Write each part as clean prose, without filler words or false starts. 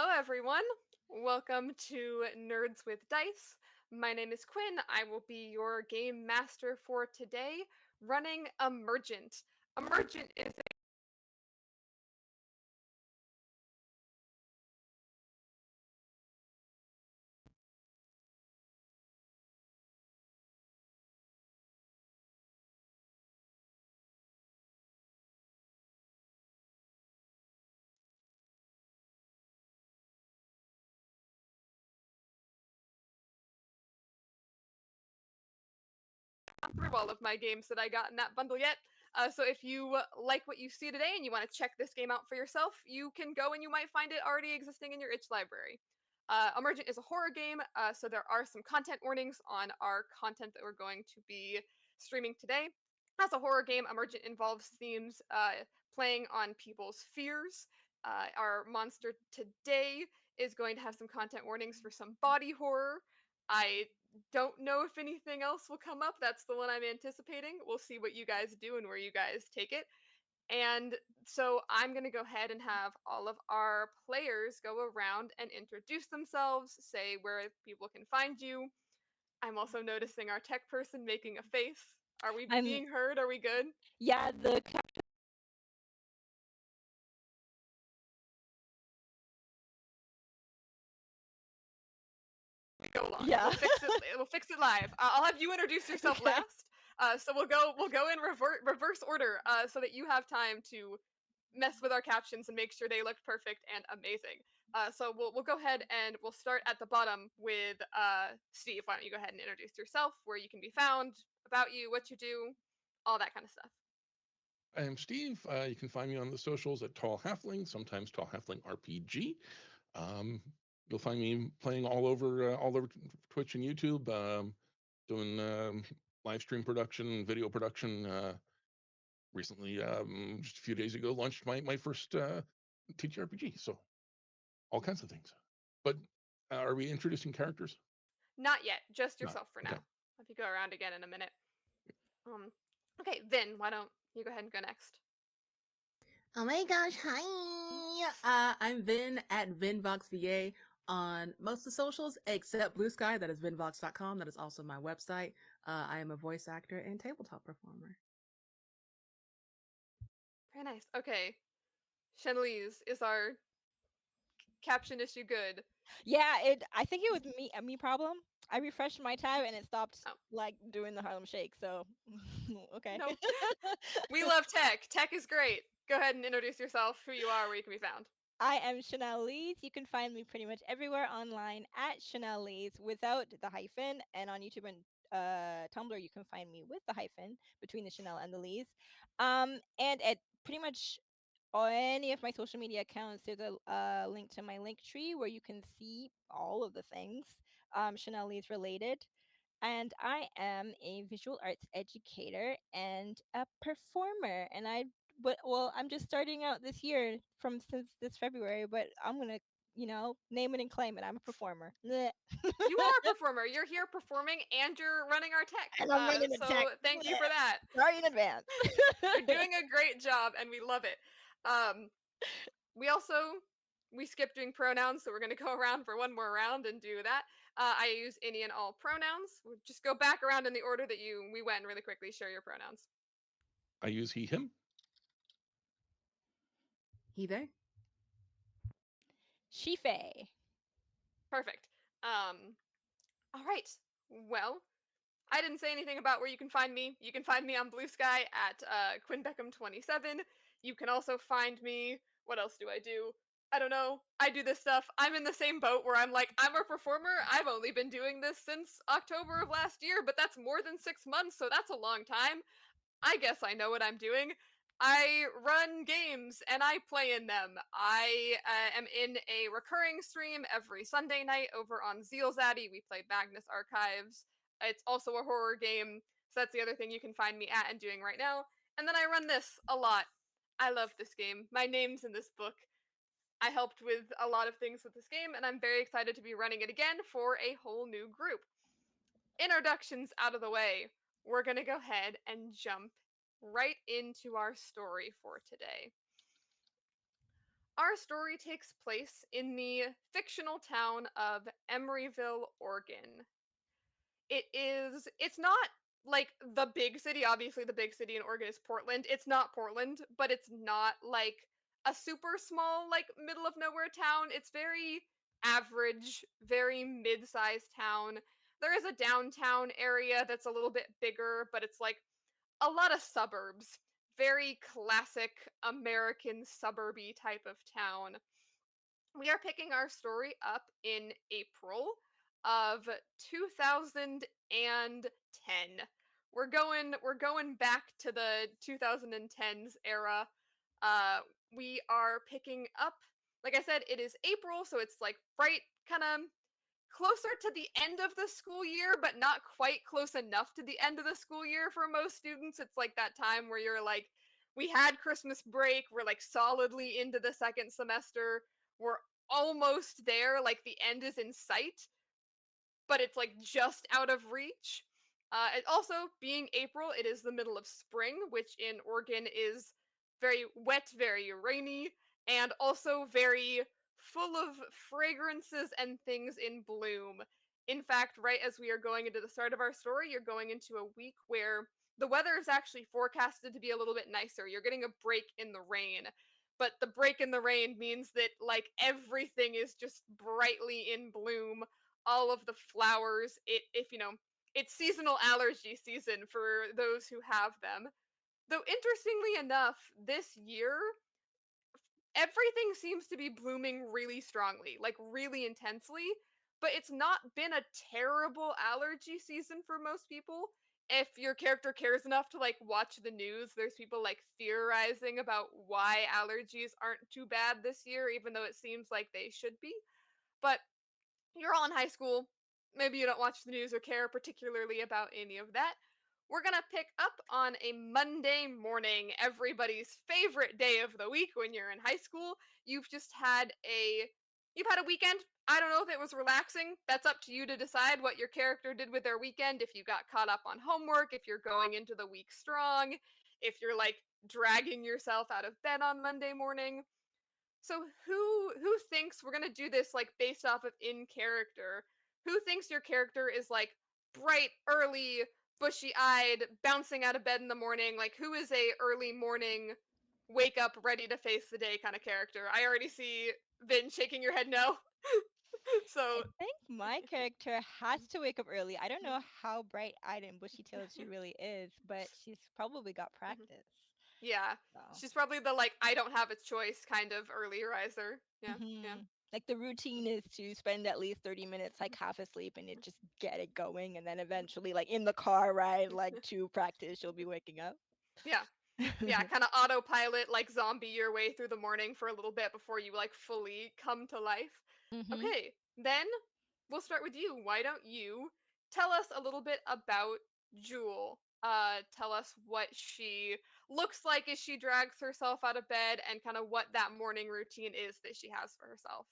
Hello, everyone. Welcome to Nerds with Dice. My name is Quinn. I will be your game master for today, running Emergent. Emergent is through all of my games that I got in that bundle yet. So if you like what you see today and you want to check this game out for yourself, you can go and you might find it already existing in your itch library. Emergent is a horror game, so there are some content warnings on our content that we're going to be streaming today. As a horror game, Emergent involves themes playing on people's fears. Our monster today is going to have some content warnings for some body horror. I don't know if anything else will come up. That's the one I'm anticipating. We'll see what you guys do and where you guys take it. And so I'm going to go ahead and have all of our players go around and introduce themselves, say where people can find you. I'm also noticing our tech person making a face. Are we I'm being heard? Are we good? yeah, the captain. We go along. Yeah. We'll fix it. We'll fix it live. I'll have you introduce yourself Okay. last. So we'll go in reverse order so that you have time to mess with our captions and make sure they look perfect and amazing. So we'll go ahead and we'll start at the bottom with Steve. Why don't you go ahead and introduce yourself, where you can be found, about you, what you do, all that kind of stuff. I am Steve. You can find me on the socials at Tall Halfling, sometimes Tall Halfling RPG. Um, you'll find me playing all over Twitch and YouTube, doing live stream production, video production. Recently, just a few days ago, launched my first TTRPG. So all kinds of things. But are we introducing characters? Not yet, just Not. yourself for Okay. now. If you go around again in a minute. Um, okay, Vin, why don't you go ahead and go next? Oh my gosh, hi! I'm Vin at VinVoxVA on most of the socials except Blue Sky. That is VinVox.com. That is also my website. I am a voice actor and tabletop performer. Very nice. Okay, Shenlise, is our caption issue good? Yeah, I think it was me problem. I refreshed my tab and it stopped Oh, like doing the Harlem Shake. So okay. no. We love tech. Tech is great. Go ahead and introduce yourself, who you are, where you can be found. I am Chanel Lees. You can find me pretty much everywhere online at Chanel Lees without the hyphen, and on YouTube and Tumblr you can find me with the hyphen between the Chanel and the Lees. And at pretty much on any of my social media accounts, there's a link to my link tree where you can see all of the things Chanel Lees related. And I am a visual arts educator and a performer. And I'm just starting out this year from since this February, but I'm gonna, name it and claim it. I'm a performer. Bleh. You are a performer. You're here performing and you're running our tech. And I'm running a So tech. thank you Bleh. for that. Sorry in advance. You're doing a great job and we love it. Um, we also we skipped doing pronouns, so we're going to go around for one more round and do that. I use any and all pronouns. We'll just go back around in the order that we went really quickly. Share your pronouns. I use he, him. He there? Shife. Perfect. All right. Well, I didn't say anything about where you can find me. You can find me on Blue Sky at Quinn Beckham 27. You can also find me. What else do I do? I don't know. I do this stuff. I'm in the same boat where I'm like, I'm a performer. I've only been doing this since October of last year, but that's more than 6 months, so that's a long time. I guess I know what I'm doing. I run games and I play in them. I am in a recurring stream every Sunday night over on Zealzaddy. We play Magnus Archives. It's also a horror game, so that's the other thing you can find me at and doing right now. And then I run this a lot. I love this game. My name's in this book. I helped with a lot of things with this game, and I'm very excited to be running it again for a whole new group. Introductions out of the way, we're going to go ahead and jump right into our story for today. Our our story takes place in the fictional town of Emeryville, Oregon. It's not like the big city. Obviously, the big city in Oregon is Portland. It's not Portland, but it's not like a super small, like middle of nowhere town. It's very average, very mid-sized town. There is a downtown area that's a little bit bigger, but it's like a lot of suburbs. Very classic American suburby type of town. We are picking our story up in April of 2010. We're going back to the 2010s era. Uh we are picking up, like I said, it is April, so it's like right kind of closer to the end of the school year, but not quite close enough to the end of the school year for most students. It's like that time where you're like, we had Christmas break, we're like solidly into the second semester, we're almost there, like the end is in sight, but it's like just out of reach. And also, being April, it is the middle of spring, which in Oregon is very wet, very rainy, and also very full of fragrances and things in bloom. In fact, right as we are going into the start of our story, you're going into a week where the weather is actually forecasted to be a little bit nicer. You're getting a break in the rain. But the break in the rain means that like everything is just brightly in bloom, all of the flowers. If you know, it's seasonal allergy season for those who have them. Though interestingly enough, this year everything seems to be blooming really strongly, like really intensely, but it's not been a terrible allergy season for most people. If your character cares enough to like watch the news, there's people like theorizing about why allergies aren't too bad this year, even though it seems like they should be. But you're all in high school. Maybe you don't watch the news or care particularly about any of that. We're going to pick up on a Monday morning, everybody's favorite day of the week when you're in high school. You've just had a you've had a weekend. I don't know if it was relaxing. That's up to you to decide what your character did with their weekend, if you got caught up on homework, if you're going into the week strong, if you're like dragging yourself out of bed on Monday morning. So who thinks we're gonna do this like based off of in character? Who thinks your character is like bright, early, bushy-eyed, bouncing out of bed in the morning? Like who is a early morning, wake up, ready to face the day kind of character? I already see Vin shaking your head no. I So think my character has to wake up early. I don't know how bright-eyed and bushy-tailed she really is, but she's probably got practice. yeah, So, she's probably the like I don't have a choice kind of early riser. Yeah, yeah. like the routine is to spend at least 30 minutes like half asleep and it just get it going, and then eventually, like in the car ride, like to practice, she'll be waking up. Yeah. Yeah, kind of autopilot, like zombie your way through the morning for a little bit before you like fully come to life. hmm Okay, then we'll start with you. Why don't you tell us a little bit about Jewel? Tell us what she looks like as she drags herself out of bed and kind of what that morning routine is that she has for herself.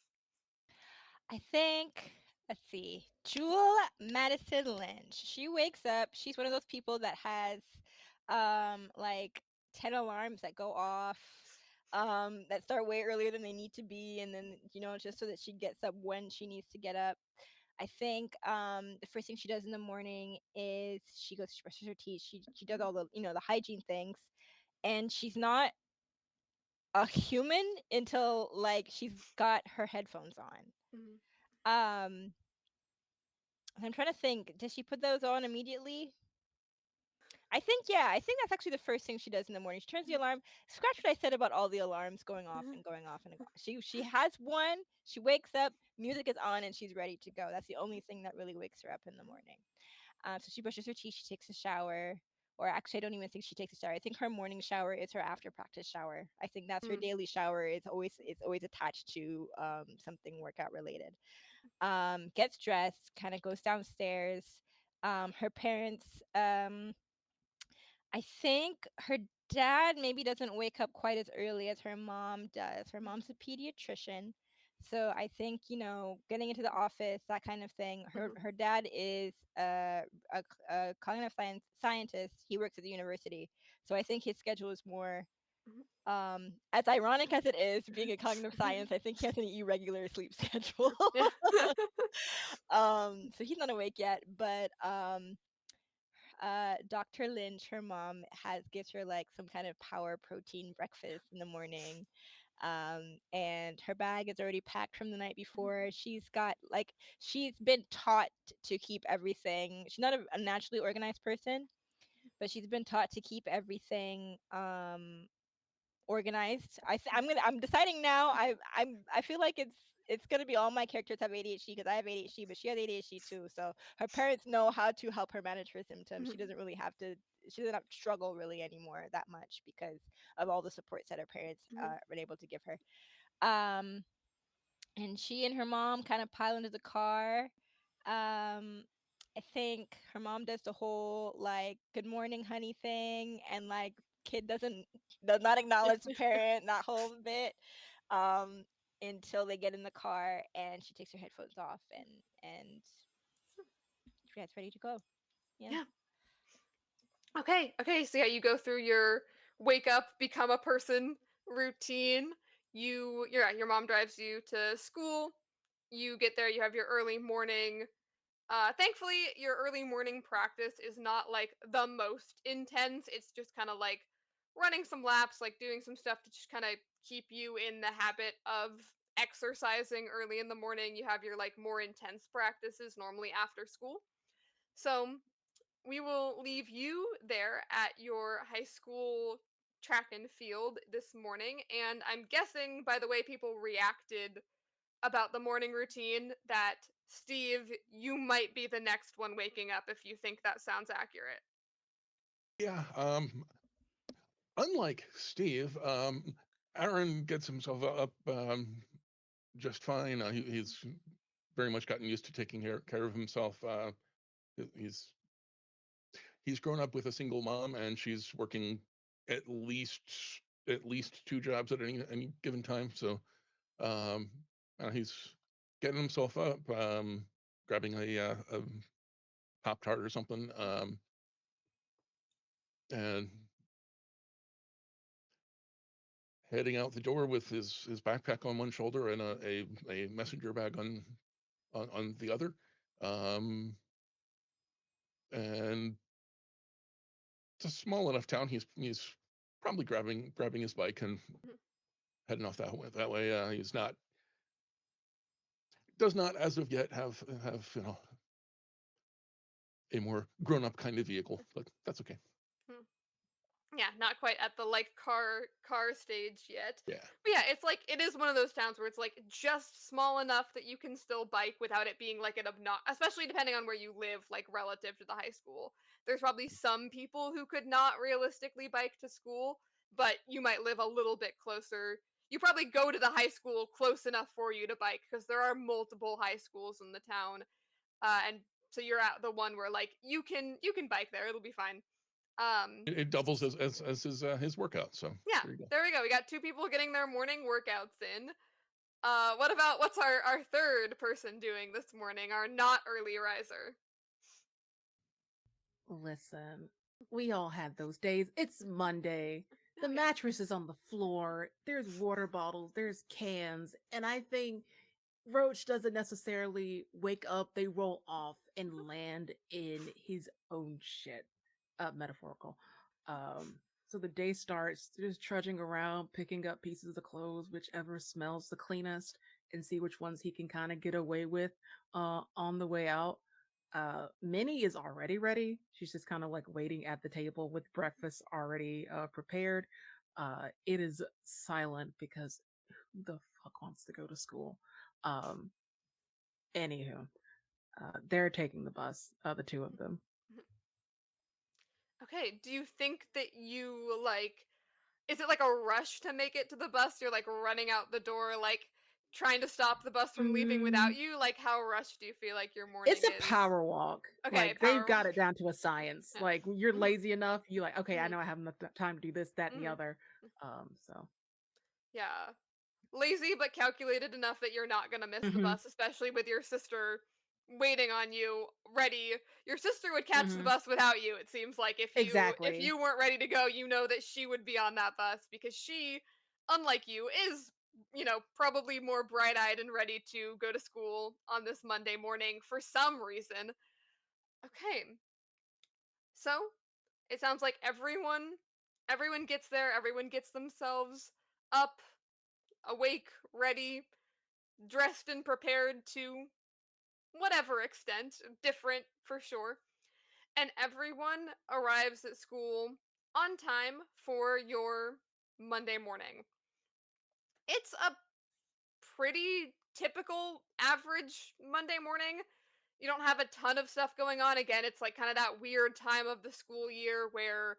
I think, let's see, Jewel Madison Lynch. She wakes up. She's one of those people that has like 10 alarms that go off, that start way earlier than they need to be, and then, just so that she gets up when she needs to get up. I think the first thing she does in the morning is she brushes her teeth. She does all the, the hygiene things, and she's not a human until like she's got her headphones on. Mhm. Um, I'm trying to think. Does she put those on immediately? I think, yeah. I think that's actually the first thing she does in the morning. She turns the alarm. Scratch what I said about all the alarms going off and going off and she has one. She wakes up. Music is on and she's ready to go. That's the only thing that really wakes her up in the morning. So she brushes her teeth. She takes a shower. Or actually, I don't even think she takes a shower. I think her morning shower is her after practice shower. I think that's her Mm, daily shower. It's always attached to something workout related. Gets dressed, kind of goes downstairs. Her parents, I think her dad maybe doesn't wake up quite as early as her mom does. Her mom's a pediatrician. So I think, getting into the office, that kind of thing. Her mhm, her dad is a cognitive scientist. He works at the university. So I think his schedule is more Mhm. As ironic as it is, being a cognitive science, I think he has an irregular sleep schedule. Yeah. So he's not awake yet, but Dr. Lynch, her mom, has gives her like some kind of power protein breakfast in the morning. And her bag is already packed from the night before. She's got like she's been taught to keep everything. She's not a naturally organized person, but she's been taught to keep everything organized. I'm deciding now. I feel like it's gonna be all my characters have ADHD because I have ADHD, but she has ADHD too. So her parents know how to help her manage her symptoms. She Mhm. doesn't really have to. She doesn't have to struggle really anymore that much because of all the supports that her parents Mhm. been able to give her. Um, and she and her mom kind of pile into the car. I think her mom does the whole like "Good morning, honey" thing, and like kid does not acknowledge the parent that whole bit um, until they get in the car, and she takes her headphones off and she gets ready to go. Yeah. Yeah. Okay. Okay. So yeah, you go through your wake up, become a person routine. Your mom drives you to school. You get there. You have your early morning. Thankfully, your early morning practice is not like the most intense. It's just kind of like running some laps, like doing some stuff to just kind of keep you in the habit of exercising early in the morning. You have your like more intense practices normally after school. So we will leave you there at your high school track and field this morning. And I'm guessing by the way people reacted about the morning routine that Steve, you might be the next one waking up if you think that sounds accurate. Yeah. Unlike Steve, Aaron gets himself up just fine. He's very much gotten used to taking care of himself. He's he's grown up with a single mom, and she's working at least at least two jobs at any given time. So um, he's getting himself up, grabbing a Pop Tart or something, and heading out the door with his backpack on one shoulder and a messenger bag on the other. Um, and it's a small enough town. He's probably grabbing his bike and Mhm. heading off that way. He's not does not as of yet have a more grown up kind of vehicle, but that's okay. Mhm. Yeah, not quite at the like car stage yet. Yeah. But yeah, it's like it is one of those towns where it's like just small enough that you can still bike without it being like an especially depending on where you live, like relative to the high school. There's probably some people who could not realistically bike to school, but you might live a little bit closer. You probably go to the high school close enough for you to bike because there are multiple high schools in the town, and so you're at the one where like you can bike there. It'll be fine. Um, It doubles as his workout. So yeah, there you go. there we go. We got two people getting their morning workouts in. What's our third person doing this morning? Our not early riser. Listen, we all had those days. It's Monday. The Oh yeah. mattress is on the floor. There's water bottles, there's cans, and I think Roach doesn't necessarily wake up, they roll off and land in his own shit. Metaphorical. Um, so the day starts just trudging around, picking up pieces of clothes, whichever smells the cleanest, and see which ones he can kind of get away with on the way out. Minnie is already ready. She's just kind of like waiting at the table with breakfast already prepared. It is silent because who the fuck wants to go to school? Um, Anywho, they're taking the bus, the two of them. Okay. Do you think that you like? Is it like a rush to make it to the bus? You're like running out the door, like trying to stop the bus from leaving without Mm, you. Like how rushed do you feel like your it's morning a is? power walk. Okay, Like they've power got walk. it down to a science. Yeah. Like you're Mhm. lazy enough, you like, okay, I Mhm. know I have enough time to do this, that, and the Mhm. other. So Yeah. Lazy but calculated enough that you're not gonna miss the hmm bus, especially with your sister waiting on you, ready. Your sister would catch the Hmm. bus without you, it seems like. If Exactly. you weren't ready to go, you know that she would be on that bus because she, unlike you, is, probably more bright-eyed and ready to go to school on this Monday morning for some reason. Okay. So, it sounds like everyone gets there, everyone gets themselves up, awake, ready, dressed and prepared to whatever extent, different for sure. And everyone arrives at school on time for your Monday morning. It's a pretty typical average Monday morning. You don't have a ton of stuff going on. Again, it's like kind of that weird time of the school year where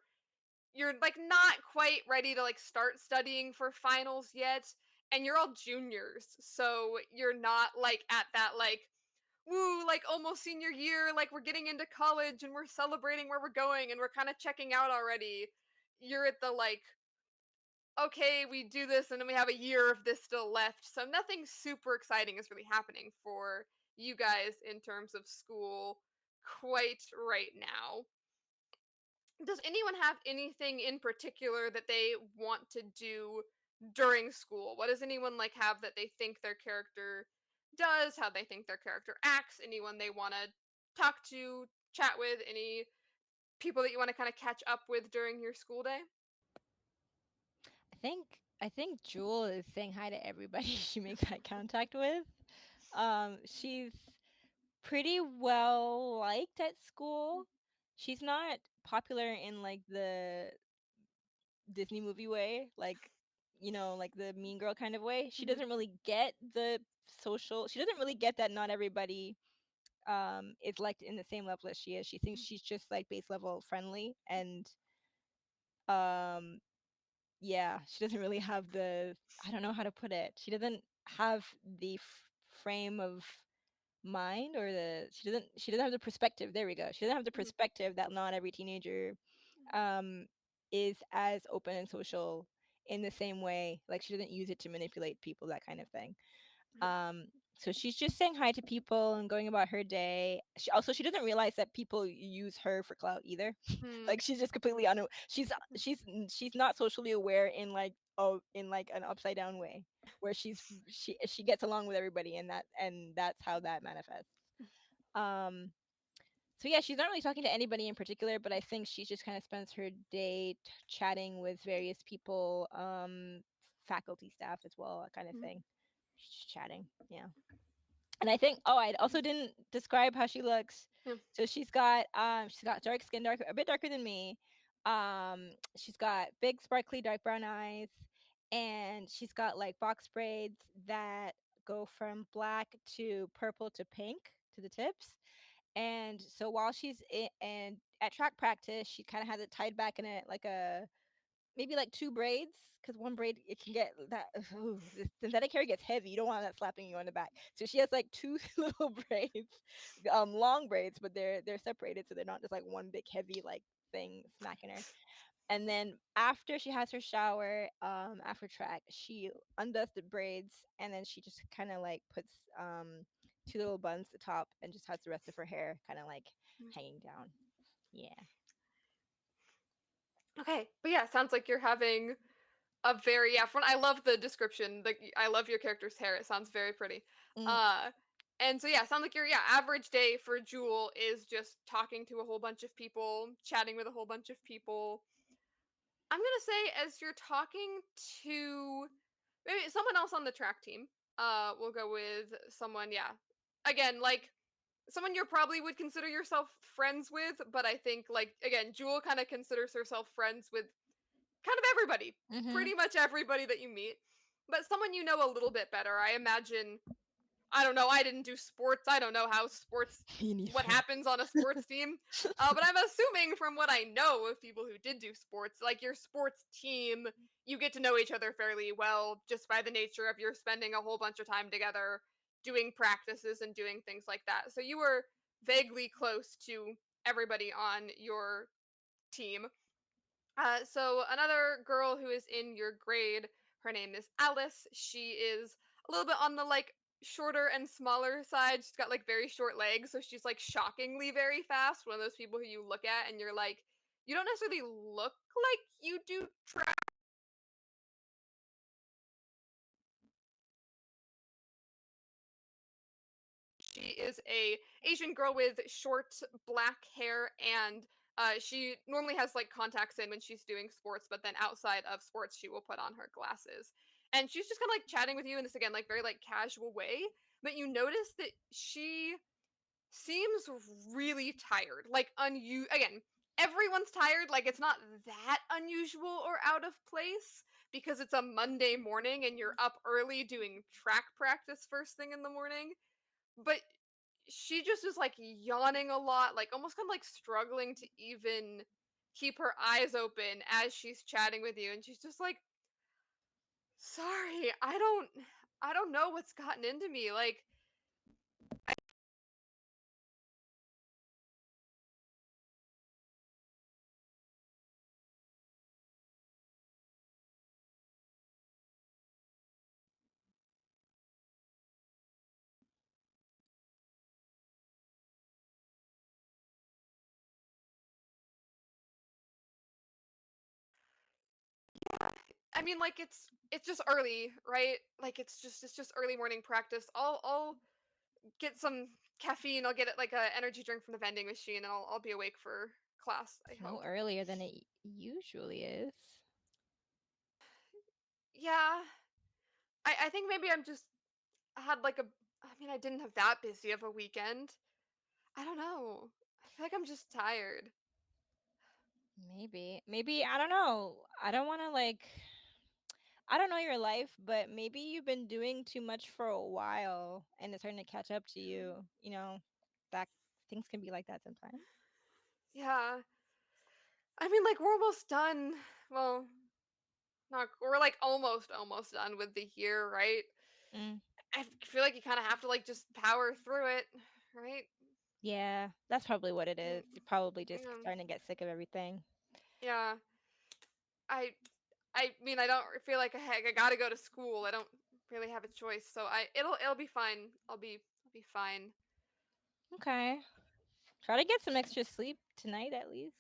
you're like not quite ready to like start studying for finals yet, and you're all juniors, so you're not like at that like woo, like almost senior year, like we're getting into college and we're celebrating where we're going and we're kind of checking out already. You're at the like, okay, we do this and then we have a year of this still left. So nothing super exciting is really happening for you guys in terms of school quite right now. Does anyone have anything in particular that they want to do during school? What does anyone like have that they think their character does, how they think their character acts, anyone they want to talk to, chat with, any people that you want to kind of catch up with during your school day? I think Jewel is saying hi to everybody she makes eye contact with. She's pretty well liked at school. She's not popular in like the Disney movie way, like like the mean girl kind of way. She Mhm. doesn't really get the social. She doesn't really get that not everybody is liked in the same level as she is. She thinks she's just like base level friendly, and um yeah, she doesn't really have the, I don't know how to put it. She doesn't have the frame of mind, or the she doesn't have the perspective. There we go. She doesn't have the Mhm. perspective that not every teenager um is as open and social in the same way. Like she doesn't use it to manipulate people, that kind of thing. um so she's just saying hi to people and going about her day. She doesn't realize that people use her for clout either. Mhm. Like she's just completely she's not socially aware in like, in like an upside down way, where she gets along with everybody, and that's how that manifests. um so yeah, she's not really talking to anybody in particular, but I think she just kind of spends her day chatting with various people, faculty, staff as well, that kind of Mhm. thing. Just chatting, yeah. And I think, oh, I also didn't describe how she looks. Yeah. So she's got dark skin, a bit darker than me. She's got big sparkly dark brown eyes, and she's got like box braids that go from black to purple to pink to the tips. And so while and at track practice, she kind of has it tied back in a like a maybe like two braids, because one braid, it can get that, ooh, the synthetic hair gets heavy. You don't want that slapping you on the back. So she has like two little braids, long braids, but they're separated, so they're not just like one big heavy like thing smacking her. And then after she has her shower, after track, she undoes the braids, and then she just kind of like puts two little buns at the top, and just has the rest of her hair kind of like hanging down. Yeah. Okay, but yeah, sounds like you're having a very yeah. I love the description. Like I love your character's hair. It sounds very pretty. Mm, Uh, and so yeah, sounds like your average day for Jewel is just talking to a whole bunch of people, chatting with a whole bunch of people. I'm gonna say as you're talking to maybe someone else on the track team. We'll go with someone. Yeah, again, like someone you probably would consider yourself friends with, but I think like again, Jewel kind of considers herself friends with kind of everybody, mm-hmm. pretty much everybody that you meet, but someone you know a little bit better. I imagine, I don't know, I didn't do sports. I don't know how sports, Me what neither. happens on a sports team. But I'm assuming from what I know of people who did do sports, like your sports team, you get to know each other fairly well just by the nature of you're spending a whole bunch of time together doing practices and doing things like that. So you were vaguely close to everybody on your team. So another girl who is in your grade, her name is Alice. She is a little bit on the like shorter and smaller side. She's got like very short legs, so she's like shockingly very fast. One of those people who you look at and you're like, you don't necessarily look like you do track. She is a Asian girl with short black hair, and she normally has like contacts in when she's doing sports, but then outside of sports she will put on her glasses. And she's just kind of like chatting with you in this again like very like casual way, but you notice that she seems really tired. Like again, everyone's tired, like it's not that unusual or out of place because it's a Monday morning and you're up early doing track practice first thing in the morning. But she just is like yawning a lot, like almost kind of like struggling to even keep her eyes open as she's chatting with you, and she's just like, "Sorry, I don't know what's gotten into me." Like, I mean, like it's just early, right? Like it's just early morning practice. I'll get some caffeine. I'll get it like a energy drink from the vending machine, and I'll be awake for class. I It's no hope. earlier than it usually is. Yeah, I think maybe I'm just had like a. I mean, I didn't have that busy of a weekend. I don't know. I feel like I'm just tired. Maybe I don't know. I don't want to like I don't know your life, but maybe you've been doing too much for a while and it's starting to catch up to you. That things can be like that sometimes. Yeah. I mean, like we're almost done. Well, not we're like almost done with the year, right? Mm, I feel like you kind of have to like just power through it, right? yeah, that's probably what it is. You're probably just Yeah. starting to get sick of everything. Yeah. I I mean, I don't feel like I gotta go to school. I don't really have a choice, so it'll be fine. I'll be fine. Okay. Try to get some extra sleep tonight at least.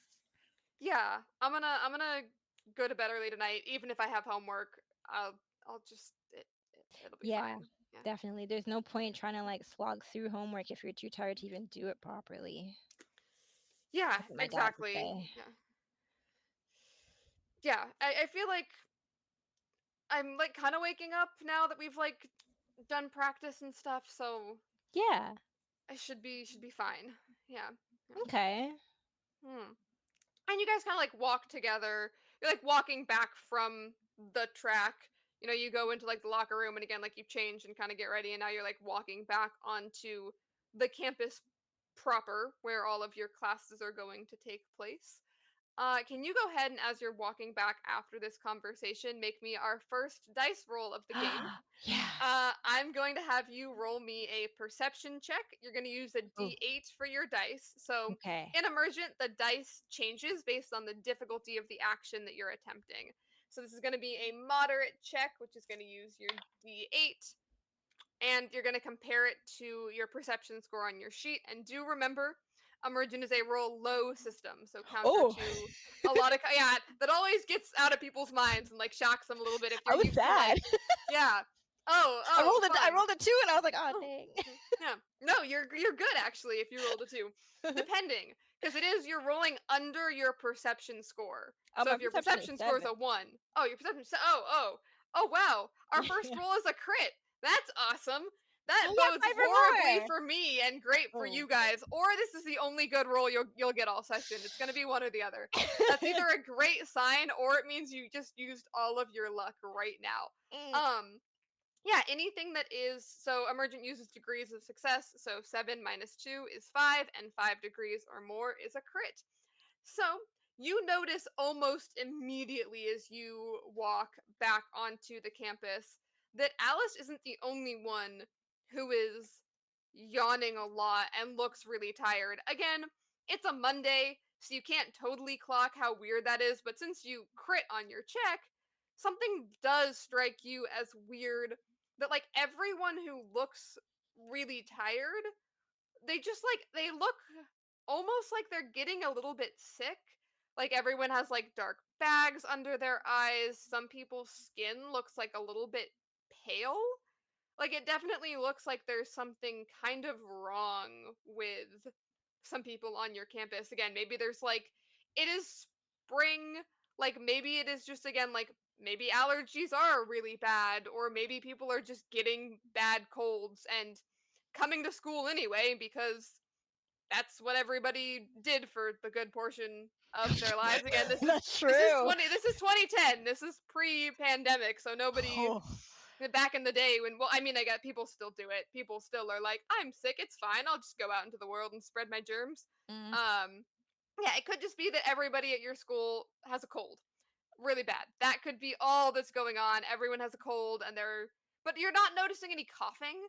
Yeah, I'm gonna go to bed early tonight, even if I have homework. I'll just it'll be Yeah, fine. Yeah. definitely. There's no point trying to like slog through homework if you're too tired to even do it properly. Yeah, That's what my dad would exactly. say. Yeah. Yeah. I feel like I'm like kind of waking up now that we've like done practice and stuff, so Yeah. I should be fine. Yeah. Yeah. Okay. Hmm. And you guys kind of like walk together. You're like walking back from the track. You go into like the locker room, and again, like you change and kind of get ready, and now you're like walking back onto the campus proper where all of your classes are going to take place. Can you go ahead and, as you're walking back after this conversation, make me our first dice roll of the game? Yes. I'm going to have you roll me a perception check. You're going to use a Oh, d8 for your dice. So, okay. in Emergent, the dice changes based on the difficulty of the action that you're attempting. So, this is going to be a moderate check, which is going to use your d8, and you're going to compare it to your perception score on your sheet. And do remember, Emergent is a roll low system, so counter Oh, to a lot of yeah, that always gets out of people's minds and like shocks them a little bit if I you're was used to sad. like, yeah, oh I oh rolled I fun, rolled a 2 and I was like, "Oh, oh dang." yeah, no, you're good actually if you rolled a two, depending because it is you're rolling under your perception score. Oh, So my if your perception is perception score is 7. a one, oh your perception oh wow, our first Yeah. roll is a crit. That's awesome. That Oh, bodes yeah, 5 horribly or more. for me and great for Oh. you guys. Or this is the only good roll you'll get all session. It's gonna be one or the other. That's either a great sign or it means you just used all of your luck right now. Mm. Yeah, anything that is so Emergent uses degrees of success. So 7 - 2 is 5, and 5 degrees or more is a crit. So you notice almost immediately as you walk back onto the campus that Alice isn't the only one who is yawning a lot and looks really tired. Again, it's a Monday, so you can't totally clock how weird that is, but since you crit on your check, something does strike you as weird that like everyone who looks really tired, they just like they look almost like they're getting a little bit sick. Like everyone has like dark bags under their eyes. Some people's skin looks like a little bit pale. Like it definitely looks like there's something kind of wrong with some people on your campus. Again, maybe there's like it is spring, like maybe it is just again like maybe allergies are really bad or maybe people are just getting bad colds and coming to school anyway because that's what everybody did for the good portion of their lives. Again, That's this is true. 2010. This is pre-pandemic, so nobody Oh. back in the day when well, I mean, I got people still do it. People still are like, I'm sick, it's fine. I'll just go out into the world and spread my germs. Mm. Yeah, it could just be that everybody at your school has a cold really bad. That could be all that's going on. Everyone has a cold and they're but you're not noticing any coughing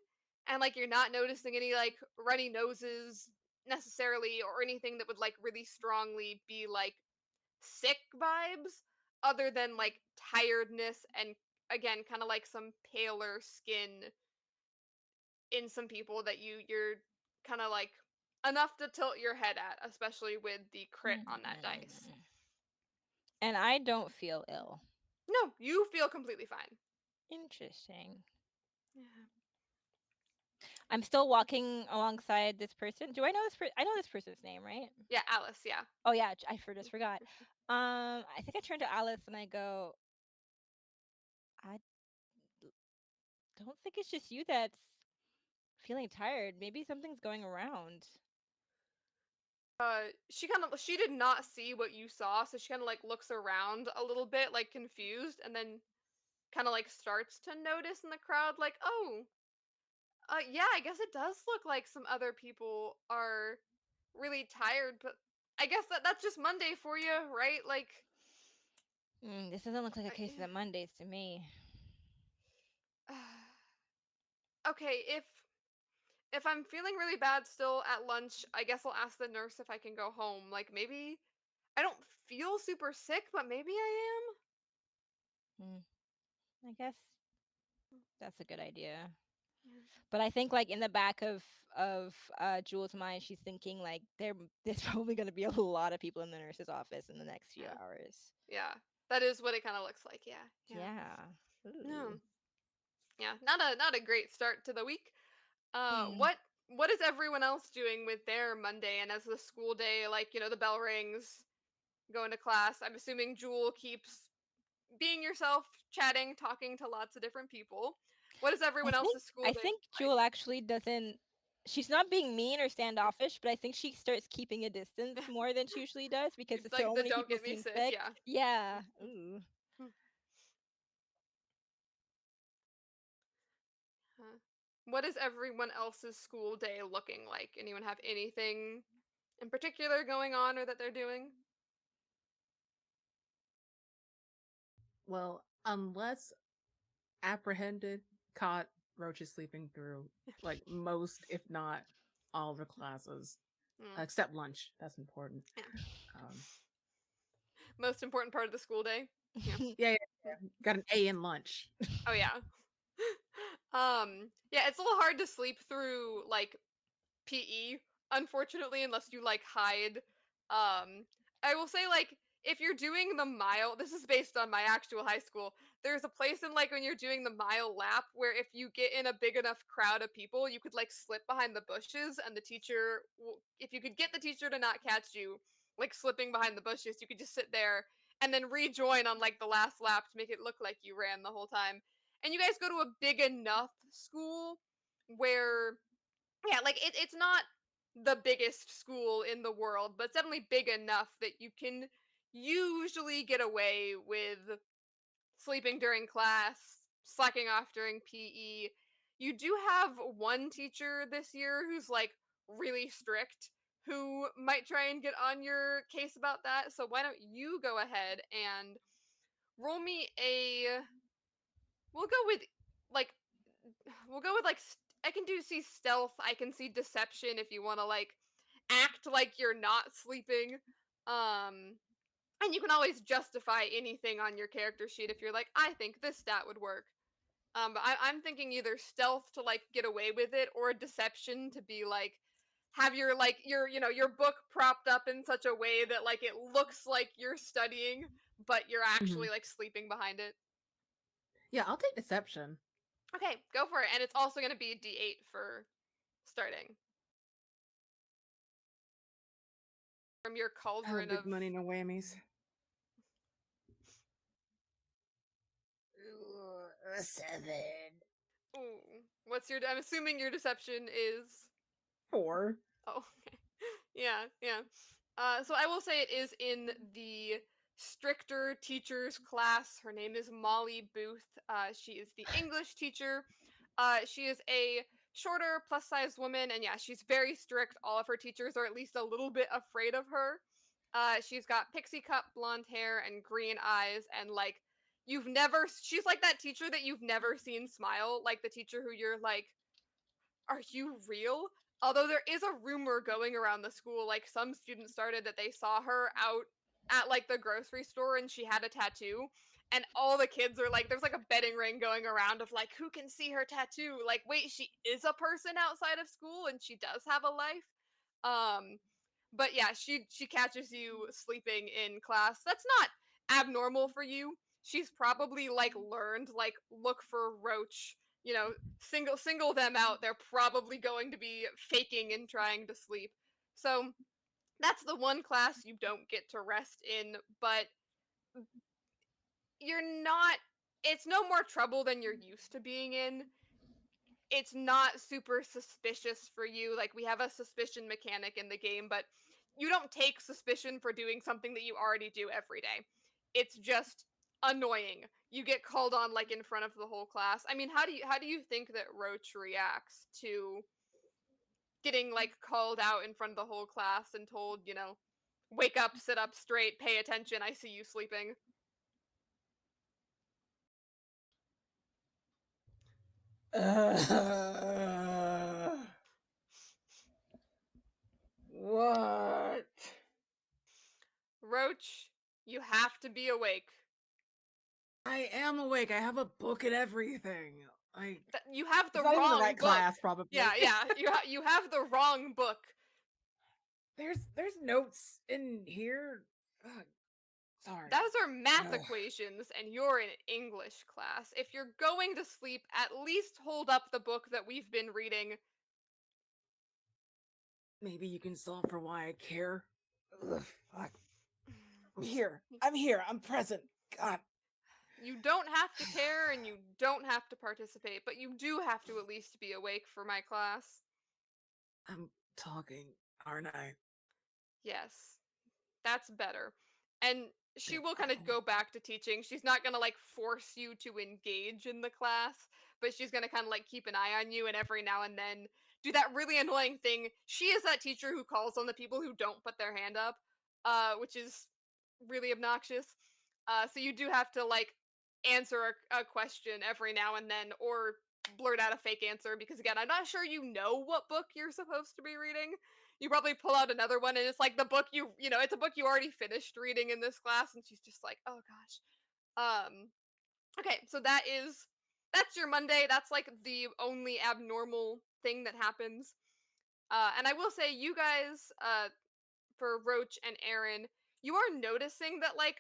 and like you're not noticing any like runny noses necessarily or anything that would like really strongly be like sick vibes other than like tiredness and again kind of like some paler skin in some people that you're kind of like enough to tilt your head at, especially with the crit on that dice. Mm. And I don't feel ill. No, you feel completely fine. Interesting. Yeah. I'm still walking alongside this person. Do I know this person? I know this person's name, right? Yeah, Alice, yeah. Oh yeah, just forgot. I think I turn to Alice and I go, I don't think it's just you that's feeling tired. Maybe something's going around. She did not see what you saw, so she kind of like looks around a little bit, like confused, and then kind of like starts to notice in the crowd, like, oh, yeah, I guess it does look like some other people are really tired, but I guess that's just Monday for you, right? Like, This doesn't look like a case of the yeah. Mondays to me. Okay, if I'm feeling really bad still at lunch, I guess I'll ask the nurse if I can go home. Like maybe I don't feel super sick, but maybe I Hmm. I guess that's a good idea. am. But I think like in the back of Jewel's mind, she's thinking like there's probably going to be a lot of people in the nurse's office in the next few Yeah. hours. Yeah. That is what it kind of looks like. Yeah. Yeah. Yeah. No. Ooh. Yeah. Not a great start to the week. Uh Hmm. what what is everyone else doing with their Monday and as the school day like, the bell rings, going to class? I'm assuming Jewel keeps being yourself, chatting, talking to lots of different people. What is I everyone think else's school I day think like? Jewel actually doesn't. She's not being mean or standoffish, but I think she starts keeping a distance more than she usually does because It's like so the many don't people get me seem sick, sick. yeah. Yeah. Ooh. Huh. What is everyone else's school day looking like? Anyone have anything in particular going on or that they're doing? Well, unless apprehended, caught, Roach is sleeping through like most, if not all, of the classes, Mm, except lunch. That's important. yeah. Um, Most important part of the school day. Yeah. yeah, yeah, Mm. yeah. Got an A in lunch. Oh yeah. Yeah, it's a little hard to sleep through like PE, unfortunately, unless you like hide. I will say like if you're doing the mile, this is based on my actual high school. There's a place in like when you're doing the mile lap where if you get in a big enough crowd of people, you could like slip behind the bushes and the teacher if you could get the teacher to not catch you like slipping behind the bushes, you could just sit there and then rejoin on like the last lap to make it look like you ran the whole time. And you guys go to a big enough school where yeah, like it's not the biggest school in the world, but it's definitely big enough that you can usually get away with sleeping during class, slacking off during PE. You do have one teacher this year who's like really strict, who might try and get on your case about that. So why don't you go ahead and roll me a we'll go with like we'll go with like I can do see stealth. I can see deception if you want to like act like you're not sleeping. Um, and you can always justify anything on your character sheet if you're like, I think this stat would work. But I'm thinking either stealth to like get away with it, or deception to be like have your like your book propped up in such a way that like it looks like you're studying, but you're Mhm. actually like sleeping behind it. Yeah, I'll take deception. Okay, go for it. And it's also going to be D8 for starting from your I have a cauldron big of. money, no whammies. 7. Ooh, what's your? I'm assuming your deception is. 4. Oh, okay. Yeah, yeah. So I will say it is in the stricter teachers class. Her name is Molly Booth. She is the English teacher. She is a shorter, plus sized woman, and yeah, she's very strict. All of her teachers are at least a little bit afraid of her. She's got pixie cut blonde hair and green eyes, and like she's like that teacher that you've never seen smile, like the teacher who you're like, are you real? Although there is a rumor going around the school, like some students started that they saw her out at like the grocery store and she had a tattoo. And all the kids are like, there's like a betting ring going around of like, who can see her tattoo? Like, wait, she is a person outside of school and she does have a life. Um, but yeah, she catches you sleeping in class. That's not abnormal for you. She's probably like learned like look for Roach, single them out. They're probably going to be faking and trying to sleep. So that's the one class you don't get to rest in, but you're not it's no more trouble than you're used to being in. It's not super suspicious for you. Like we have a suspicion mechanic in the game, but you don't take suspicion for doing something that you already do every day. It's just annoying. You get called on like in front of the whole class. I mean, how do you think that Roach reacts to getting like called out in front of the whole class and told, wake up, sit up straight, pay attention, I see you sleeping? What? Roach, you have to be awake. I am awake. I have a book and everything. You have It's the not even the wrong right book. class, probably. Yeah, yeah. You have the wrong book. There's notes in here. Fuck. Sorry. Those are math Ugh. equations, and you're in English class. If you're going to sleep, at least hold up the book that we've been reading. Maybe you can solve for why I care. Ugh, fuck. I'm here. I'm here. I'm present. God. You don't have to care and you don't have to participate, but you do have to at least be awake for my class. I'm talking, aren't I? Yes. That's better. And she Good. will kind of go back to teaching. She's not going to like force you to engage in the class, but she's going to kind of like keep an eye on you and every now and then do that really annoying thing. She is that teacher who calls on the people who don't put their hand up, which is really obnoxious. So you do have to like answer a question every now and then or blurt out a fake answer because again, I'm not sure you know what book you're supposed to be reading. You probably pull out another one and it's like the book it's a book you already finished reading in this class and she's just like, "Oh gosh." Okay, so that's your Monday. That's like the only abnormal thing that happens. And I will say you guys for Roach and Aaron, you are noticing that like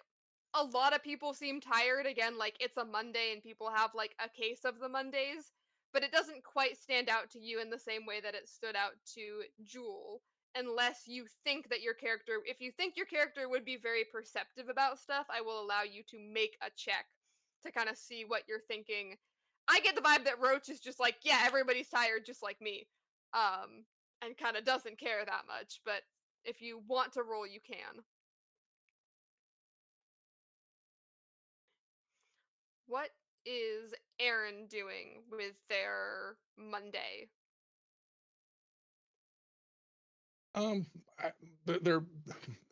a lot of people seem tired again, like it's a Monday and people have like a case of the Mondays, but it doesn't quite stand out to you in the same way that it stood out to Jewel, unless you think that your character if you think your character would be very perceptive about stuff, I will allow you to make a check to kind of see what you're thinking. I get the vibe that Roach is just like, yeah, everybody's tired just like me. And kind of doesn't care that much, but if you want to roll, you can. What is Aaron doing with their Monday? Um, I, they're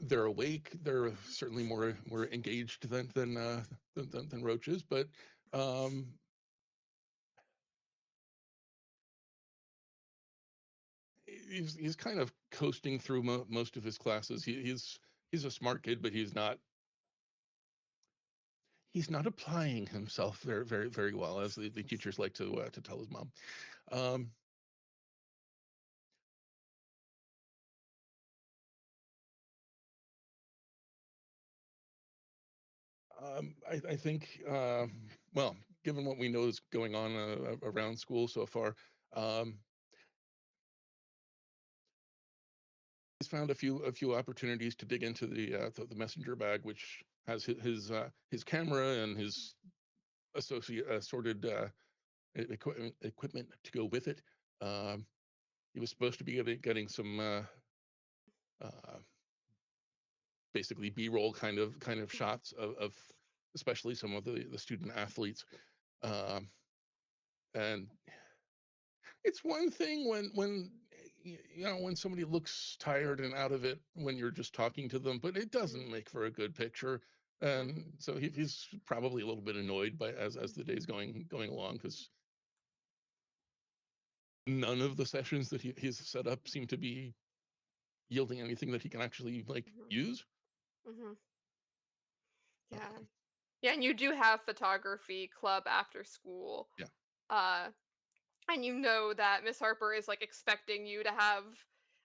they're awake. They're certainly more engaged than roaches, but um, he's kind of coasting through most of his classes. He's a smart kid, but he's not applying himself very well, as the teachers like to tell his mom. Um, I think, well, given what we know is going on around school so far, um, he's found a few opportunities to dig into the messenger bag, which has his camera and his associate assorted equipment to go with it. Um, he was supposed to be getting some uh, basically B-roll kind of shots of especially some of the student athletes. Um, and it's one thing when when somebody looks tired and out of it when you're just talking to them, but it Mm, doesn't make for a good picture. mm, And so he's probably a little bit annoyed by as the day's going along, because none of the sessions that he's set up seem to be yielding anything that he can actually like mhm, use. mhm. Yeah. Uh, Yeah, and you do have photography club after school. yeah, Uh, and you know that Miss Harper is like expecting you to have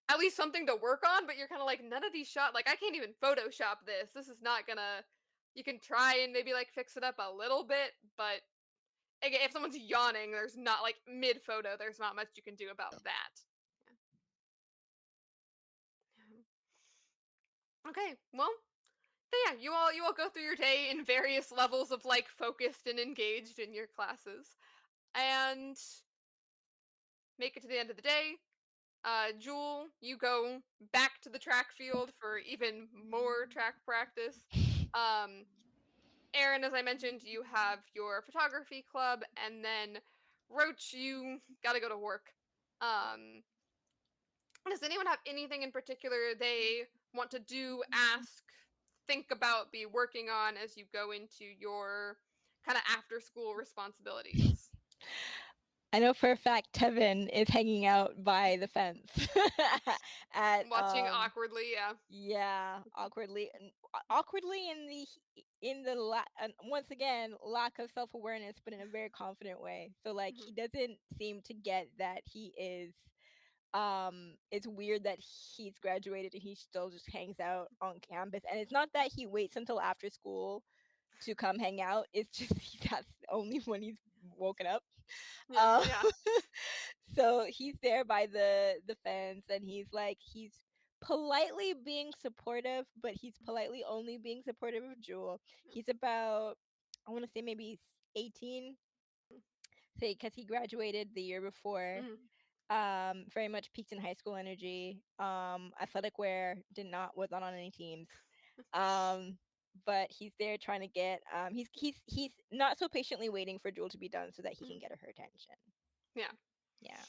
at least something to work on, but you're kind of like, none of these shot, like I can't even Photoshop this. This is not gonna. You can try and maybe like fix it up a little bit, but again, if someone's yawning, there's not like mid photo, there's not much you can do about yeah. that. Yeah. Okay, well, yeah, you all go through your day in various levels of like focused and engaged in your classes, and make it to the end of the day. Jewel, you go back to the track field for even more track practice. Um, Aaron, as I mentioned, you have your photography club, and then Roach, you gotta go to work. Um, does anyone have anything in particular they want to do, ask, think about, be working on as you go into your kind of after school responsibilities? I know for a fact Tevin is hanging out by the fence at Watching awkwardly, yeah. yeah, awkwardly in the once again lack of self-awareness, but in a very confident way. So like Mhm, he doesn't seem to get that he is it's weird that he's graduated and he still just hangs out on campus. And it's not that he waits until after school to come hang out. It's just that's only when he's woken up. yeah, Um, yeah. so he's there by the fence, and he's politely being supportive, but he's politely only being supportive of Jewel. He's about, I want to say maybe 18, say, because he graduated the year before. Mhm. Very much peaked in high school energy. Athletic wear, did not was not on any teams. Um, but he's there trying to get he's not so patiently waiting for Jewel to be done so that he can Mhm. get her attention. Yeah. Yeah.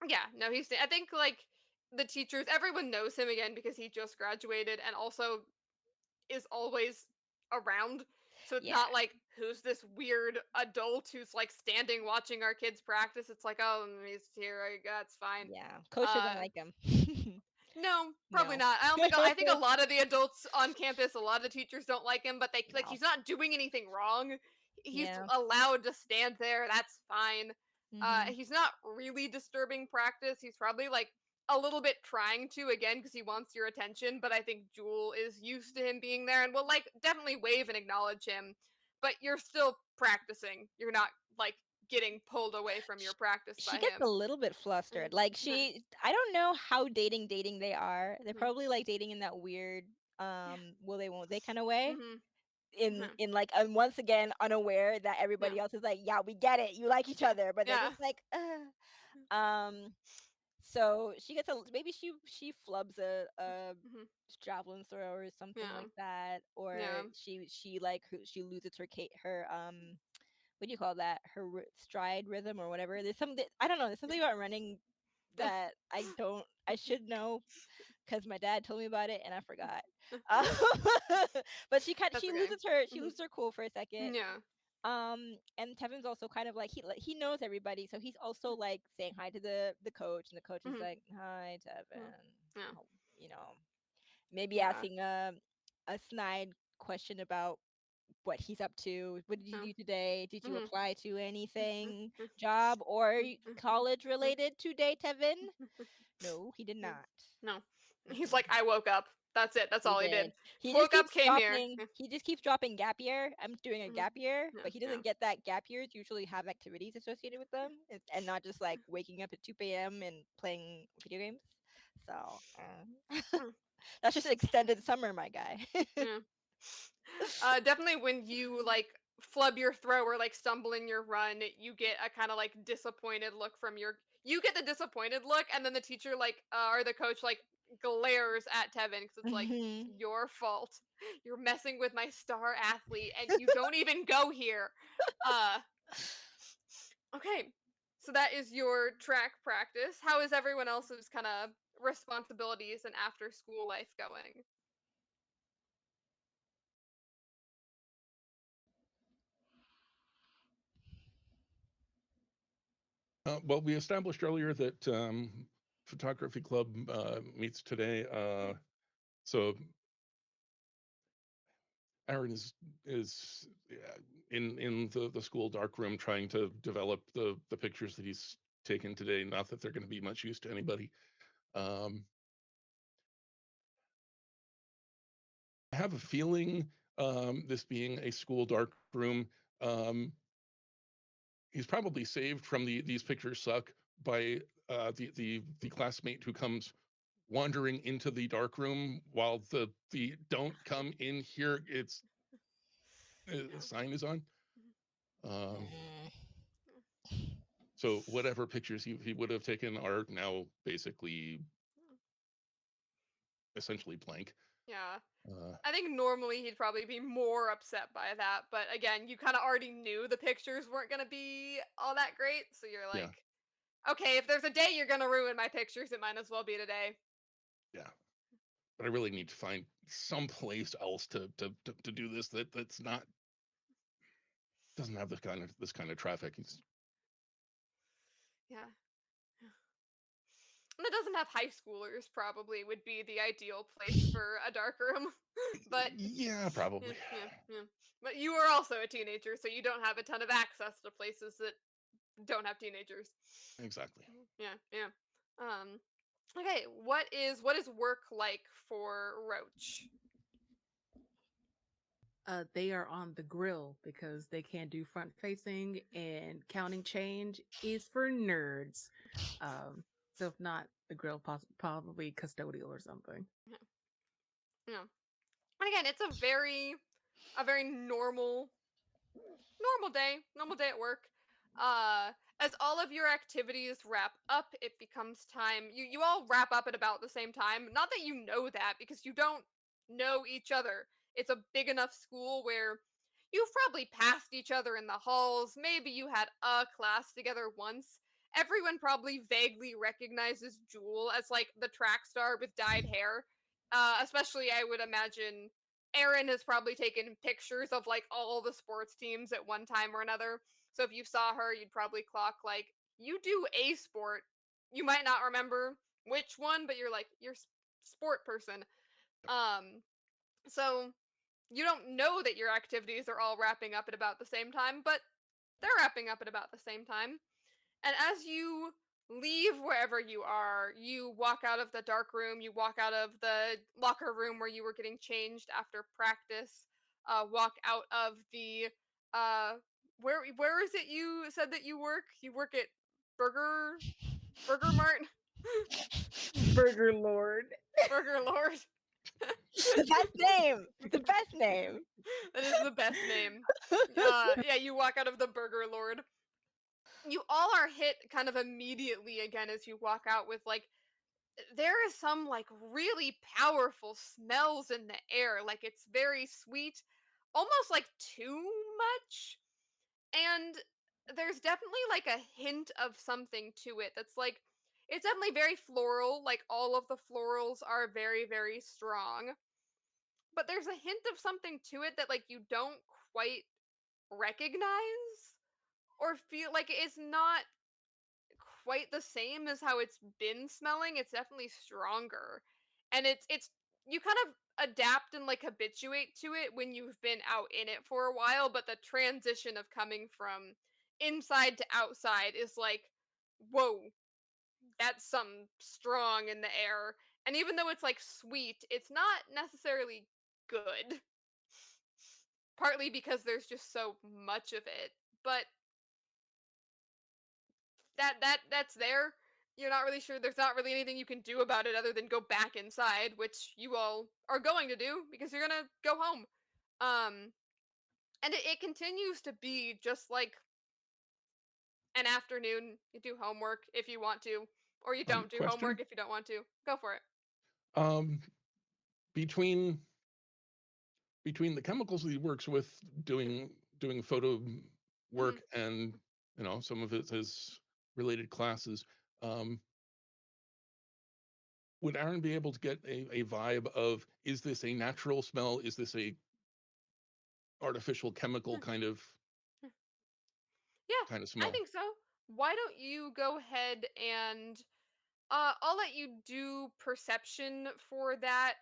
Yeah, no, I think like the teachers, everyone knows him again because he just graduated and also is always around. So it's Yeah. not like who's this weird adult who's like standing watching our kids practice. It's like, oh, he's here. That's fine. Yeah. Coach doesn't Uh, like him. no, probably No. not. I don't think. I think a lot of the adults on campus, a lot of the teachers don't like him, but they like No. he's not doing anything wrong. He's Yeah. allowed to stand there. That's fine. Mhm. He's not really disturbing practice. He's probably like a little bit trying to again because he wants your attention. But I think Jewel is used to him being there and will like definitely wave and acknowledge him. But you're still practicing. You're not like getting pulled away from Sh- your practice she by gets a him. little bit Mhm, flustered. Like mhm, I don't know how dating they are. They're mhm. probably like dating in that weird Yeah. will they won't they kind of way. Mhm, in mhm. in like and once again unaware that Yeah. everybody else is like, yeah, we get it, you like each Yeah. other, but they're Yeah. just like um so she gets a maybe she flubs a Mhm. javelin throw or something Yeah. like that, or Yeah. she like she loses her what do you call that, her stride rhythm or whatever. There's something, I don't know, there's something about running that I should know because my dad told me about it and I forgot. Um, but That's she okay. loses her Mhm. cool for a second. Yeah. And Tevin's also kind of like he knows everybody, so he's also like saying hi to the coach, and the coach is Mhm. like, "Hi, Mhm. Tevin," Yeah. you know, maybe Yeah. asking a snide question about what he's up to. What did you Oh. do today? Did you Mhm. apply to anything, Mhm. job or Mhm. college related today, Tevin? No, he did Mhm. not. No. He's Mm-mm. like, I woke up. That's it. That's He all he did. did. He just Woke up, keeps came here. dropping. He just keeps dropping gap year. I'm doing a Mhm. gap year, Yeah, but he yeah. doesn't get that gap years usually have activities associated with them, and not just like waking up at 2 p.m. and playing video games. So Mm, that's just extended summer, my guy. yeah. Definitely when you like flub your throw or like stumble in your run, you get a kind of like disappointed look from your. You get the disappointed look, and then the teacher like or the coach like glares at Tevin because it's like it's Mhm. your fault. You're messing with my star athlete, and you don't even go here. Uh, okay. So that is your track practice. How is everyone else's kind of responsibilities and after school life going? Well, we established earlier that photography club meets today. So Aaron is in the school dark room trying to develop the pictures that he's taken today. Not that they're going to be much use to anybody. Um, I have a feeling, this being a school dark room, um, he's probably saved from these pictures suck by the classmate who comes wandering into the dark room while the don't come in here. It's sign is on. Um, Mm. so whatever pictures he would have taken are now basically essentially blank. Yeah. Uh, I think normally he'd probably be more upset by that, but again, you kind of already knew the pictures weren't going to be all that great, so you're yeah, like, okay, if there's a day you're going to ruin my pictures, it might as well be today. yeah. But I really need to find someplace else to do this that's not doesn't have this kind of traffic. Yeah. And it doesn't have high schoolers, probably would be the ideal place for a dark room. But Yeah, yeah, probably. yeah, yeah. But you are also a teenager, so you don't have a ton of access to places that don't have teenagers. Exactly. Yeah, yeah. Um, okay, what is work like for Roach? They are on the grill because they can't do front facing, and counting change is for nerds. Um, so if not the grill, probably custodial or something. Yeah, yeah. And again, it's a very normal day at work. Uh, as all of your activities wrap up, it becomes time. You all wrap up at about the same time. Not that you know that because you don't know each other. It's a big enough school where you've probably passed each other in the halls. Maybe you had a class together once. Everyone probably vaguely recognizes Jewel as like the track star with dyed hair. Especially, I would imagine Erin has probably taken pictures of like all the sports teams at one time or another. So if you saw her, you'd probably clock like you do a sport. You might not remember which one, but you're like you're sport person. Um, so you don't know that your activities are all wrapping up at about the same time, but they're wrapping up at about the same time. And as you leave wherever you are, you walk out of the dark room, you walk out of the locker room where you were getting changed after practice, walk out of the uh where is it you said that you work? You work at Burger Mart? Burger Lord. Burger Lord. The best name. The best name. That is the best name. Yeah, you walk out of the Burger Lord. You all are hit kind of immediately again as you walk out with like there is some like really powerful smells in the air. Like it's very sweet, almost like too much. And there's definitely like a hint of something to it that's like, it's definitely very floral. Like all of the florals are very, very strong. But there's a hint of something to it that like you don't quite recognize or feel like it's not quite the same as how it's been smelling. It's definitely stronger. And it's you kind of adapt and like habituate to it when you've been out in it for a while, but the transition of coming from inside to outside is like, whoa, that's something strong in the air. And even though it's like sweet, it's not necessarily good. Partly because there's just so much of it. But that's there. You're not really sure, there's not really anything you can do about it other than go back inside, which you all are going to do because you're gonna go home. Um and it continues to be just like an afternoon. You do homework if you want to, or you don't do homework Question. if you don't want to. Go for it. Um, between the chemicals that he works with doing photo Mhm. work and some of his related classes, um, would Aaron be able to get a vibe of, is this a natural smell? Is this a artificial chemical Hmm. Yeah, kind of I smell? think so. Why don't you go ahead and I'll let you do perception for that.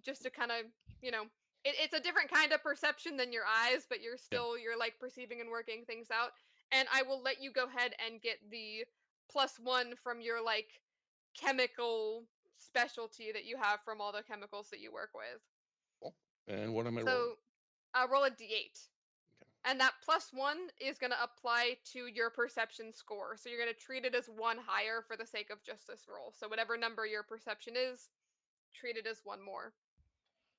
Just to kind of, you know, it's a different kind of perception than your eyes, but Yeah. you're like perceiving and working things out. And I will let you go ahead and get the +1 from your like chemical specialty that you have from all the chemicals that you work with. Cool. And what am I rolling? So roll a d8. Okay. And that +1 is going to apply to your perception score. So you're going to treat it as one higher for the sake of just this roll. So whatever number your perception is, treat it as one more.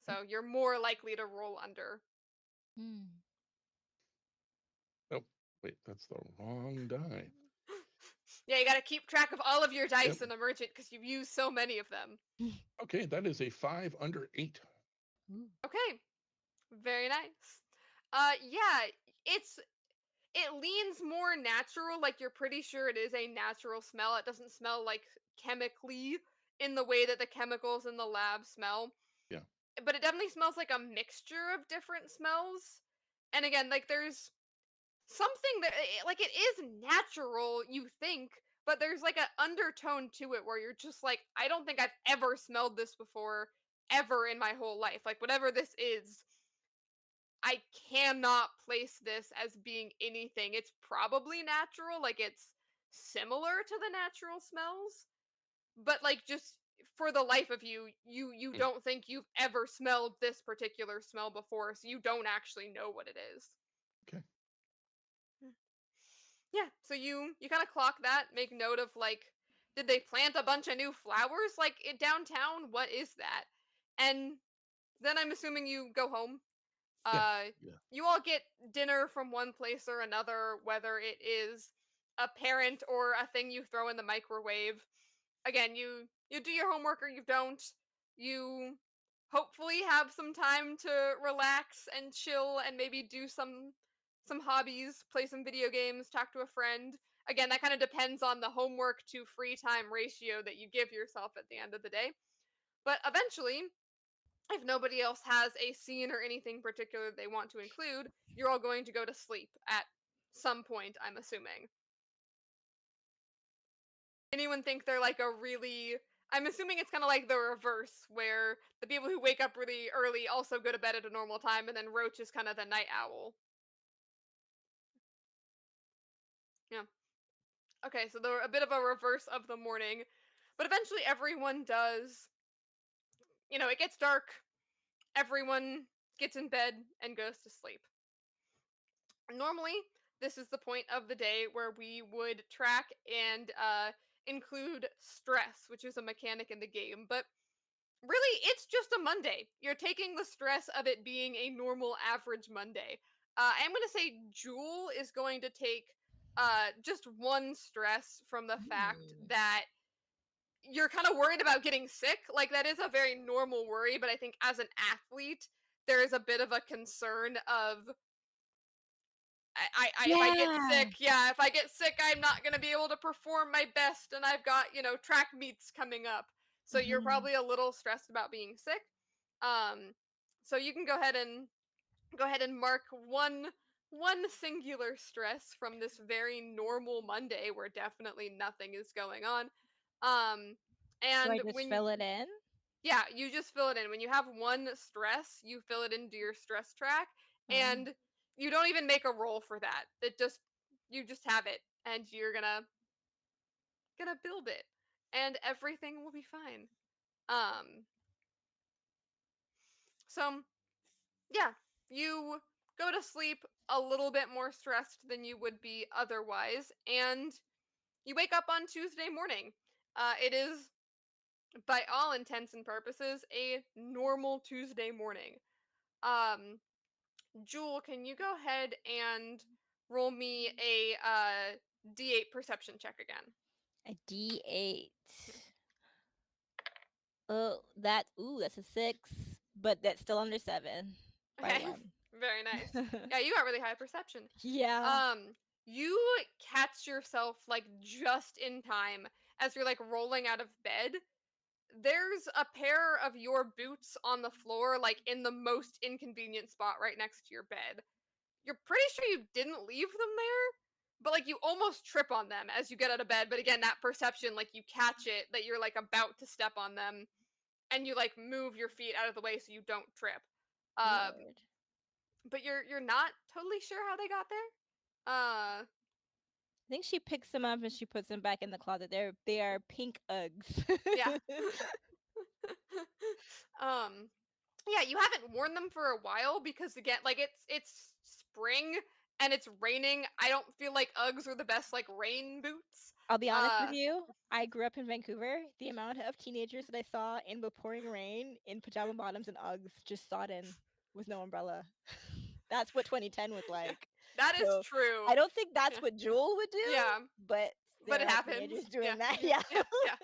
So you're more likely to roll under. Mm. Oh, wait, that's the wrong die. Yeah, you got to keep track of all of your Yep. dice in Emergent because you've used so many of them. Okay, that is a 5 under 8. Ooh. Okay, very nice. Yeah, it's it leans more natural. Like you're pretty sure it is a natural smell. It doesn't smell like chemically in the way that the chemicals in the lab smell. Yeah. But it definitely smells like a mixture of different smells. And again, like there's something that like it is natural, you think, but there's like an undertone to it where you're just like, I don't think I've ever smelled this before ever in my whole life. Like whatever this is, I cannot place this as being anything. It's probably natural, like it's similar to the natural smells, but like just for the life of you, you Mm, don't think you've ever smelled this particular smell before, so you don't actually know what it is. okay. Yeah, so you kind of clock that, make note of like, did they plant a bunch of new flowers like downtown? What is that? And then I'm assuming you go home. Yeah. Uh, Yeah. you all get dinner from one place or another, whether it is a parent or a thing you throw in the microwave. Again, you do your homework or you don't. You hopefully have some time to relax and chill and maybe do some hobbies, play some video games, talk to a friend. Again, that kind of depends on the homework to free time ratio that you give yourself at the end of the day. But eventually, if nobody else has a scene or anything particular they want to include, you're all going to go to sleep at some point, I'm assuming. Anyone think they're like a really, I'm assuming it's kind of like the reverse where the people who wake up really early also go to bed at a normal time and then Roach is kind of the night owl. Yeah. Okay, so they're a bit of a reverse of the morning, but eventually everyone does, it gets dark, everyone gets in bed and goes to sleep. Normally, this is the point of the day where we would track and include stress, which is a mechanic in the game, but really, it's just a Monday. You're taking the stress of it being a normal average Monday. I'm going to say Jewel is going to take just one stress from the fact Mm. that you're kind of worried about getting sick. Like, that is a very normal worry, but I think as an athlete, there is a bit of a concern of if I get Yeah. sick, yeah, if I get sick, I'm not gonna be able to perform my best, and I've got track meets coming up, so you're Mhm. probably a little stressed about being sick. Um, so you can go ahead and mark one singular stress from this very normal Monday where definitely nothing is going on. Um, Do I and just when fill it in? Yeah, you just fill it in. When you have one stress, you fill it into your stress track, Mm. and you don't even make a roll for that. It just you just have it, and you're gonna build it, and everything will be fine. Um, so yeah, you go to sleep a little bit more stressed than you would be otherwise, and you wake up on Tuesday morning. It is, by all intents and purposes, a normal Tuesday morning. Um, Jewel, can you go ahead and roll me a D8 perception check again? A D8. Hmm. Oh, that's a 6, but that's still under 7 by Okay, 1. very nice. Yeah, you got really high perception. Yeah. Um, you catch yourself like just in time as you're like rolling out of bed. There's a pair of your boots on the floor, like in the most inconvenient spot right next to your bed. You're pretty sure you didn't leave them there, but like you almost trip on them as you get out of bed. But again, that perception, like you catch it that you're like about to step on them, and you like move your feet out of the way so you don't trip. Lord. But you're not totally sure how they got there. I think she picks them up and she puts them back in the closet. They are pink Uggs. Yeah. um, yeah, you haven't worn them for a while because again, like it's spring and it's raining. I don't feel like Uggs are the best like rain boots. I'll be honest with Uh, you. I grew up in Vancouver. The amount of teenagers that I saw in the pouring rain in pajama bottoms and Uggs just sodden with no umbrella. That's what 2010 was like. that is So true. I don't think that's Yeah, what Jewel would do, yeah, but but there it are happens. teenagers Yeah, doing that. Yeah. yeah, yeah.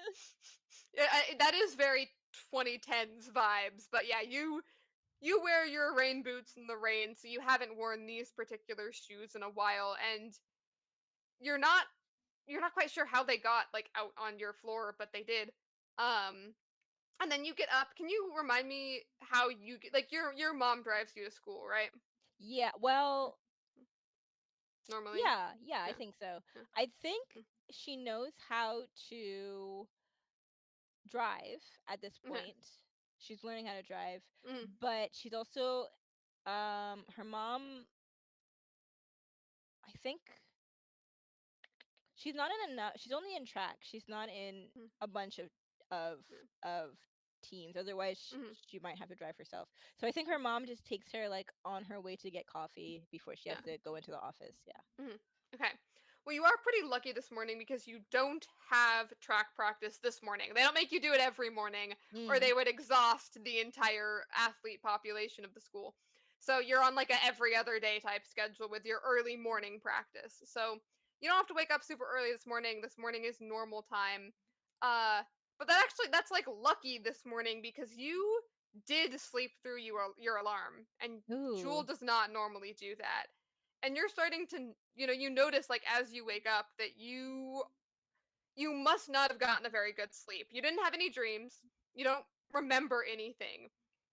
Yeah, that is very 2010s vibes. But yeah, you wear your rain boots in the rain, so you haven't worn these particular shoes in a while, and you're not you're not quite sure how they got like out on your floor, but they did. Um, and then you get up. Can you remind me how you get like your mom drives you to school, right? Yeah. Well, Normally, yeah, I yeah, think so. yeah, I think she knows how to drive at this okay, point. She's learning how to drive, mm-hmm, but she's also her mom, I think she's not in enough she's only in track. She's not in mm-hmm, a bunch of of teams. Otherwise mm-hmm, she might have to drive herself. So I think her mom just takes her like on her way to get coffee before she has yeah. to go into the office. Yeah. Mhm. Okay. Well, you are pretty lucky this morning because you don't have track practice this morning. They don't make you do it every morning, or Mm. they would exhaust the entire athlete population of the school. So you're on like a every other day type schedule with your early morning practice. So you don't have to wake up super early this morning. This morning is normal time. Uh, but that's like lucky this morning because you did sleep through your alarm, and Jewel Ooh. does not normally do that, and you're starting to you notice like as you wake up that you must not have gotten a very good sleep. You didn't have any dreams, you don't remember anything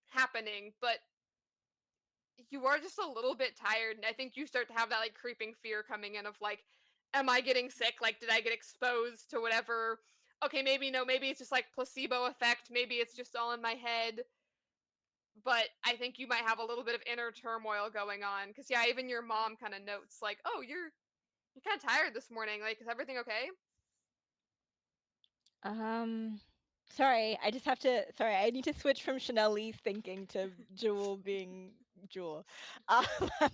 happening, but you are just a little bit tired, and I think you start to have that like creeping fear coming in of like, am I getting sick? Like, did I get exposed to whatever? Okay, maybe no, maybe it's just like placebo effect, maybe it's just all in my head. But I think you might have a little bit of inner turmoil going on because yeah, even your mom kind of notes like, oh, you're kind of tired this morning. Like, is everything okay? Um, sorry, I just have to. Sorry, I need to switch from Chanel Lee's thinking to Jewel being Jewel. Um,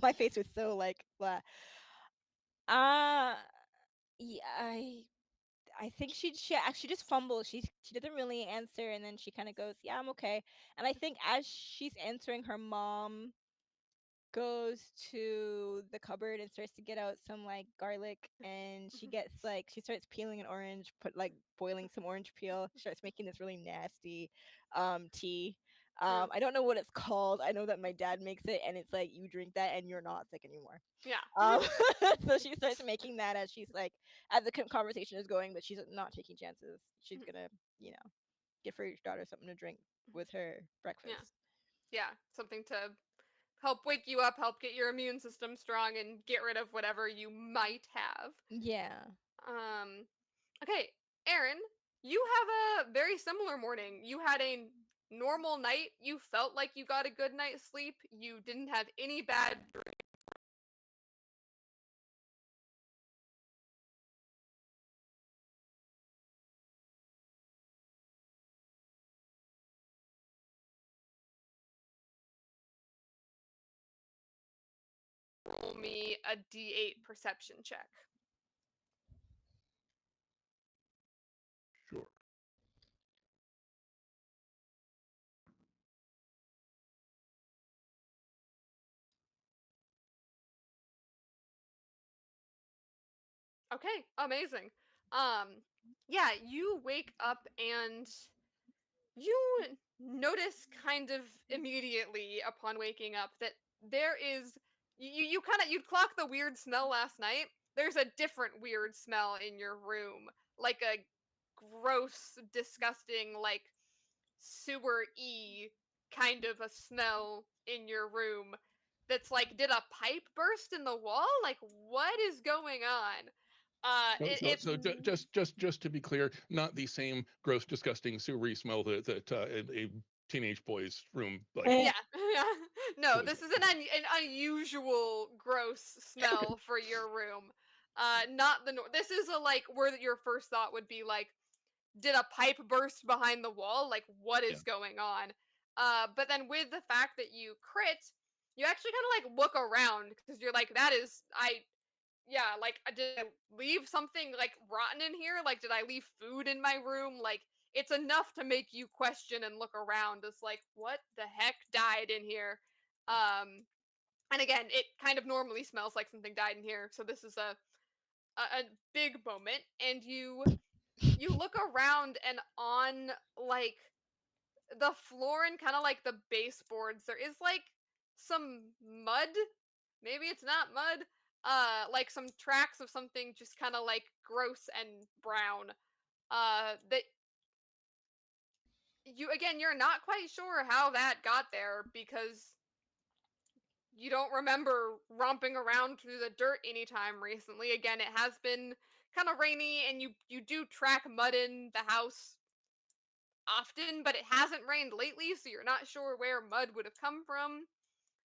my face was so like blah. Uh, yeah, I think she just fumbles. She doesn't really answer, and then she kind of goes, "Yeah, I'm okay." And I think as she's answering, her mom goes to the cupboard and starts to get out some like garlic, and she starts peeling an orange, put like boiling some orange peel, starts making this really nasty tea. Yeah, I don't know what it's called. I know that my dad makes it, and it's like you drink that and you're not sick anymore. yeah, um so she starts making that as she's like as the conversation is going, but she's not taking chances. She's gonna, you know, give her daughter something to drink with her yeah, breakfast. yeah. Something to help wake you up, help get your immune system strong, and get rid of whatever you might have. Yeah. Um, okay, Aaron, you have a very similar morning. You had a normal night, you felt like you got a good night's sleep, you didn't have any bad roll me a D8 perception check. Sure. Okay, amazing. Yeah, you wake up and you notice kind of immediately upon waking up that there is you kind of you'd clock the weird smell last night. There's a different weird smell in your room, like a gross, disgusting, like sewer y kind of a smell in your room. That's like, did a pipe burst in the wall? Like, what is going on? It's Just to be clear, not the same gross, disgusting, sewery smell that a teenage boy's room like yeah, yeah. No, always. this is an unusual gross Okay. smell for your room. Not the this is a like where your first thought would be like, did a pipe burst behind the wall? Like, what Yeah. is going on? But then with the fact that you crit, you actually kind of like look around because you're like, that is yeah, like, did I leave something like rotten in here? Like, did I leave food in my room? Like, it's enough to make you question and look around. It's like, what the heck died in here? Um, and again, it kind of normally smells like something died in here. So this is a big moment, and you look around and on like the floor and kind of like the baseboards, there is like some mud. Maybe it's not mud. Like some tracks of something just kind of like gross and brown. That you again, you're not quite sure how that got there because you don't remember romping around through the dirt anytime recently. Again, it has been kind of rainy, and you do track mud in the house often, but it hasn't rained lately, so you're not sure where mud would have come from.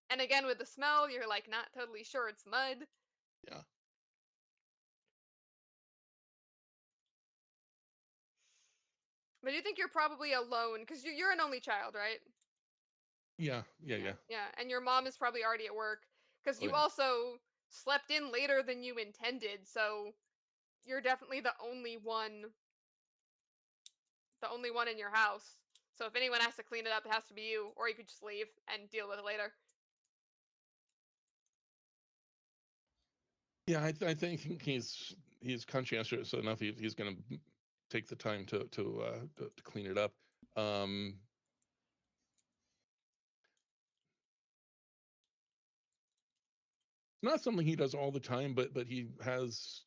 And again, with the smell, you're like not totally sure it's mud. Yeah. But you think you're probably alone because you're an only child, right? Yeah. Yeah. Yeah, Yeah. yeah. And your mom is probably already at work because Oh you yeah. also slept in later than you intended. So you're definitely the only one in your house. So if anyone has to clean it up, it has to be you, or you could just leave and deal with it later. Yeah. I think he's conscientious enough. He's going to take the time to clean it up. Um, not something he does all the time, but he has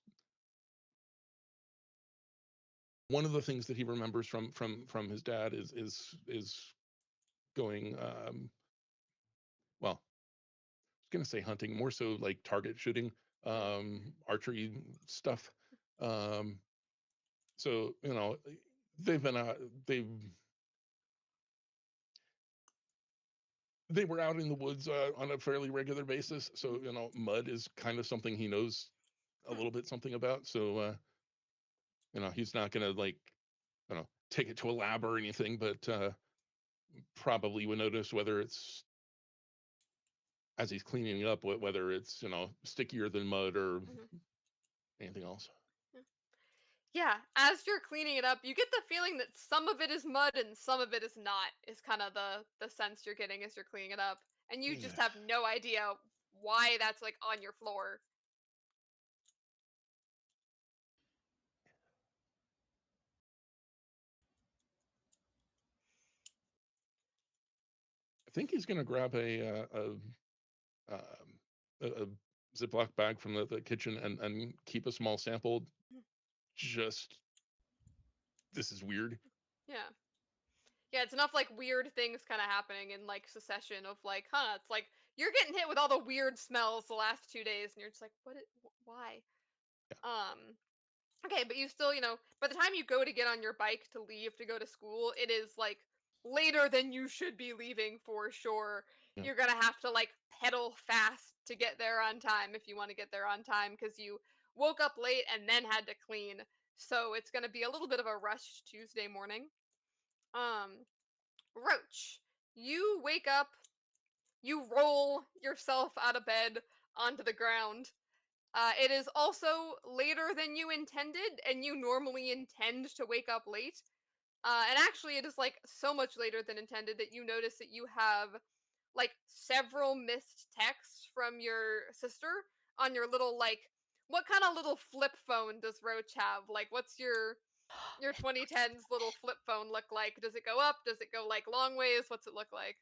one of the things that he remembers from his dad is going well, I was gonna say hunting, more so like target shooting, Mm, archery stuff. Um, so they've been they've they were out in the woods on a fairly regular basis. So mhm, mud is kind of something he knows a hmm, little bit something about. So he's not gonna like take it to a lab or anything, but probably would notice whether it's as he's cleaning it up, whether it's stickier than mud or mhm. anything else. Yeah, as you're cleaning it up, you get the feeling that some of it is mud and some of it is not. Is kind of the sense you're getting as you're cleaning it up, and you Yeah. just have no idea why that's like on your floor. I think he's gonna grab a Ziploc bag from the kitchen and keep a small sample. Mhm. Just this is weird. Yeah, yeah. It's enough like weird things kind of happening in like succession of like, huh? It's like you're getting hit with all the weird smells the last 2 days, and you're just like, why? Yeah. Okay, but you still, by the time you go to get on your bike to leave to go to school, it is like later than you should be leaving for sure. Yeah. You're gonna have to like pedal fast to get there on time if you want to get there on time because you woke up late and then had to clean. So it's gonna be a little bit of a rush Tuesday morning. Um, Roach, you wake up, you roll yourself out of bed onto the ground. It is also later than you intended, and you normally intend to wake up late. And actually, it is like so much later than intended that you notice that you have like several missed texts from your sister on your little like what kind of little flip phone does Roach have? Like, what's your 2010s little flip phone look like? Does it go up? Does it go like long ways? What's it look like?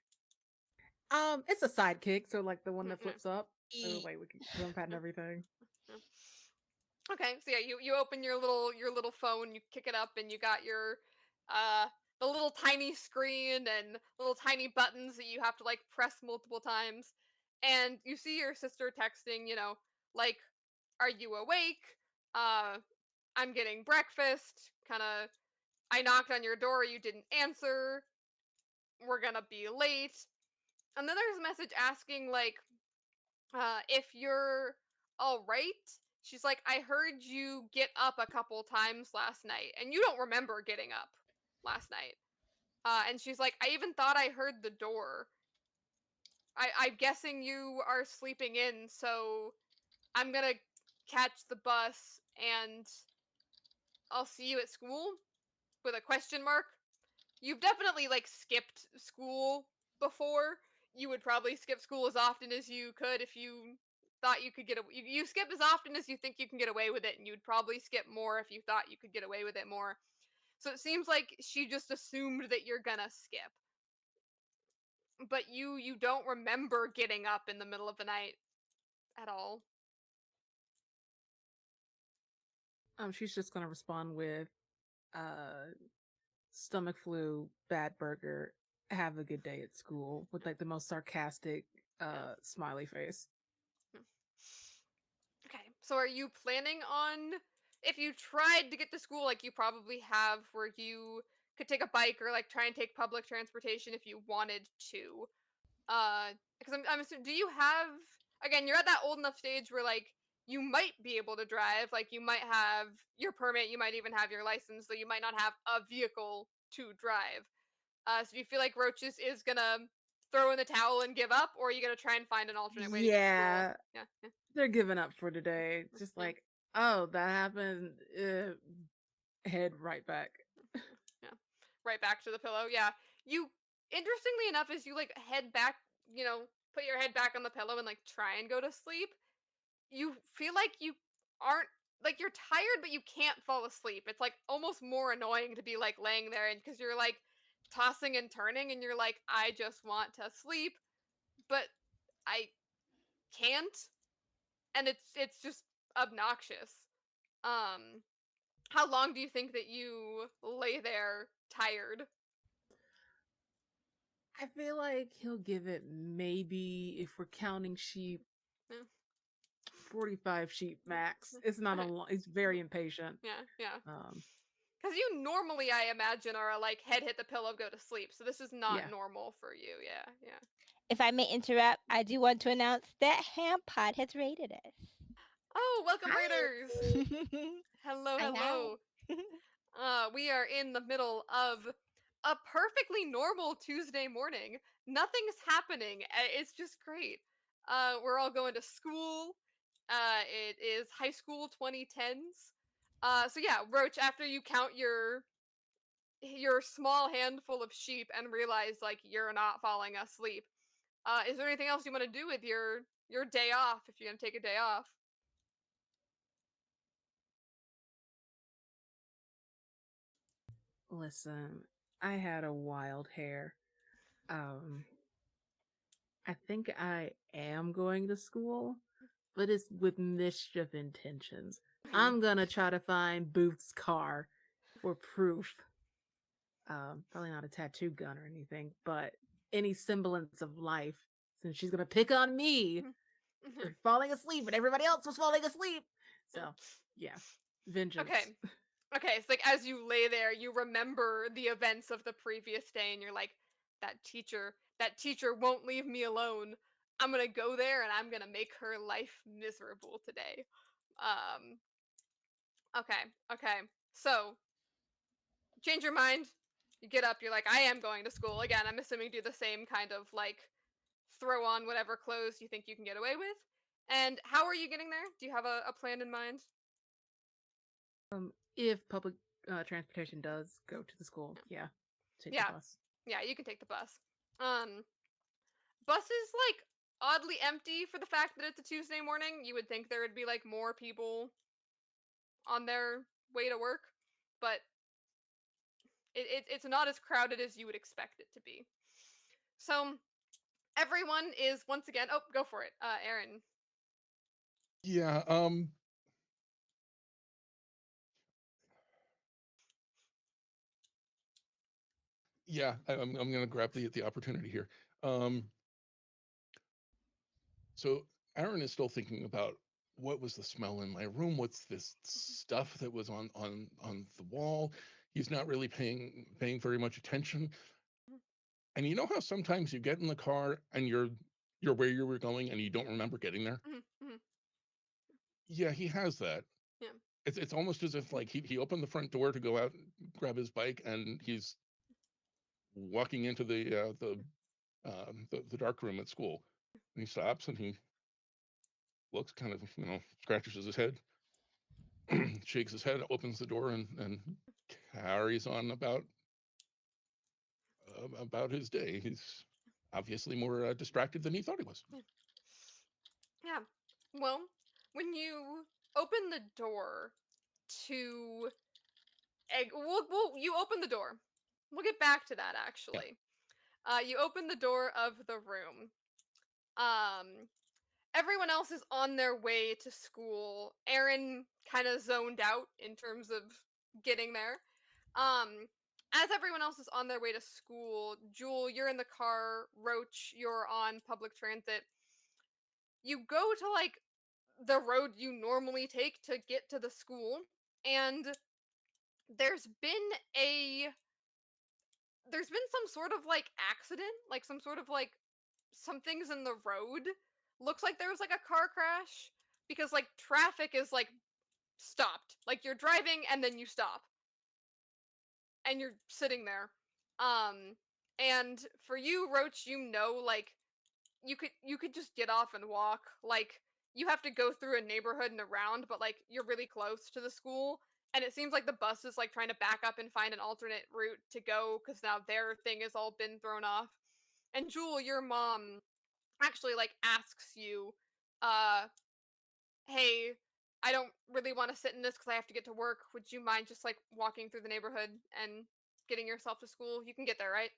It's a sidekick, so like the one that Mm, flips up. Oh E- wait, we can jump and everything. yeah. Okay, so yeah, you open your little phone, you kick it up, and you got your uh the little tiny screen and little tiny buttons that you have to like press multiple times, and you see your sister texting, like, "Are you awake? Uh, I'm getting breakfast." Kind of. I knocked on your door, you didn't answer. We're gonna be late. And then there's a message asking like, if you're all right. She's like, I heard you get up a couple times last night, and you don't remember getting up last night. And she's like, I even thought I heard the door. I'm guessing you are sleeping in, so I'm gonna catch the bus, and I'll see you at school with a question mark. You've definitely like skipped school before. You would probably skip school as often as you could if you thought you could get away. You skip as often as you think you can get away with it, and you'd probably skip more if you thought you could get away with it more. So it seems like she just assumed that you're gonna skip, but you don't remember getting up in the middle of the night at all. She's just gonna respond with, uh, stomach flu, bad burger, have a good day at school with like the most sarcastic Yeah. smiley face. Hmm. Okay. So are you planning on if you tried to get to school like you probably have where you could take a bike or like try and take public transportation if you wanted to. Because I'm assuming do you have again, you're at that old enough stage where like you might be able to drive, like you might have your permit, you might even have your license, so you might not have a vehicle to drive. So do you feel like Roaches is gonna throw in the towel and give up, or are you gonna try and find an alternate way to get to school? Yeah, Yeah, yeah, they're giving up for today. Just yeah. like, oh, that happened. Head right back. Yeah. Right back to the pillow. Yeah. You interestingly enough as you like head back, put your head back on the pillow and like try and go to sleep, you feel like you aren't like you're tired but you can't fall asleep. It's like almost more annoying to be like laying there and cuz you're like tossing and turning and you're like I just want to sleep, but I can't and it's just obnoxious. Um how long do you think that you lay there tired? I feel like he'll give it maybe, if we're counting sheep, Yeah. 45 sheep max. It's not a Okay. long. It's very impatient. Yeah, yeah. Um, Because you normally, I imagine, are like head hit the pillow, go to sleep. So this is not yeah. normal for you. Yeah, yeah. If I may interrupt, I do want to announce that Hampod has rated Oh, welcome, raiders. Hi. us. Hello, Hi, hi. hello. We are in the middle of a perfectly normal Tuesday morning. Nothing's happening. It's just great. We're all going to school. It is high school 2010s. So yeah, Roach, after you count your small handful of sheep and realize like you're not falling asleep. Is there anything else you want to do with your day off if you're gonna take a day off? Listen, I had a wild hair. Um, I think I am going to school, but it's with mischief intentions. I'm gonna try to find Booth's car for proof. Probably not a tattoo gun or anything, but any semblance of life, since she's gonna pick on me for falling asleep and everybody else was falling asleep. So, yeah, Okay, vengeance. Okay, it's like as you lay there, you remember the events of the previous day and you're like, that teacher won't leave me alone. I'm gonna go there and I'm gonna make her life miserable today. Um, okay, okay. So, change your mind. You get up, you're like, I am going to school. Again, I'm assuming do the same kind of like throw on whatever clothes you think you can get away with. And how are you getting there? Do you have a plan in mind? If public transportation does go to the school, yeah, take the Yeah, bus. yeah, you can take the bus. Um, Bus is like oddly empty for the fact that it's a Tuesday morning. You would think there would be like more people on their way to work, but it's not as crowded as you would expect it to be. So everyone is once again. Oh, go for it, Aaron. Yeah. Yeah. I'm going to grab the opportunity here. Um, so Aaron is still thinking about what was the smell in my room. What's this stuff that was on the wall? He's not really paying very much attention. And you know how sometimes you get in the car and you're where you were going and you don't remember getting there? Mhm, mhm, Yeah, he has that. yeah, It's almost as if like he opened the front door to go out and grab his bike and he's walking into the dark room at school. And he stops and he looks kind of, scratches his head, shakes his head, opens the door and carries on about his day. He's obviously more distracted than he thought he was. yeah, yeah. Well, when you open the door to you open the door. We'll get back to that Yeah. actually. You open the door of the room. Um, Everyone else is on their way to school. Aaron kind of zoned out in terms of getting there. Um, as everyone else is on their way to school, Jewel, you're in the car. Roach, you're on public transit. You go to like the road you normally take to get to the school, and there's been a there's been some sort of like accident, like some sort of like something's in the road. Looks like there was like a car crash because like traffic is like stopped. Like you're driving and then you stop and you're sitting there. Um and for you, Roach, like you could just get off and walk. Like you have to go through a neighborhood and around, but like you're really close to the school. And it seems like the bus is like trying to back up and find an alternate route to go because now their thing has all been thrown off. And Jewel, your mom, actually like asks you, uh, "Hey, I don't really want to sit in this because I have to get to work. Would you mind just like walking through the neighborhood and getting yourself to school? You can get there, right?"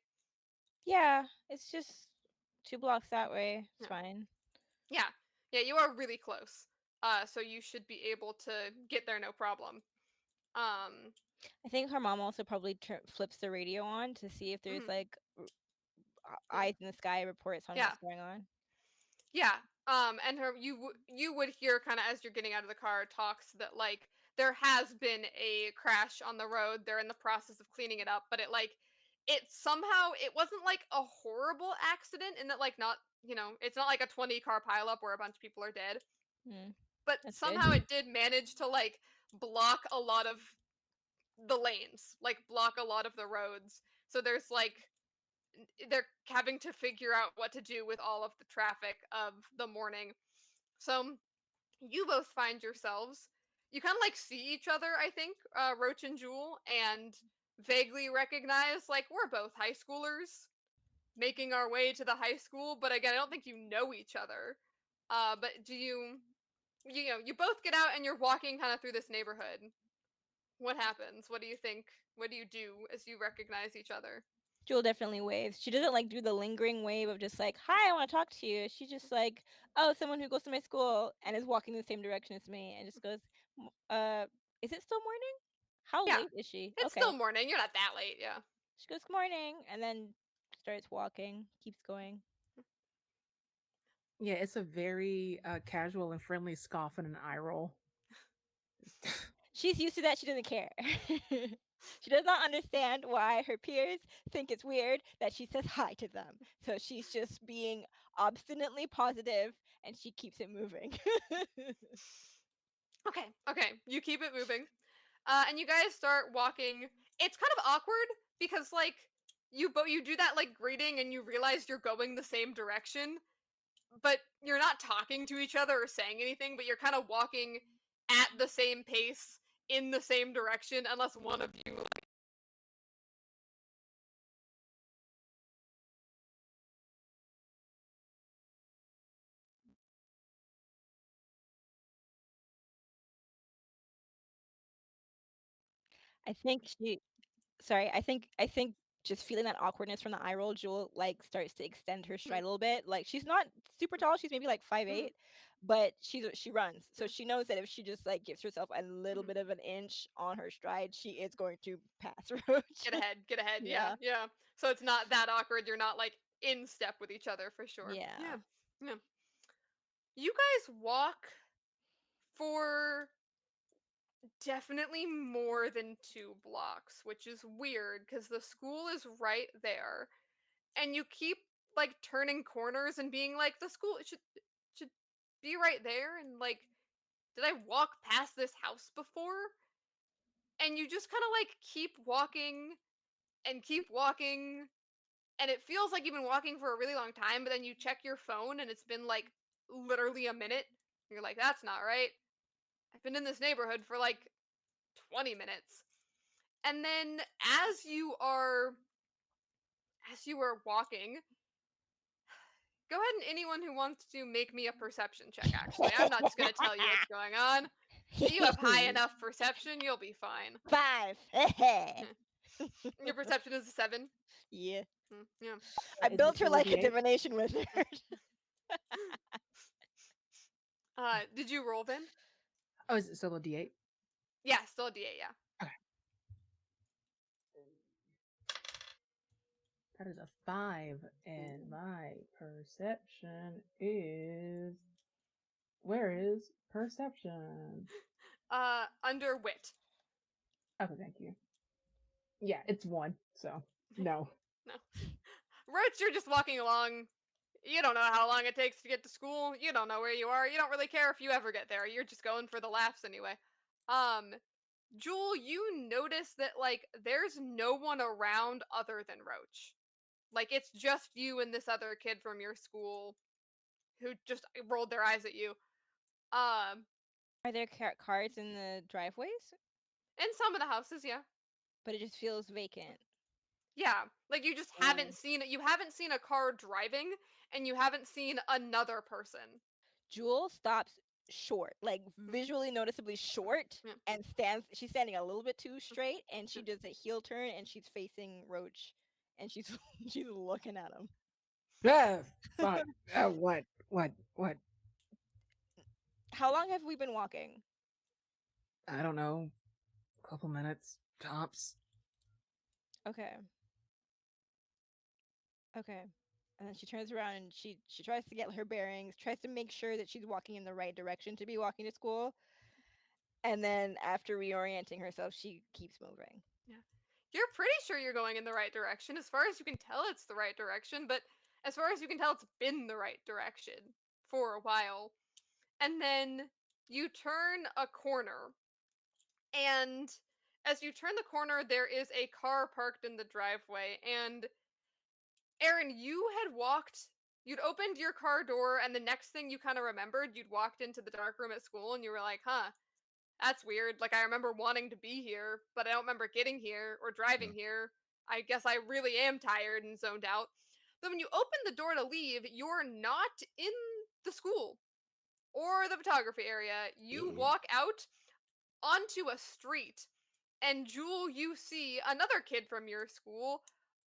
Yeah, it's just 2 blocks that way. It's Yeah, fine. yeah, yeah. You are really close. So you should be able to get there no problem. Um, I think her mom also probably flips the radio on to see if there's mhm, like yeah, eyes in the sky reports on yeah. what's going on. Yeah. And you would hear kind of as you're getting out of the car talks that like there has been a crash on the road. They're in the process of cleaning it up, but it wasn't like a horrible accident in that like not, it's not like a 20 car pileup where a bunch of people are dead, Hmm, but that's good. somehow it did manage to like block a lot of the lanes, like block a lot of the roads. So there's like they're having to figure out what to do with all of the traffic of the morning. So you both find yourselves, you kind of like see each other, I think, Roach and Jewel, and vaguely recognize like we're both high schoolers making our way to the high school, but again, I don't think you know each other. But you both get out and you're walking kind of through this neighborhood. What happens? What do you think? What do you do as you recognize each other? Jewel definitely waves. She doesn't like do the lingering wave of just like, "Hi, I want to talk to you." She just like, "Oh, someone who goes to my school and is walking the same direction as me," and just goes, is it still morning? How Yeah, late is she?" it's Okay. still morning. You're not that late. Yeah. She goes, "Good morning," and then starts walking, keeps going. Yeah, it's a very casual and friendly scoff and an eye roll. She's used to that. She doesn't care. She does not understand why her peers think it's weird that she says hi to them. So she's just being obstinately positive and she keeps it moving. Okay, okay. You keep it moving. And you guys start walking. It's kind of awkward because like you do that like greeting and you realize you're going the same direction, but you're not talking to each other or saying anything, but you're kind of walking at the same pace in the same direction unless one of you I think she sorry, I think just feeling that awkwardness from the eye roll, Jewel like starts to extend her hmm, stride a little bit. Like she's not super tall, she's maybe like five hmm, eight, but she runs. So hmm, she knows that if she just like gives herself a little hmm. bit of an inch on her stride, she is going to pass Roach. Get ahead, yeah, Yeah. yeah. So it's not that awkward. You're not like in step with each other for sure. Yeah, Yeah. yeah. You guys walk for definitely more than 2 blocks, which is weird because the school is right there, and you keep like turning corners and being like, the school should be right there, and like, did I walk past this house before? And you just kind of like keep walking, and it feels like you've been walking for a really long time, but then you check your phone and it's been like literally a minute. You're like, that's not right. I've been in this neighborhood for like 20 minutes. And then as you are walking, go ahead and anyone who wants to make me a perception check actually. I'm not just going to tell you what's going on. You have high enough perception, you'll be fine. 5. Your perception is a 7. Yeah. Yeah. I Is it built her still a like a D8? divination wizard. Did you roll, Vin? Oh, is it still a D8? Yeah, still a D8, yeah. Okay. That is a 5, and my perception is. Where is perception? Under wit. Okay, thank you. Yeah, it's 1, so no. No. Roach, you're just walking along. You don't know how long it takes to get to school. You don't know where you are. You don't really care if you ever get there. You're just going for the laughs anyway. Um, Jewel, you notice that like there's no one around other than Roach. Like it's just you and this other kid from your school who just rolled their eyes at you. Um, Are there cars in the driveways? in some of the houses, yeah. But it just feels vacant. Yeah, like you just haven't seen it. You haven't seen a car driving, and you haven't seen another person. Jewel stops short, like Mm, visually noticeably short, yeah, and stands. She's standing a little bit too straight, and yeah. she does a heel turn, and she's facing Roach, and she's she's looking at him. Ah, fuck. What? What? What? How long have we been walking? I don't know. A couple minutes tops. Okay, okay. And then she turns around and she tries to get her bearings, tries to make sure that she's walking in the right direction to be walking to school. And then after reorienting herself, she keeps moving. Yeah. You're pretty sure you're going in the right direction. As far as you can tell, it's the right direction, but as far as you can tell, it's been the right direction for a while. And then you turn a corner, and as you turn the corner, there is a car parked in the driveway. And Aaron, you'd opened your car door, and the next thing you kind of remembered, you'd walked into the dark room at school, and you were like, huh, that's weird. Like, I remember wanting to be here, but I don't remember getting here or driving here. I guess I really am tired and zoned out. Then, when you open the door to leave, you're not in the school or the photography area. You walk out onto a street, and Jewel, you see another kid from your school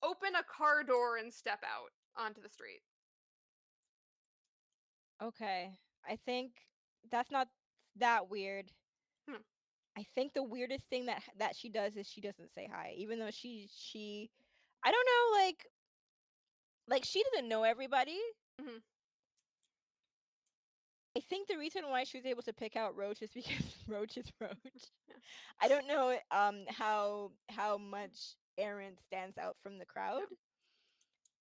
open a car door and step out onto the street. Okay. I think that's not that weird. Hmm. I think the weirdest thing that she does is she doesn't say hi, even though she I don't know, like she doesn't know everybody, Hmm. I think the reason why she was able to pick out Roach is because Roach is Roach. Yeah. I don't know how much Aaron stands out from the crowd.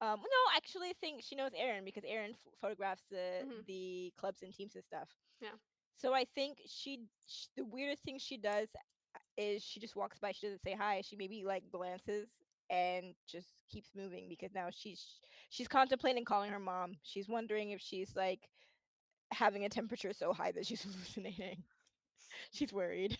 No, actually, I think she knows Aaron because Aaron photographs Mhm. the clubs and teams and stuff. Yeah. So I think the weirdest thing she does is she just walks by. She doesn't say hi. She maybe like glances and just keeps moving because now she's contemplating calling her mom. She's wondering if she's like having a temperature so high that she's hallucinating. She's worried.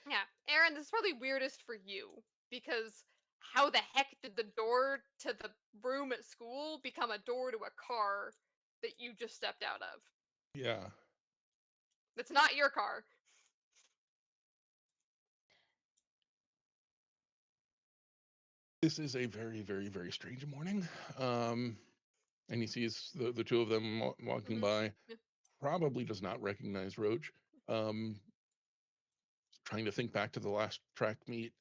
Yeah. Aaron, this is probably weirdest for you because how the heck did the door to the room at school become a door to a car that you just stepped out of? Yeah. That's not your car. This is a very, very, very strange morning. Um, and he sees the two of them walking Mhm. by. Yeah. Probably does not recognize Roach. Um, Trying to think back to the last track meet.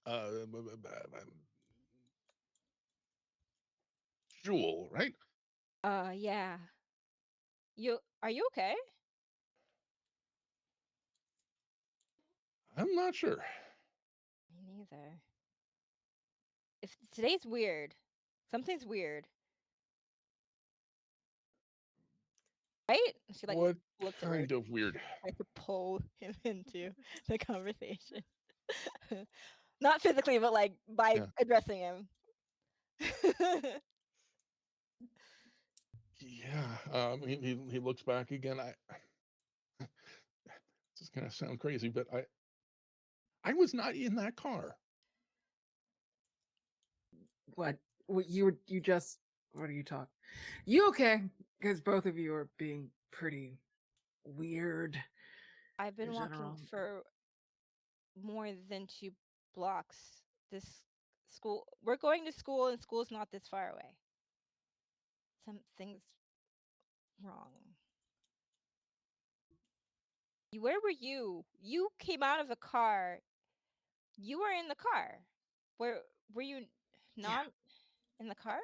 Jewel, right? Yeah. Are you okay? I'm not sure. Me neither. If today's weird, something's weird, right? She like What looks at Roach, kind of weird? tries to pull him into the conversation. Not physically, but like by Yeah. addressing him. Yeah. He looks back again. This is gonna sound crazy, but I was not in that car. What? What you just? What are you talking? You okay? Because both of you are being pretty weird I've been in walking general. for more than 2 blocks. This school, we're going to school, and school's not this far away. Something's wrong. Where were you? You came out of the car. You were in the car. Where were you Yeah. not in the car?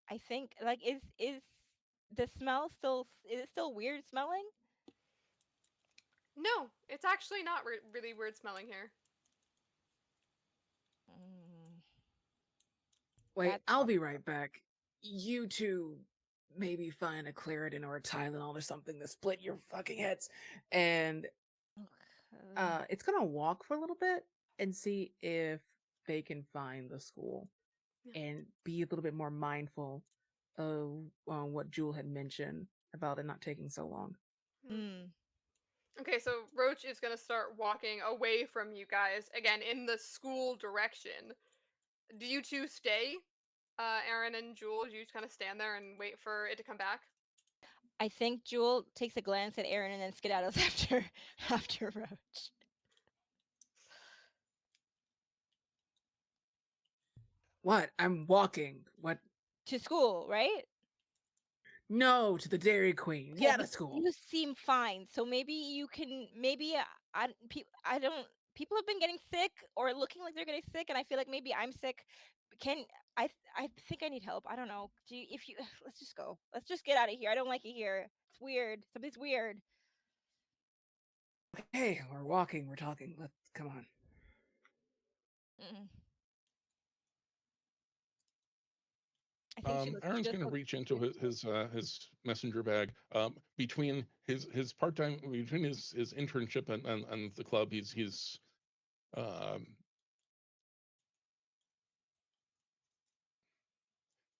I think like is the smell still is it still weird smelling? No, it's actually not really weird smelling here. Mm, Wait, that's I'll fucked be up. right back. You two maybe find a Claritin or a Tylenol or something to split your fucking heads, and Okay. it's gonna walk for a little bit and see if they can find the school Yeah. and be a little bit more mindful of what Jewel had mentioned about it not taking so long. Hmm. Mm. Okay, so Roach is gonna start walking away from you guys again in the school direction. Do you two stay? Aaron and Jewel, do you just kind of stand there and wait for it to come back? I think Jewel takes a glance at Aaron and then skedaddles after Roach What? I'm walking. What? to school, right? No, to the Dairy Queen. Okay, Yeah, to but school. you seem fine, so maybe you can. Maybe I don't. People have been getting sick or looking like they're getting sick, and I feel like maybe I'm sick. Can I think I need help. I don't know. If you let's just go. Let's just get out of here. I don't like it here. It's weird. Something's weird. Hey, we're walking. We're talking. Let's come on. Mm. I think she Aaron's does going to look reach into weird. his messenger bag. Between his part time between his internship and the club, he's um,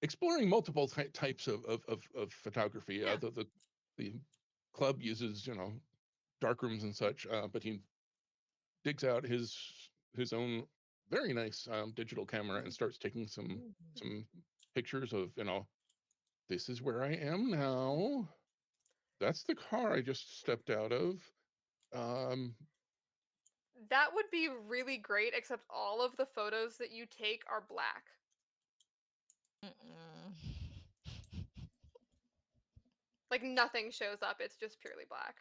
exploring multiple types of photography. Yeah. The club uses dark rooms and such, but he digs out his own very nice digital camera and starts taking some pictures of this is where I am now. That's the car I just stepped out of. Um, That would be really great, except all of the photos that you take are black. Mm-mm. Like nothing shows up, it's just purely black.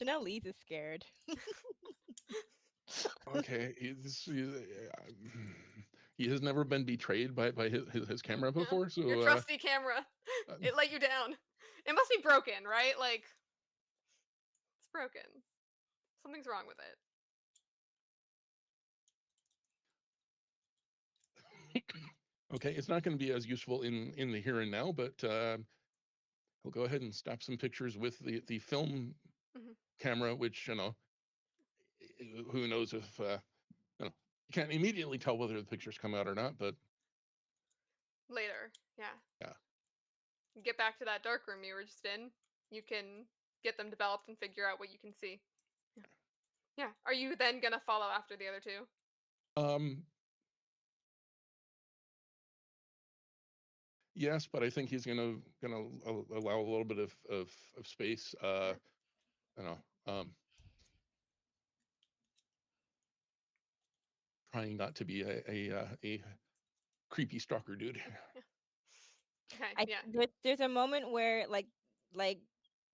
Chanel Lee's is scared. Okay, he has never been betrayed by his camera Yeah. before, Your so trusty camera. uh, It let you down. It must be broken, right? Like, it's broken. Something's wrong with it. okay, it's not going to be as useful in the here and now, but he'll go ahead and snap some pictures with the film Mhm. camera, which who knows if you can't immediately tell whether the pictures come out or not, but Later. Yeah. yeah. Get back to that dark room you were just in. You can get them developed and figure out what you can see. Yeah. Yeah. Are you then gonna follow after the other two? Um, yes, but I think he's gonna allow a little bit of space. Yeah. You know, trying not to be a creepy stalker dude. Yeah. Okay. I Yeah. there's a moment where like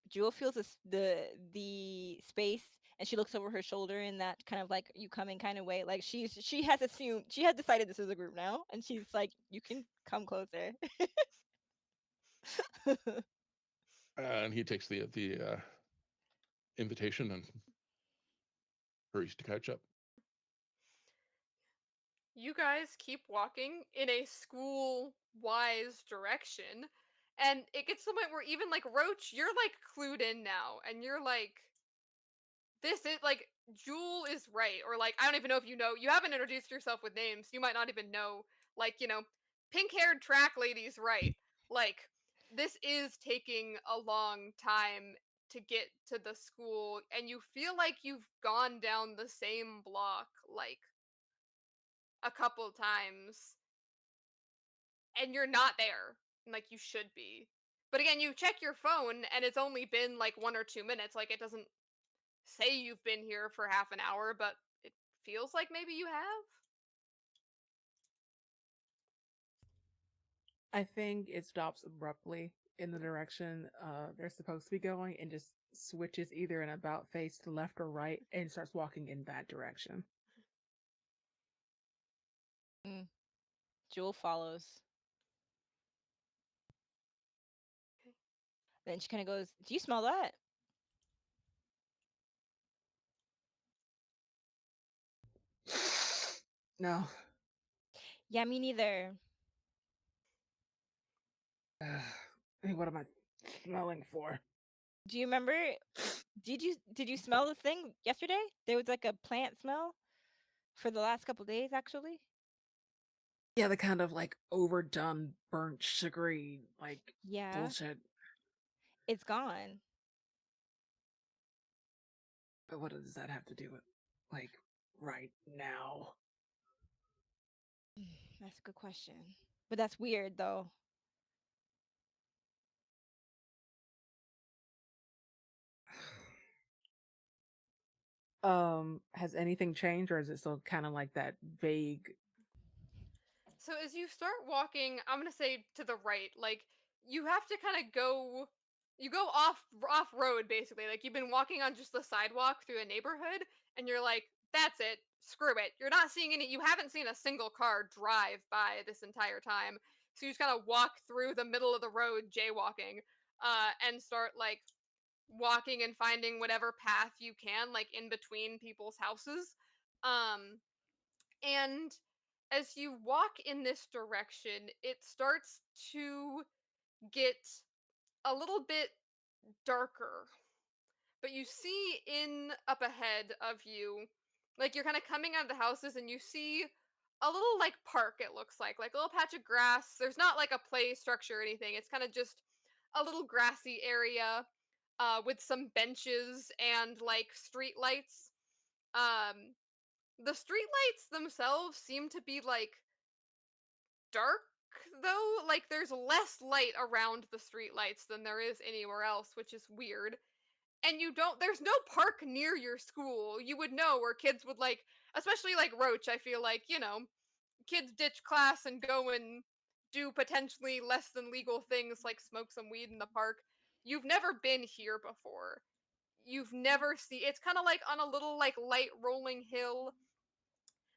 Jewel feels the space, and she looks over her shoulder in that kind of like you coming kind of way. Like she has decided this is a group now, and she's like, you can come closer. And he takes the invitation and hurries to catch up. You guys keep walking in a school wise direction, and it gets to the point where even like Roach, you're like clued in now, and you're like, this is like Jewel is right, or like I don't even know if you know. You haven't introduced yourself with names. You might not even know. Like pink-haired track lady's right. Like this is taking a long time to get to the school, and you feel like you've gone down the same block like a couple times, and you're not there, like you should be. But again, you check your phone, and it's only been like 1 or 2 minutes. Like it doesn't say you've been here for half an hour, but it feels like maybe you have. I think it stops abruptly in the direction they're supposed to be going and just switches either an about face to left or right and starts walking in that direction. Mm. Jewel follows. Then she kind of goes, "Do you smell that?" No. Yeah, me neither. I mean, what am I smelling for? Do you remember? Did you smell the thing yesterday? There was like a plant smell for the last couple days, actually. Yeah, the kind of like overdone, burnt, sugary, like Yeah, bullshit. it's gone. But what does that have to do with, like, right now? That's a good question. But that's weird, though. Has anything changed, or is it still kind of like that vague? So as you start walking, I'm gonna say to the right. Like you have to kind of go. You go off road basically. Like you've been walking on just the sidewalk through a neighborhood, and you're like, that's it. Screw it. You're not seeing any. You haven't seen a single car drive by this entire time. So you just kind of walk through the middle of the road, jaywalking, and start like walking and finding whatever path you can, like in between people's houses. And as you walk in this direction, it starts to get a little bit darker. But you see in up ahead of you, like you're kind of coming out of the houses and you see a little like park, it looks like a little patch of grass. There's not like a play structure or anything. It's kind of just a little grassy area with some benches and like street lights. Um, the street lights themselves seem to be like dark though. Like there's less light around the street lights than there is anywhere else, which is weird. And you don't there's no park near your school. You would know where kids would like, especially like Roach, I feel like, kids ditch class and go and do potentially less than legal things like smoke some weed in the park. You've never been here before. you've never seen. It's kind of like on a little like light rolling hill,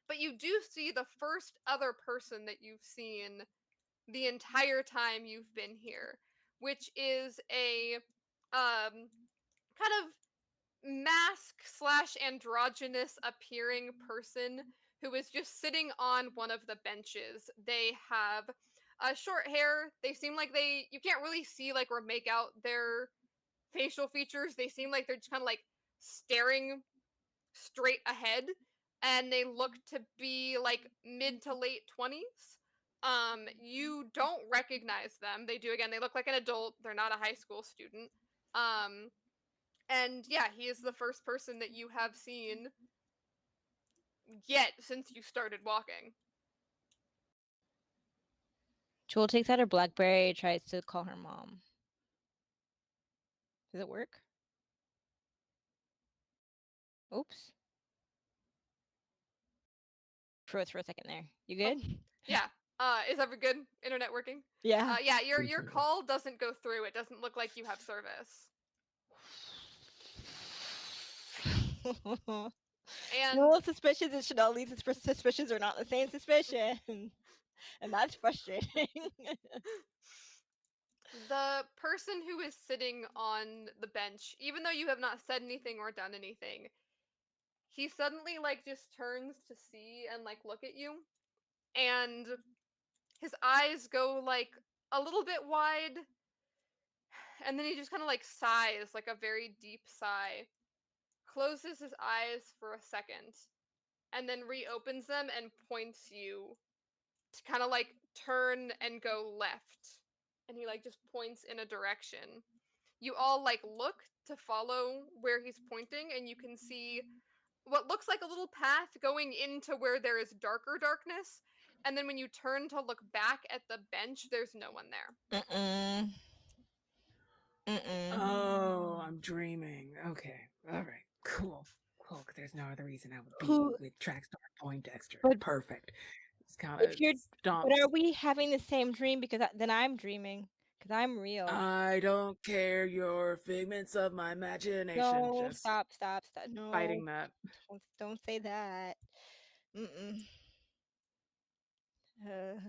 but you do see the first other person that you've seen the entire time you've been here, which is a kind of mask slash androgynous appearing person who is just sitting on one of the benches. They have short hair. They seem like you can't really see like or make out their facial features. They seem like they're just kind of like staring straight ahead, and they look to be like mid to late 20s. You don't recognize them. They do, again, they look like an adult. They're not a high school student. Um, and yeah, he is the first person that you have seen yet since you started walking. Jewel takes out her BlackBerry, tries to call her mom. Does it work? Oops. Froze for a second there. You Oh, good? yeah. Is every good internet working? Yeah. Yeah, your Seems like call doesn't go through. It doesn't look like you have service. And Jewel's suspicions and Chanel's suspicions are not the same suspicion. And that's frustrating. the person who is sitting on the bench, even though you have not said anything or done anything, he suddenly like just turns to see and like look at you, and his eyes go like a little bit wide, and then he just kind of like sighs, like a very deep sigh, closes his eyes for a second, and then reopens them and points you to kind of like turn and go left. And he like just points in a direction. You all like look to follow where he's pointing, and you can see what looks like a little path going into where there is darker darkness. And then when you turn to look back at the bench, there's no one there. Mm-mm. Mm-mm. Oh, I'm dreaming. Okay. All right. Cool. Cool. 'Cause there's no other reason I would be Who? with Trackstar Poindexter. But Perfect. It's kind if of you're, but stomps. are we having the same dream? Because then I'm dreaming. Because I'm real. I don't care. Your figments of my imagination. No, Just stop, stop, stop. No, fighting that. don't say that. Mm-mm. Where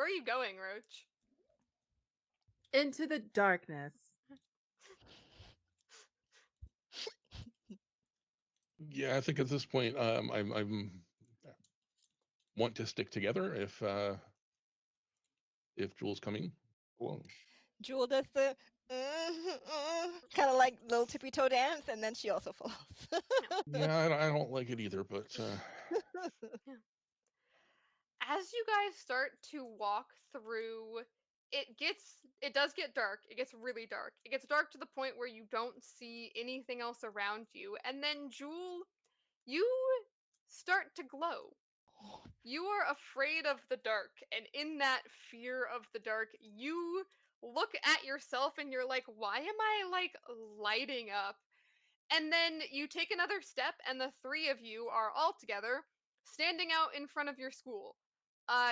are you going, Roach? Into the darkness. yeah, I think at this point, I'm want to stick together if Jules coming along. Jewel does the kind of like little tippy toe dance, and then she also falls. Yeah, I don't like it either, but As you guys start to walk through, it does get dark. It gets really dark. It gets dark to the point where you don't see anything else around you. And then Jewel, you start to glow. You are afraid of the dark, and in that fear of the dark, you look at yourself and you're like, why am I like lighting up? And then you take another step, and the three of you are all together, standing out in front of your school.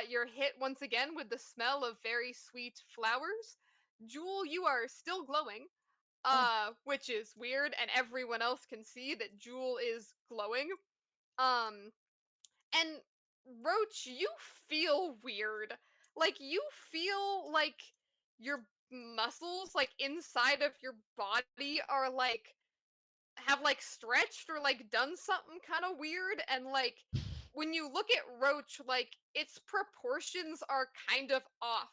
You're hit once again with the smell of very sweet flowers. Jewel, you are still glowing, which is weird, and everyone else can see that Jewel is glowing. Um, and Roach, you feel weird. Like, you feel like your muscles, like, inside of your body are like have like stretched or like done something kind of weird, and like when you look at Roach, like its proportions are kind of off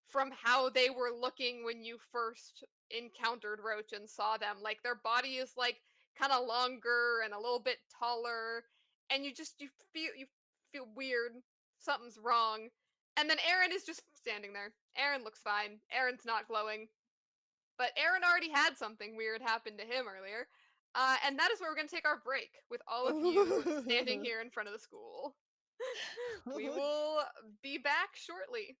from how they were looking when you first encountered Roach and saw them. Like their body is like kind of longer and a little bit taller, and you feel weird. Something's wrong. And then Aaron is just standing there. Aaron looks fine. Aaron's not glowing. But Aaron already had something weird happen to him earlier. And that is where we're going to take our break with all of you standing here in front of the school. We will be back shortly.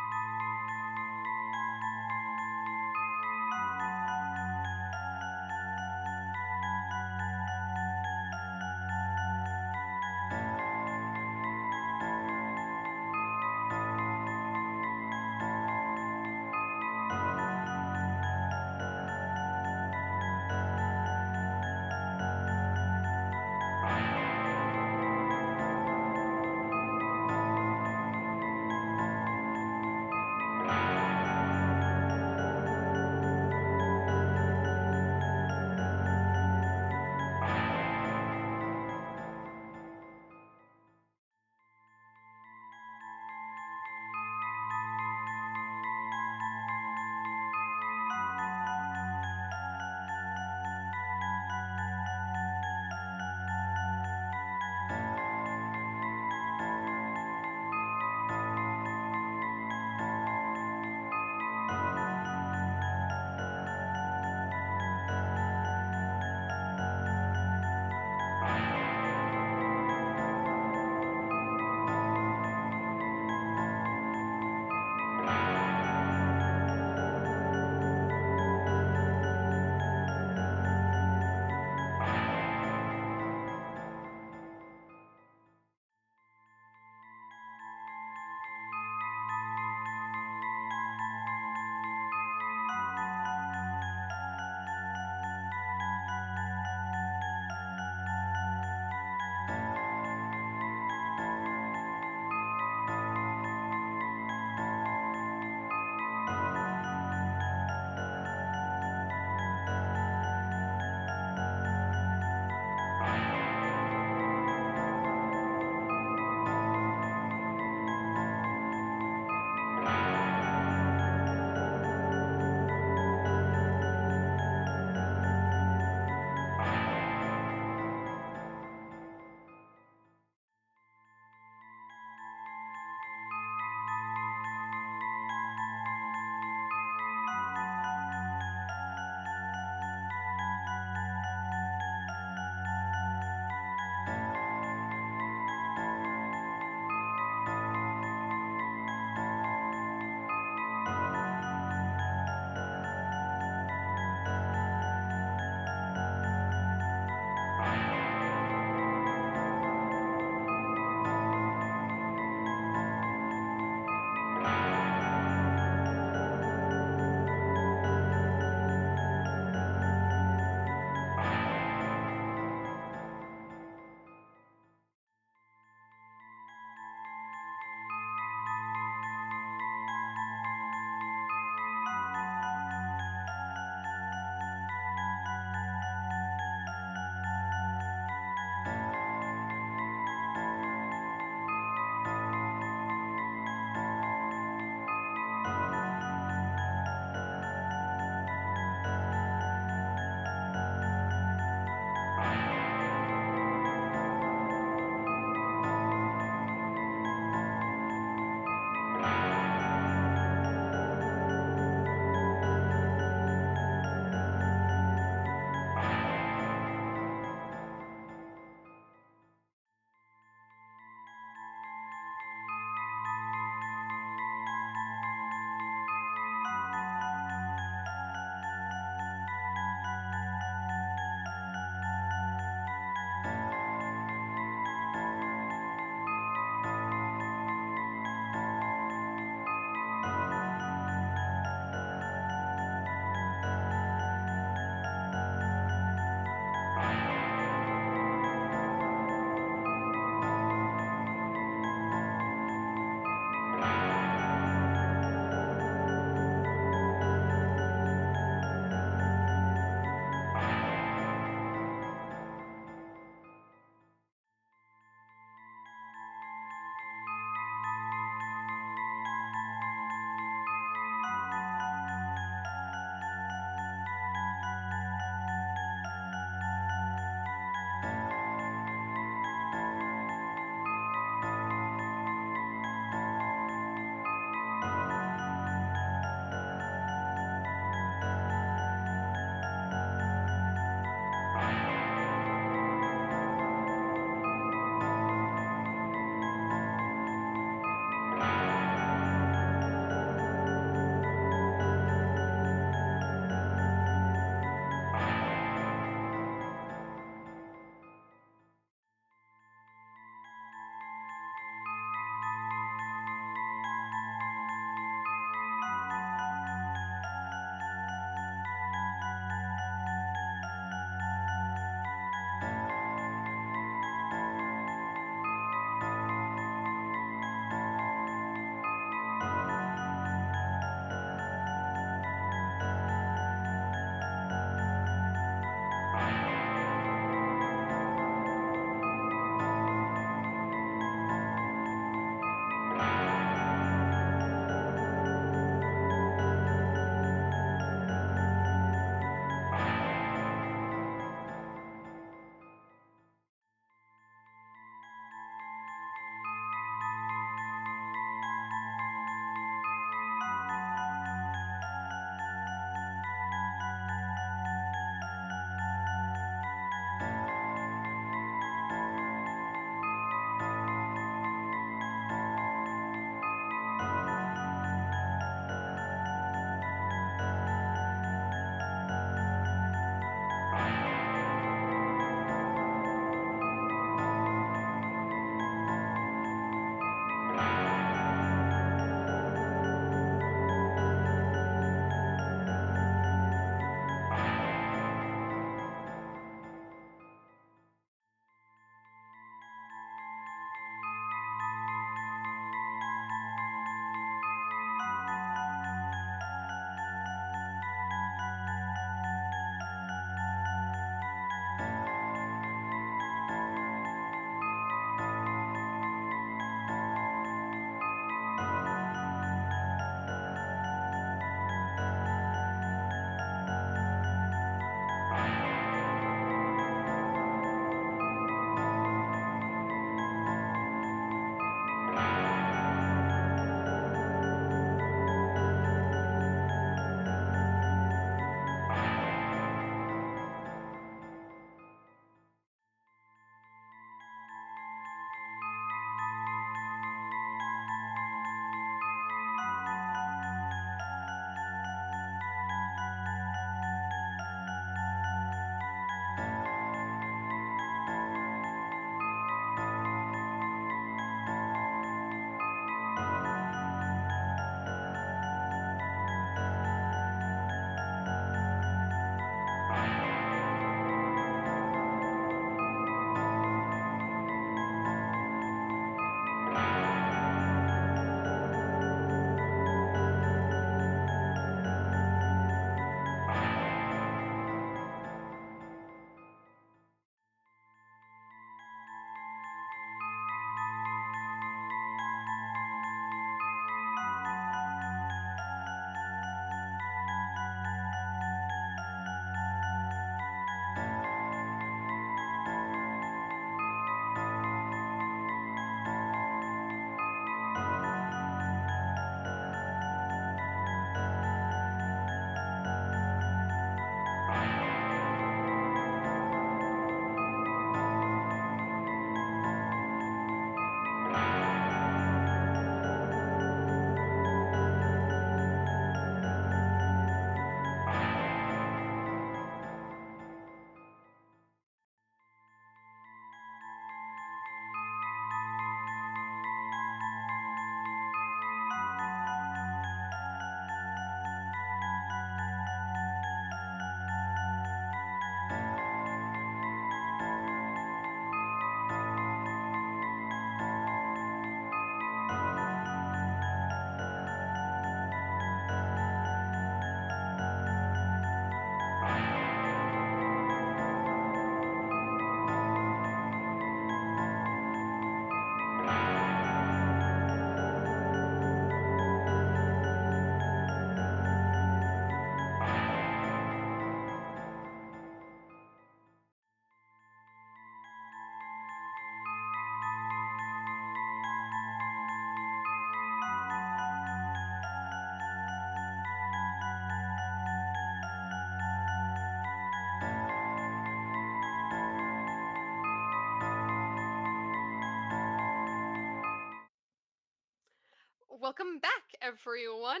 Welcome back, everyone.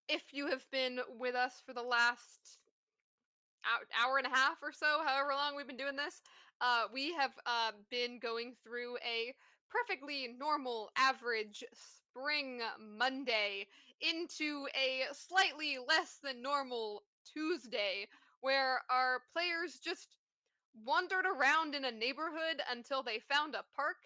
If you have been with us for the last hour and a half or so, however long we've been doing this, we have been going through a perfectly normal, average spring Monday into a slightly less than normal Tuesday, where our players just wandered around in a neighborhood until they found a park,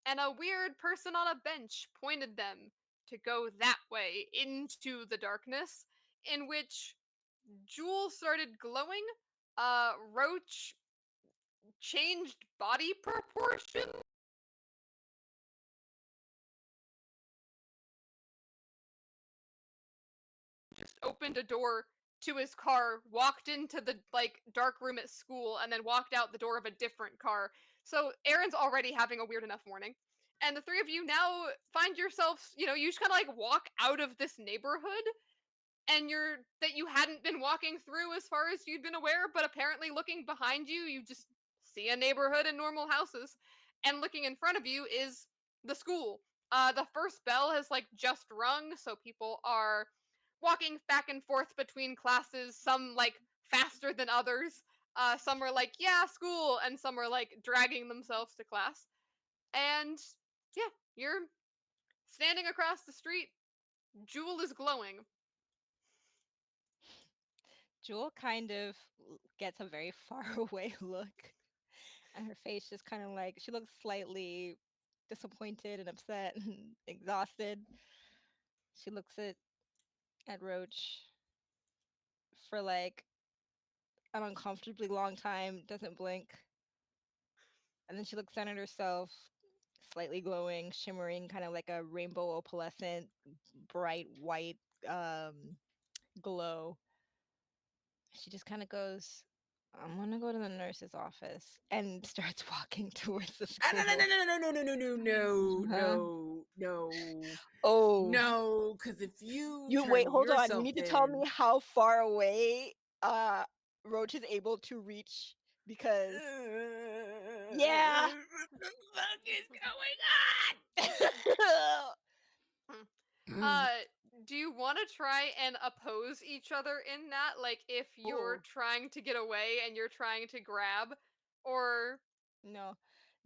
and a weird person on a bench pointed them to go that way into the darkness, in which Jewel started glowing, Roach changed body proportions, just opened a door to his car, walked into the like dark room at school, and then walked out the door of a different car. So Aaron's already having a weird enough morning. And the three of you now find yourselves, you just kind of like walk out of this neighborhood and you hadn't been walking through as far as you'd been aware, but apparently looking behind you, you just see a neighborhood and normal houses, and looking in front of you is the school. The first bell has like just rung, so people are walking back and forth between classes, some like faster than others. Some are like, yeah, school, and some are like dragging themselves to class. And yeah, you're standing across the street. Jewel is glowing. Jewel kind of gets a very far away look, and her face just kind of like she looks slightly disappointed and upset and exhausted. She looks at Roach for like an uncomfortably long time, doesn't blink, and then she looks down at herself, slightly glowing, shimmering, kind of like a rainbow opalescent, bright white um, glow. She just kind of goes, "I'm gonna go to the nurse's office," and starts walking towards the Ah, no, no, school. no, no, no, no, no, no, no, Huh? no, no, Oh, no. Because if you you wait, turn hold on. You yourself need to tell me in, how far away Roach is able to reach because yeah. what the fuck is going Hmm. on? Uh, do you want to try and oppose each other in that? Like, if you're Oh, trying to get away and you're trying to grab, or no.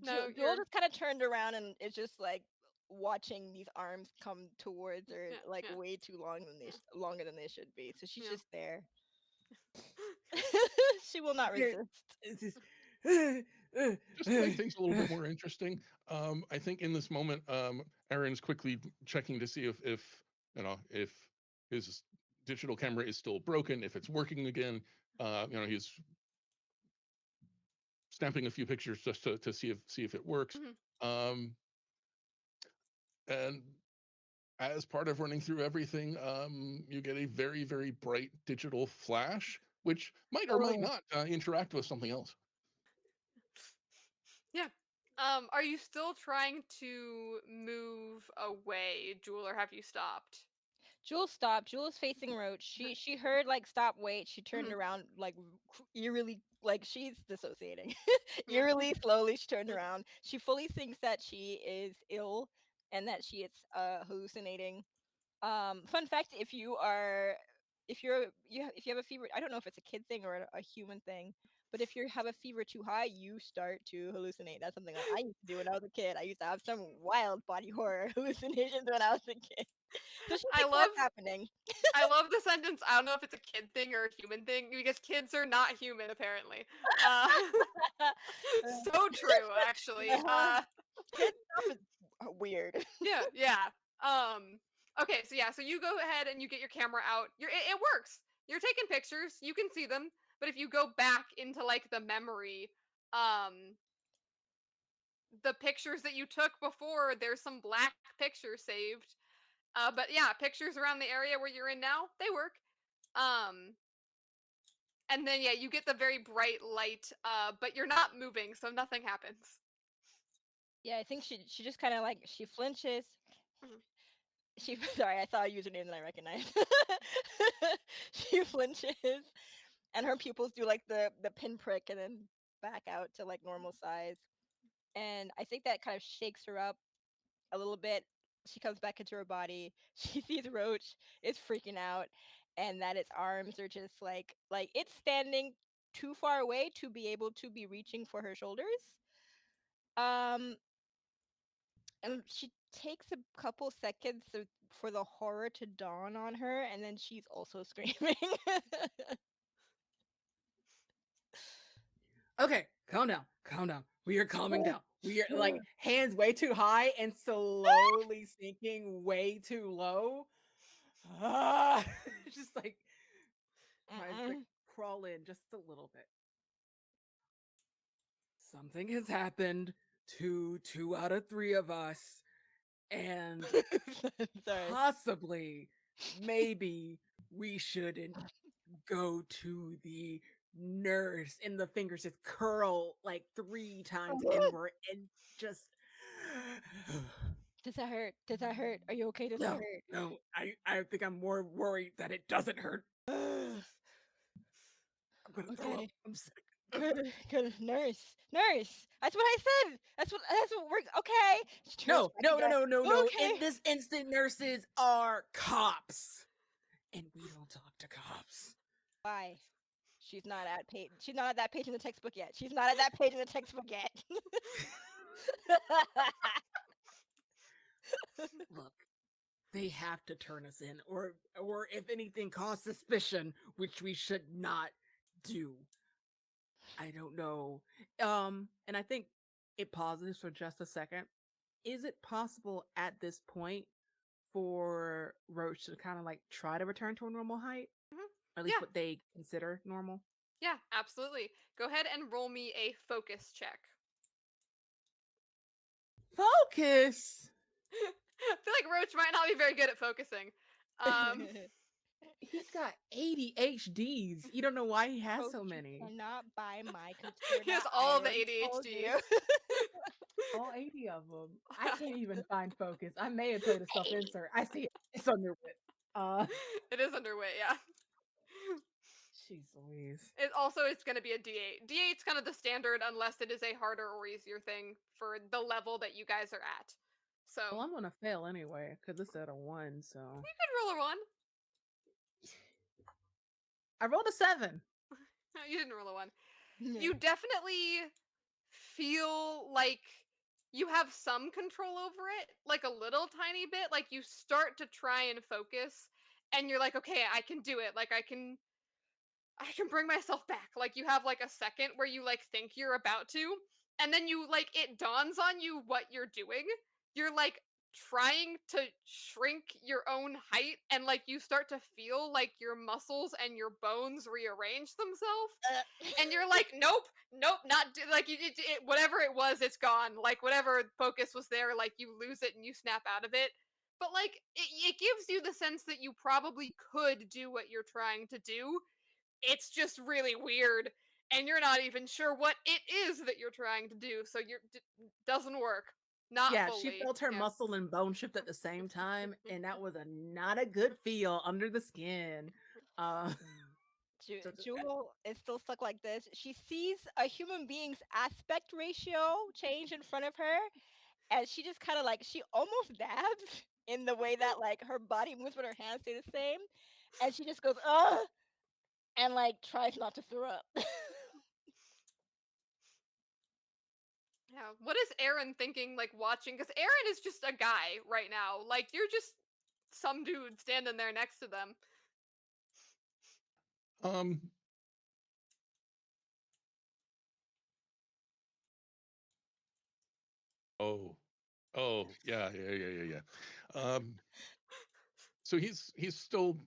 no, Joel you're just kind of turned around and is just like watching these arms come towards her yeah, like yeah. way too long than longer than they should be. So she's Yeah. just there. She will not Here, resist. it's just, Just to make things a little bit more interesting, I think in this moment, Aaron's quickly checking to see if his digital camera is still broken, if it's working again. He's snapping a few pictures just to see if it works. Mhm. Um, and as part of running through everything, you get a very, very bright digital flash, which might or might Oh, not interact with something else. Yeah. Are you still trying to move away, Jewel, or have you stopped? Jules stopped. Jules facing Roach. She heard like stop, wait. She turned Mhm. around like eerily, like she's dissociating. Yeah. Eerily, slowly, she turned around. She fully thinks that she is ill and that she is hallucinating. Fun fact: if you have a fever, I don't know if it's a kid thing or a human thing, but if you have a fever too high, you start to hallucinate. That's something that I used to do when I was a kid. I used to have some wild body horror hallucinations when I was a kid. So she I thinks love that's happening. I love the sentence. I don't know if it's a kid thing or a human thing because kids are not human apparently. Uh, so true, actually. Uh-huh. Kid stuff is weird. Yeah, yeah. Um, okay, so yeah, so you go ahead and you get your camera out. It works. You're taking pictures. You can see them, but if you go back into like the memory, um, the pictures that you took before, there's some black pictures saved. But yeah, pictures around the area where you're in now, they work. Um, and then yeah, you get the very bright light, but you're not moving, so nothing happens. Yeah, I think she just kind of like she flinches. Mhm. She sorry, I saw a username that I recognized. She flinches, and her pupils do like the pinprick and then back out to like normal size. And I think that kind of shakes her up a little bit, she comes back into her body. She sees Roach is freaking out, and that its arms are just like it's standing too far away to be able to be reaching for her shoulders. Um, and she takes a couple seconds for the horror to dawn on her, and then she's also screaming. Okay, calm down, calm down. We are calming down. We are like hands way too high and slowly sinking way too low. Ah, just like tries to Mm-mm. crawl in just a little bit. Something has happened to two out of three of us, and Sorry. possibly, maybe we shouldn't go to the nurse. And the fingers just curl like 3 times inward and just Does that hurt? Does that hurt? Are you okay? Does that no, hurt? no. I think I'm more worried that it doesn't hurt. I'm gonna throw up. Okay. I'm sick. Good, good. Nurse, nurse. That's what I said. That's what we're okay. She turns No, back no, no, again. no, no, no. In Okay. this instant, nurses are cops, and we don't talk to cops. Why? She's not at page. She's not at that page in the textbook yet. She's not at that page in the textbook yet. Look, they have to turn us in, or if anything, cause suspicion, which we should not do. I don't know. And I think it pauses for just a second. Is it possible at this point for Roach to kind of like try to return to a normal height? Mhm. At least Yeah, what they consider normal? yeah, absolutely. Go ahead and roll me a focus check. Focus! I feel like Roach might not be very good at focusing. Um, He's got ADHDs. You don't know why he has Coach, so you many. cannot buy my computer. he has I all the already told you. ADHDs. All 80 of them. I can't even find focus. I may have played a self insert. I see it. It's under it. It is underway, yeah. Jeez Louise. It's going to be a D8. D8's kind of the standard unless it is a harder or easier thing for the level that you guys are at. So Well, I'm gonna fail anyway because it's at a 1. So you could roll a 1. I rolled a 7. You didn't roll a 1. Yeah. You definitely feel like you have some control over it, like a little tiny bit. Like you start to try and focus, and you're like, okay, I can do it. Like I can bring myself back. Like you have like a second where you like think you're about to, and then you like it dawns on you what you're doing. You're like trying to shrink your own height, and like you start to feel like your muscles and your bones rearrange themselves, and you're like, nope, nope, not like whatever it was, it's gone. Like whatever focus was there, like you lose it and you snap out of it. But like it gives you the sense that you probably could do what you're trying to do. It's just really weird, and you're not even sure what it is that you're trying to do. So you're doesn't work, not Yeah, she fully. felt her Yeah. muscle and bone shift at the same time, and that was a not a good feel under the skin. Uh, Jewel is still stuck like this. She sees a human being's aspect ratio change in front of her, and she just kind of like she almost dabs in the way that like her body moves, but her hands stay the same, and she just goes ugh, and like tries not to throw up. Yeah. What is Aaron thinking, like watching? Because Aaron is just a guy right now. Like, you're just some dude standing there next to them. Um, oh, yeah. So he's still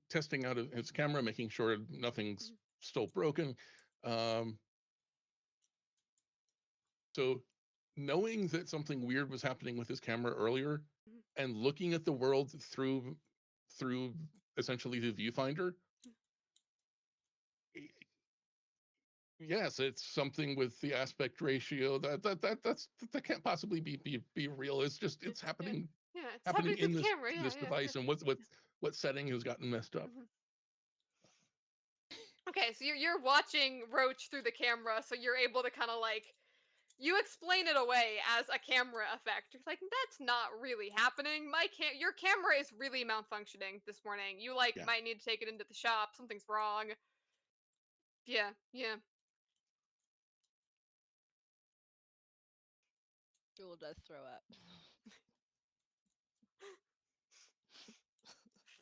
testing out his camera, making sure nothing's still broken. Um, so knowing that something weird was happening with his camera earlier, Mhm. and looking at the world through essentially the viewfinder, yes, it's something with the aspect ratio that can't possibly be real. It's just it's Yeah. happening Yeah, it's happening happening through in the this camera. Yeah, yeah, yeah. device, and what setting has gotten messed up. Mhm. Okay, so you're watching Roach through the camera, so you're able to kind of like you explain it away as a camera effect. You're like, that's not really happening. Your camera is really malfunctioning this morning. You like Yeah. might need to take it into the shop. Something's wrong. Yeah, yeah. Jewel does throw up.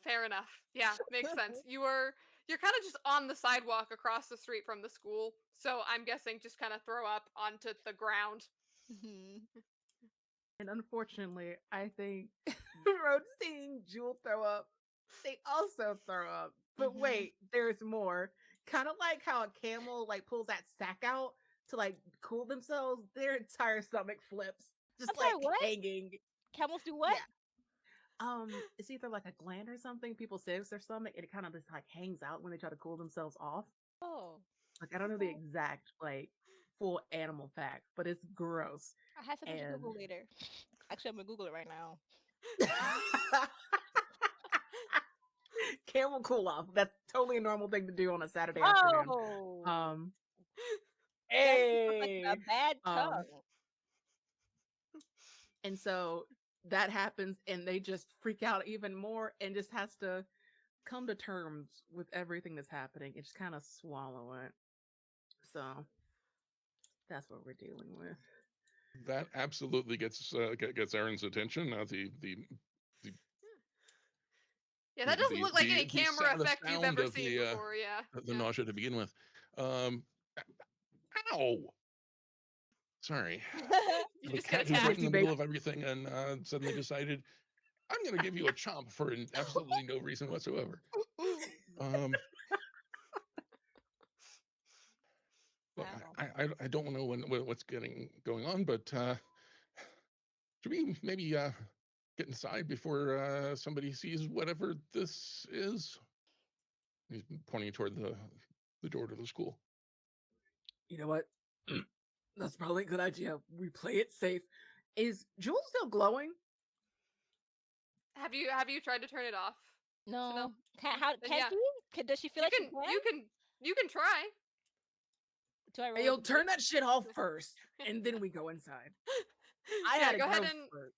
Fair enough. Yeah, makes sense. You're kind of just on the sidewalk across the street from the school. So I'm guessing just kind of throw up onto the ground. Mhm. And unfortunately, I think Road seeing Jewel throw up, they also throw up. But Mhm. wait, there's more. Kind of like how a camel like pulls that sack out to like cool themselves, their entire stomach flips, just I'm sorry, like what? hanging. Camels do what? Yeah. It's either like a gland or something. People say it's their stomach, and it kind of just like hangs out when they try to cool themselves off. Oh, Like I don't know the exact like full animal fact, but it's gross. I have something to And Google later. Actually, I'm gonna Google it right now. camel cool off. That's totally a normal thing to do on a Saturday afternoon. Oh, Um, that sounds like a hey, bad um, tongue. and so that happens, and they just freak out even more, and just has to come to terms with everything that's happening and just kind of swallow it. So that's what we're dealing with. That absolutely gets Aaron's attention. Yeah, that doesn't look like any camera The effect you've sound ever of seen before. Yeah, the yeah. nausea to begin with. Ow! Sorry, You the just get cat who's right in attacked. the Baby. middle of everything and suddenly decided, I'm going to give you a chomp for absolutely no reason whatsoever. Um, Look, Wow. I don't know what's going on, but should we maybe get inside before somebody sees whatever this is? He's pointing toward the door to the school. You know what? That's probably a good idea. We play it safe. Is Jewel still glowing? Have you tried to turn it off? No, Chanel? Then can yeah, she? Does she feel like she can? you can try. Do I roll Hey, a yo, turn d8? that shit off first, and then we go inside. I Yeah, had to go ahead go and first.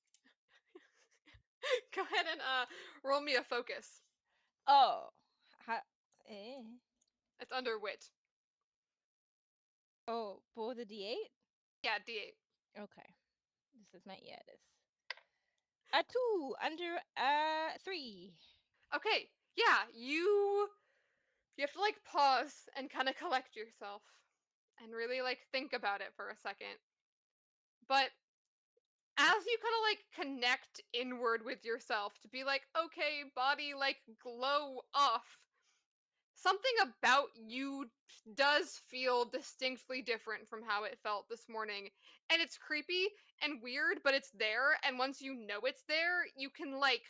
go ahead and roll me a focus. Oh, how, eh. It's under wit. Oh, for the d8? Yeah, D8. Okay, this is my this. A 2 under 3. Okay, yeah, you have to like pause and kind of collect yourself and really like think about it for a second. But as you kind of like connect inward with yourself to be like, okay, body, like glow off, something about you does feel distinctly different from how it felt this morning. And it's creepy and weird, but it's there. And once you know it's there, you can like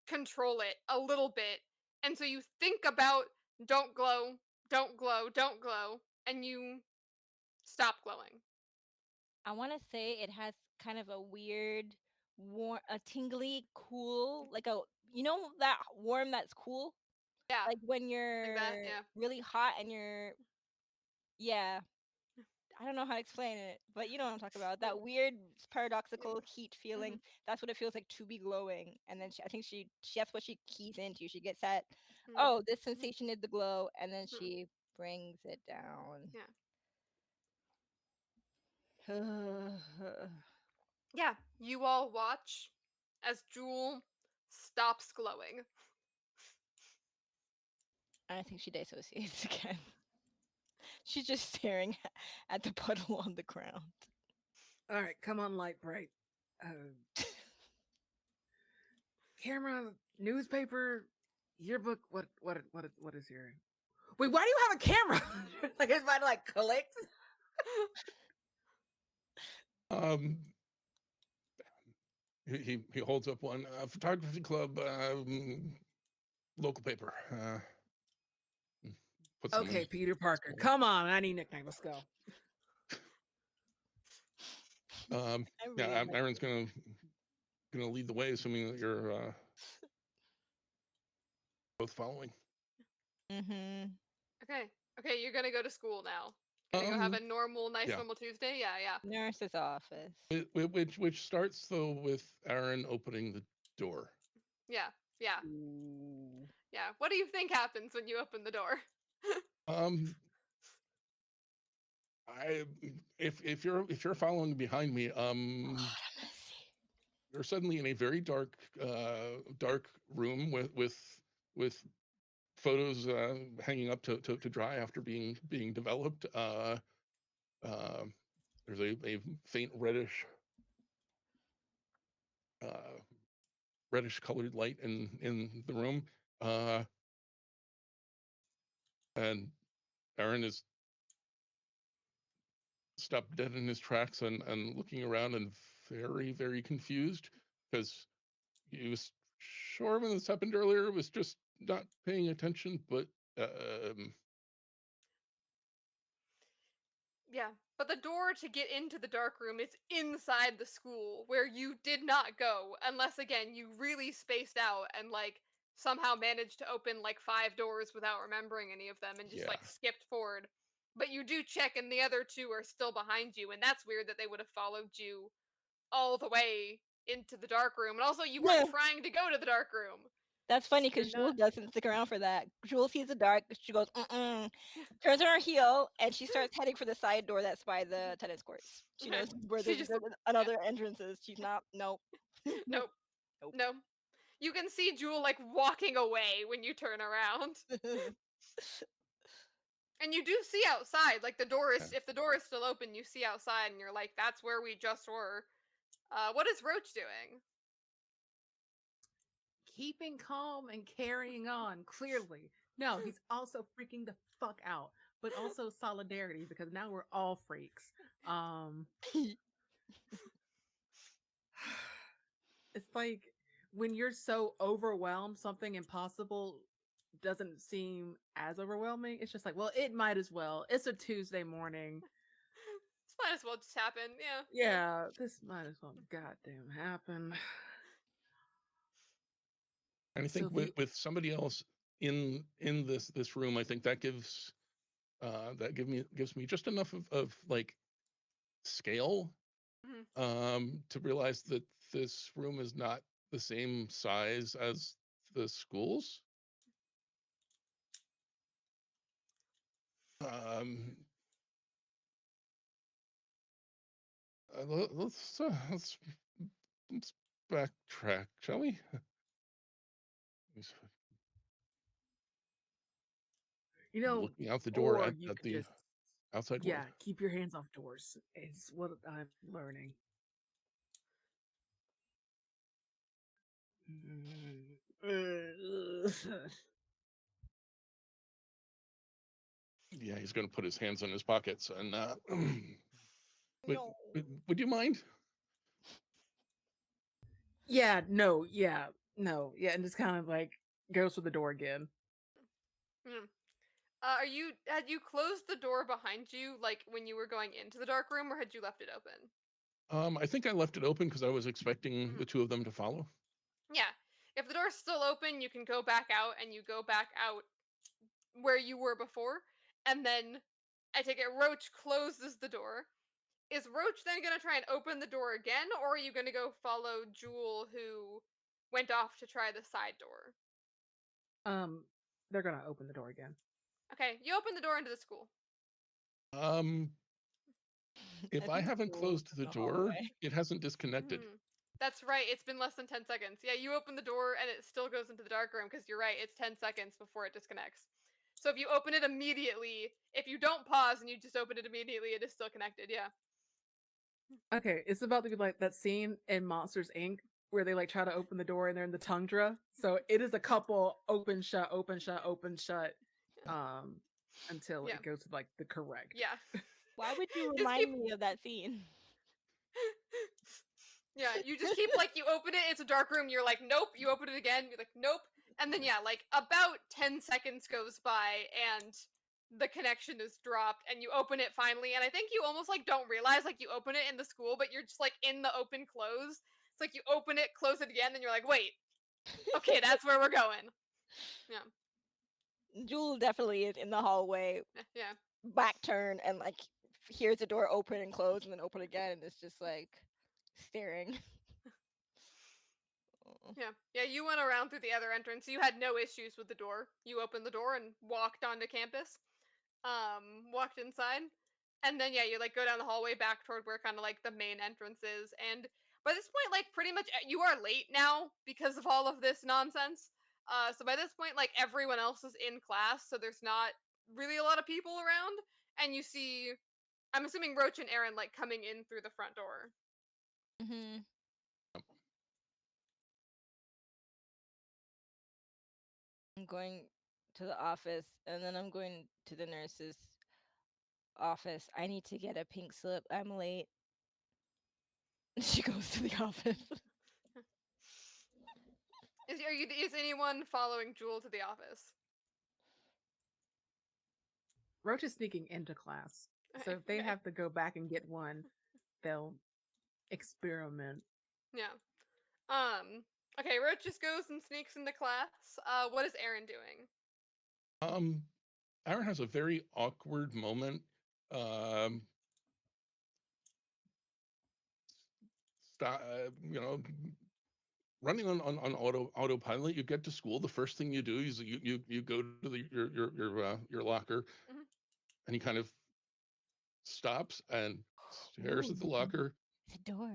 control it a little bit. And so you think about don't glow, don't glow, don't glow, and you stop glowing. I want to say it has kind of a weird, warm, a tingly, cool, like a, you know, that warm that's cool? Yeah, Like when like that. you're Yeah. really hot and you're, yeah, I don't know how to explain it, but you know what I'm talking about. That weird, paradoxical heat feeling. Mhm, That's what it feels like to be glowing. And then I think that's what she keys into. She gets that, mhm, oh, this mhm, sensation is the glow, and then mhm. she brings it down. Yeah. I Yeah. You all watch as Jewel stops glowing. think she dissociates again. She's just staring at the puddle on the ground. All right, come on, light bright. Camera, newspaper, yearbook. What is your? Wait, why do you have a camera? Like it's about to like collect. Um, he holds up one photography club local paper. Puts them in Okay, Peter Parker. school. Come on, I need nickname. Let's go. I really Yeah, like Aaron's gonna lead the way, assuming that you're both following. Mm-hmm. Okay. Okay, you're gonna go to school now. Gonna go have a Um, nice yeah. normal Tuesday? Yeah, yeah. Nurse's office. Which starts though with Aaron opening the door. Yeah, yeah, Ooh. yeah. What do you think happens when you open the door? Um, I if you're following behind me, I'm gonna see. you're suddenly in a very dark room with photos hanging up to dry after being developed. Uh, there's a faint uh, reddish colored light in the room, uh, and Aaron is stopped dead in his tracks and looking around and very confused because he was sure when this happened earlier was just not paying attention, but um, Yeah, but the door to get into the dark room is inside the school where you did not go unless again you really spaced out and like somehow managed to open like 5 doors without remembering any of them and just yeah, like skipped forward. But you do check and the other two are still behind you and that's weird that they would have followed you all the way into the dark room. And also you weren't Yeah. trying to go to the dark room. That's funny You're because not Jules doesn't stick around for that. Jules sees the dark. She goes, mm-mm. Turns on her heel, and she starts heading for the side door that's by the tennis courts. She okay. knows where She there's just yeah. another entrance is. She's not. Nope. Nope. Nope. No. You can see Jewel like walking away when you turn around. Nope. And you do see outside, like the door yeah. is if the door is still open, you see outside and you're like, that's where we just were. What is Roach doing? Keeping calm and carrying on, clearly. No, he's also freaking the fuck out, but also solidarity because now we're all freaks. Um, it's like when you're so overwhelmed, something impossible doesn't seem as overwhelming. It's just like, well, it might as well. It's a Tuesday morning. This might as well just happen. Yeah, yeah. Yeah, this might as well goddamn happen. And I So think the with somebody else in this room, I think that gives me just enough of like scale Mhm. to realize that this room is not the same size as the schools. Um, let's backtrack, shall we? you know, Looking out the door or you at could the just outside yeah, world. keep your hands off doors. Is what I'm learning. Yeah, he's going to put his hands in his pockets and would, No. would you mind? Yeah, no, yeah, no, yeah, and just kind of like goes for the door again. Mm. Are you had you closed the door behind you like when you were going into the dark room, or had you left it open? I think I left it open because I was expecting Mhm. the two of them to follow. Yeah. If the door's still open, you can go back out and you go back out where you were before, and then I take it Roach closes the door. Is Roach then gonna try and open the door again, or are you gonna go follow Jewel who went off to try the side door? Um, they're gonna open the door again. Okay, you open the door into the school. Um, I if I think haven't Jules closed in the the door, hallway. it hasn't disconnected. Hmm. That's right, it's been less than 10 seconds. Yeah, you open the door and it still goes into the dark room because you're right, it's 10 seconds before it disconnects. So if you open it immediately, if you don't pause and you just open it immediately, it is still connected, yeah. Okay, it's about to be like that scene in Monsters Inc. where they like try to open the door and they're in the tundra. So it is a couple open shut, open shut, open shut, um, until Yeah, it goes to like the correct. yeah. Why would you Just keep remind me of that scene? Yeah, you just keep like you open it, it's a dark room, you're like, nope, you open it again, you're like, nope. And then yeah, like about 10 seconds goes by and the connection is dropped and you open it finally and I think you almost like don't realize like you open it in the school, but you're just like in the open close. It's like you open it, close it again, and you're like, wait, okay, that's where we're going. Yeah. Jules definitely is in the hallway. Yeah. back turn and like hears the door open and close and then open again, and it's just like staring. Oh. Yeah. Yeah, you went around through the other entrance. You had no issues with the door. You opened the door and walked onto campus. Walked inside. And then yeah, you like go down the hallway back toward where kind of like the main entrance is. And by this point, like pretty much you are late now because of all of this nonsense. So by this point, like everyone else is in class, so there's not really a lot of people around. And you see, I'm assuming Roach and Aaron like coming in through the front door. Hmm. I'm going to the office and then I'm going to the nurse's office. I need to get a pink slip. I'm late. She goes to the office. Is anyone following Jewel to the office? Roach is sneaking into class. So if they Okay. have to go back and get one, they'll experiment. Yeah. Okay, Roach just goes and sneaks into class. What is Aaron doing? Um, Aaron has a very awkward moment. Um, you know, running on autopilot. You get to school. The first thing you do is you go to your locker, Mhm. and he kind of stops and stares Ooh, at the locker, the door.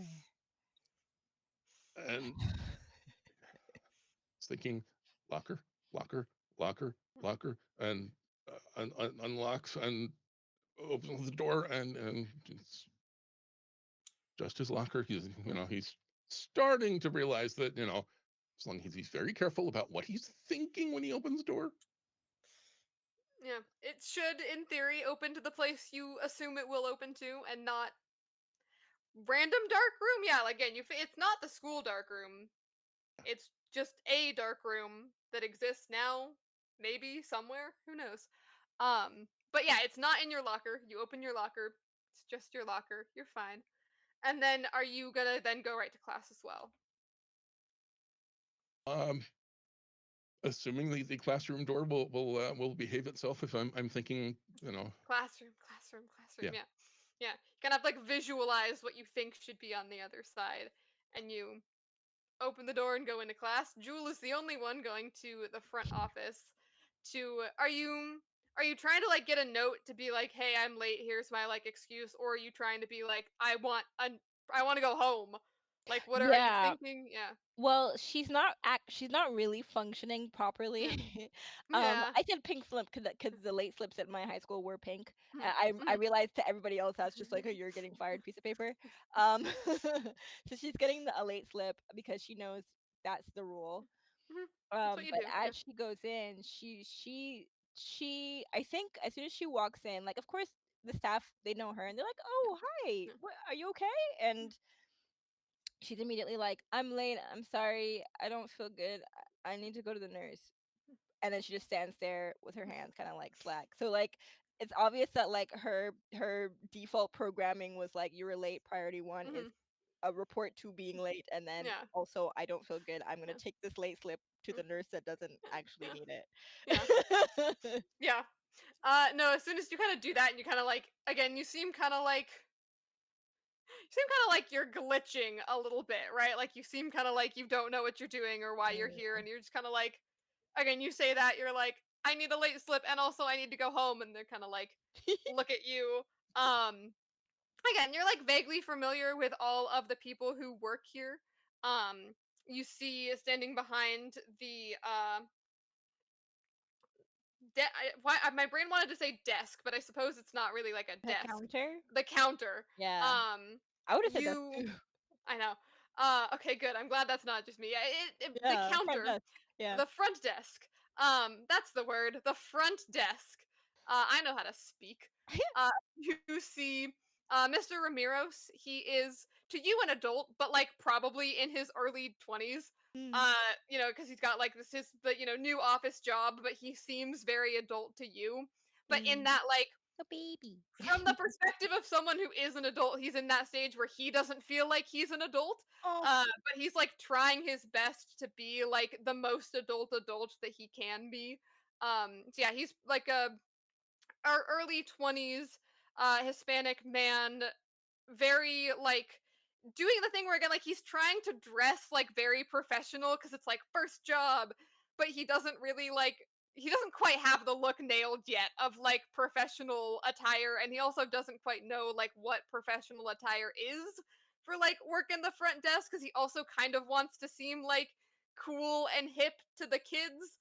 and is thinking, locker, locker, locker, locker, and unlocks and opens the door, and it's just his locker. He's starting to realize that as long as he's very careful about what he's thinking when he opens the door. Yeah, it should, in theory, open to the place you assume it will open to, and not random dark room. Yeah, like, again, it's not the school dark room. It's just a dark room that exists now, maybe somewhere. Who knows? But yeah, it's not in your locker. You open your locker. It's just your locker. You're fine. And then, are you gonna then go right to class as well? Um, Assuming the classroom door will behave itself if I'm thinking, Classroom, classroom, classroom. yeah. Yeah, yeah. You kind of like visualize what you think should be on the other side, and you open the door and go into class. Jewel is the only one going to the front office. Are you trying to like get a note to be like, "Hey, I'm late. Here's my like excuse," or are you trying to be like, I want to go home." Like, are you Yeah. thinking? Yeah, Well, she's not really functioning properly. yeah, yeah. I said pink slip because the late slips at my high school were pink. Mhm, I mhm, realized to everybody else that's just like a you're getting fired piece of paper. So she's getting a late slip because she knows that's the rule. mhm. That's what you But do. Yeah. as she goes in, she I think as soon as she walks in, like of course the staff they know her and they're like, "Oh, hi. Yeah. What, are you okay?" And she's immediately like, "I'm late. I'm sorry. I don't feel good. I need to go to the nurse." And then she just stands there with her hands kind of like slack. So like it's obvious that like her default programming was like you were late. Priority one is Mhm. a report to being late, and then Yeah. also I don't feel good. I'm gonna Yeah. take this late slip to Mm, the nurse that doesn't actually yeah. need Yeah. it. Yeah. No, as soon as you kind of do that and you kind of like, again, you seem kind of like you're glitching a little bit, right? Like you seem kind of like you don't know what you're doing or why you're here, and you're just kind of like, again, you say that you're like, I need a late slip, and also I need to go home, and they're kind of like, look at you. Um, Again, you're like vaguely familiar with all of the people who work here. Um, you see standing behind the my brain wanted to say desk, but I suppose it's not really like a The desk. counter? The counter. Yeah. Um, I would have said that you too. I know. Okay, good. I'm glad that's not just me. Yeah, the Yeah, front counter, desk. Yeah. the front desk. That's the word. The front desk. I know how to speak. Uh, you see, Mr. Ramiros. He is to you an adult, but like probably in his early 20s. Mm. Because he's got like this his the new office job, but he seems very adult to you. But in Mm. that like A baby. from the perspective of someone who is an adult, he's in that stage where he doesn't feel like he's an adult. Oh. But he's like trying his best to be like the most adult that he can be. So yeah, he's like our early 20s Hispanic man, very like doing the thing where again like he's trying to dress like very professional because it's like first job, but he doesn't really like he doesn't quite have the look nailed yet of like professional attire, and he also doesn't quite know like what professional attire is for like working the front desk because he also kind of wants to seem like cool and hip to the kids.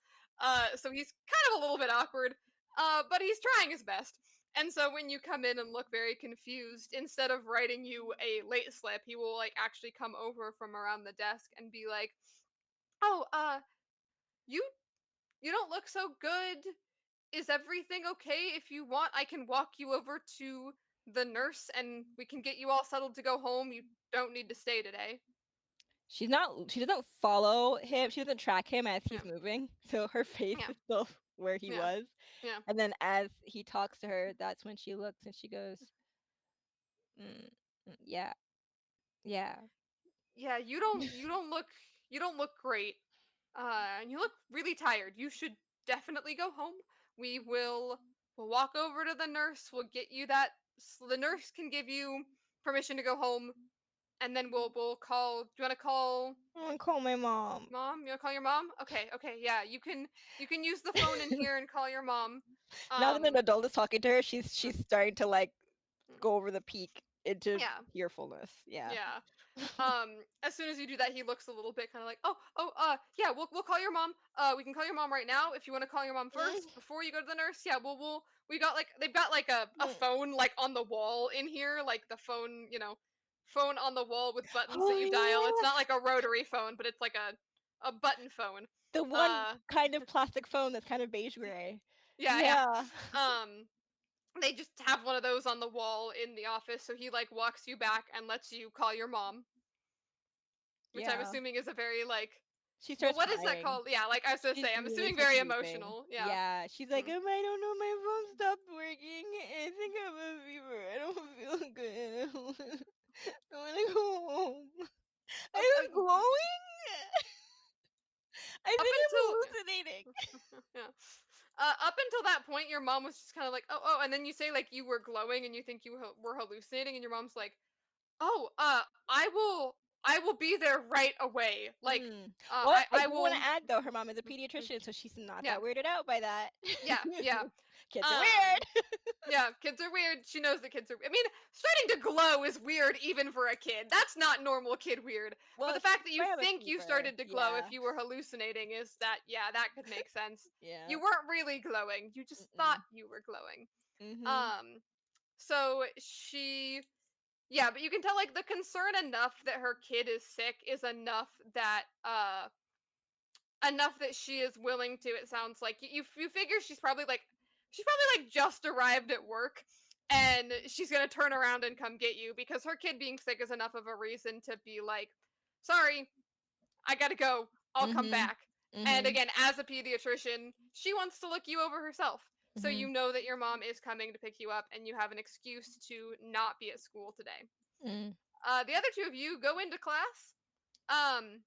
So he's kind of a little bit awkward, but he's trying his best. And so when you come in and look very confused, instead of writing you a late slip, he will like actually come over from around the desk and be like, "Oh, you you don't look so good. Is everything okay? If you want, I can walk you over to the nurse and we can get you all settled to go home. You don't need to stay today." She's not. She doesn't follow him. She doesn't track him as Yeah. he's moving, so her face Yeah. is still where he Yeah. was. Yeah. And then as he talks to her, that's when she looks and she goes, mm, "Yeah, yeah." Yeah, you don't look great. And you look really tired. You should definitely go home. We'll walk over to the nurse. We'll get you that so the nurse can give you permission to go home, and then we'll call. Do you want to call I want to call my mom. mom? You want to call your mom? Okay, okay, yeah. You can use the phone in here and call your mom. Now that an Um, adult is talking to her, she's mm, starting to like mm, go over the peak into yeah, tearfulness. Yeah. yeah. As soon as you do that, he looks a little bit kind of like, oh, yeah, we'll call your mom. We can call your mom right now if you want to call your mom Mm, first before you go to the nurse. Yeah, we got like they've got like a mm. phone like on the wall in here, like the phone, phone on the wall with buttons Oh that you dial. It's yeah, not like a rotary phone, but it's like a button phone. the one Uh, kind of plastic phone that's kind of beige gray. yeah, yeah. Yeah. Um, they just have one of those on the wall in the office, so he like walks you back and lets you call your mom, which I'm Yeah. assuming is a very like She well, starts what is that crying. called? Yeah, like I was gonna She say, I'm immediately assuming starts very weeping. emotional. Yeah. Yeah, she's like, Mm. I don't know, my phone stopped working. I think I have a fever. I don't feel good. I want to go home. I Up, was glowing. I up think I'm until hallucinating. yeah, up until that point, your mom was just kind of like, oh, and then you say like you were glowing and you think you were hallucinating, and your mom's like, oh, I will be there right away. Like, Mm. uh, Well, I I I do want will. to add though, her mom is a Mm, mm, pediatrician, so she's not yeah, that weirded out by that. yeah, yeah. Kids are Um, weird. Yeah, kids are weird. She knows that kids are. I mean, starting to glow is weird even for a kid. That's not normal kid weird. But Well, the she fact that you might have a think you fever. started to glow if Yeah. you were hallucinating is that, yeah, that could make sense. Yeah. You weren't really glowing. You just thought Mm-mm. you were glowing. Mhm. Um, so yeah, but you can tell like the concern enough that her kid is sick is enough that she is willing to. It sounds like you figure she's probably like just arrived at work and she's gonna turn around and come get you because her kid being sick is enough of a reason to be like, sorry, I gotta go, I'll come Mhm. back. And Mhm. again, as a pediatrician, she wants to look you over herself, so Mhm. you know that your mom is coming to pick you up and you have an excuse to not be at school today. Mm. The other two of you go into class. um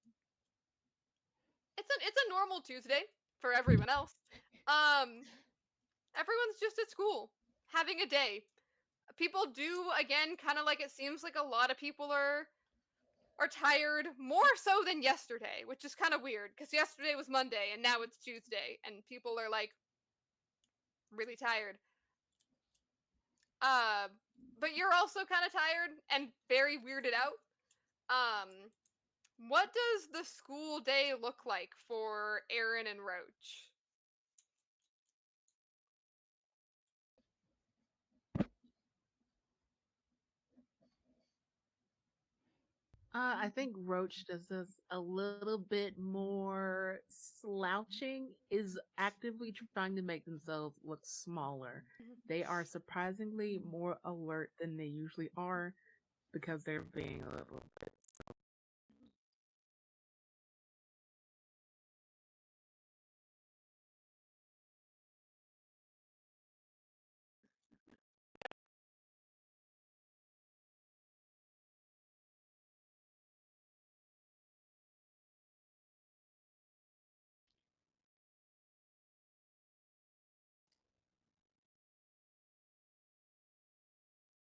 it's a normal Tuesday for everyone else. Um, Everyone's just at school having a day. People do again, kind of like it seems like a lot of people are tired more so than yesterday, which is kind of weird because yesterday was Monday and now it's Tuesday and people are like really tired. Uh, but you're also kind of tired and very weirded out. Um, what does the school day look like for Aaron and Roach? I think Roach does this a little bit more slouching, is actively trying to make themselves look smaller. They are surprisingly more alert than they usually are because they're being a little bit.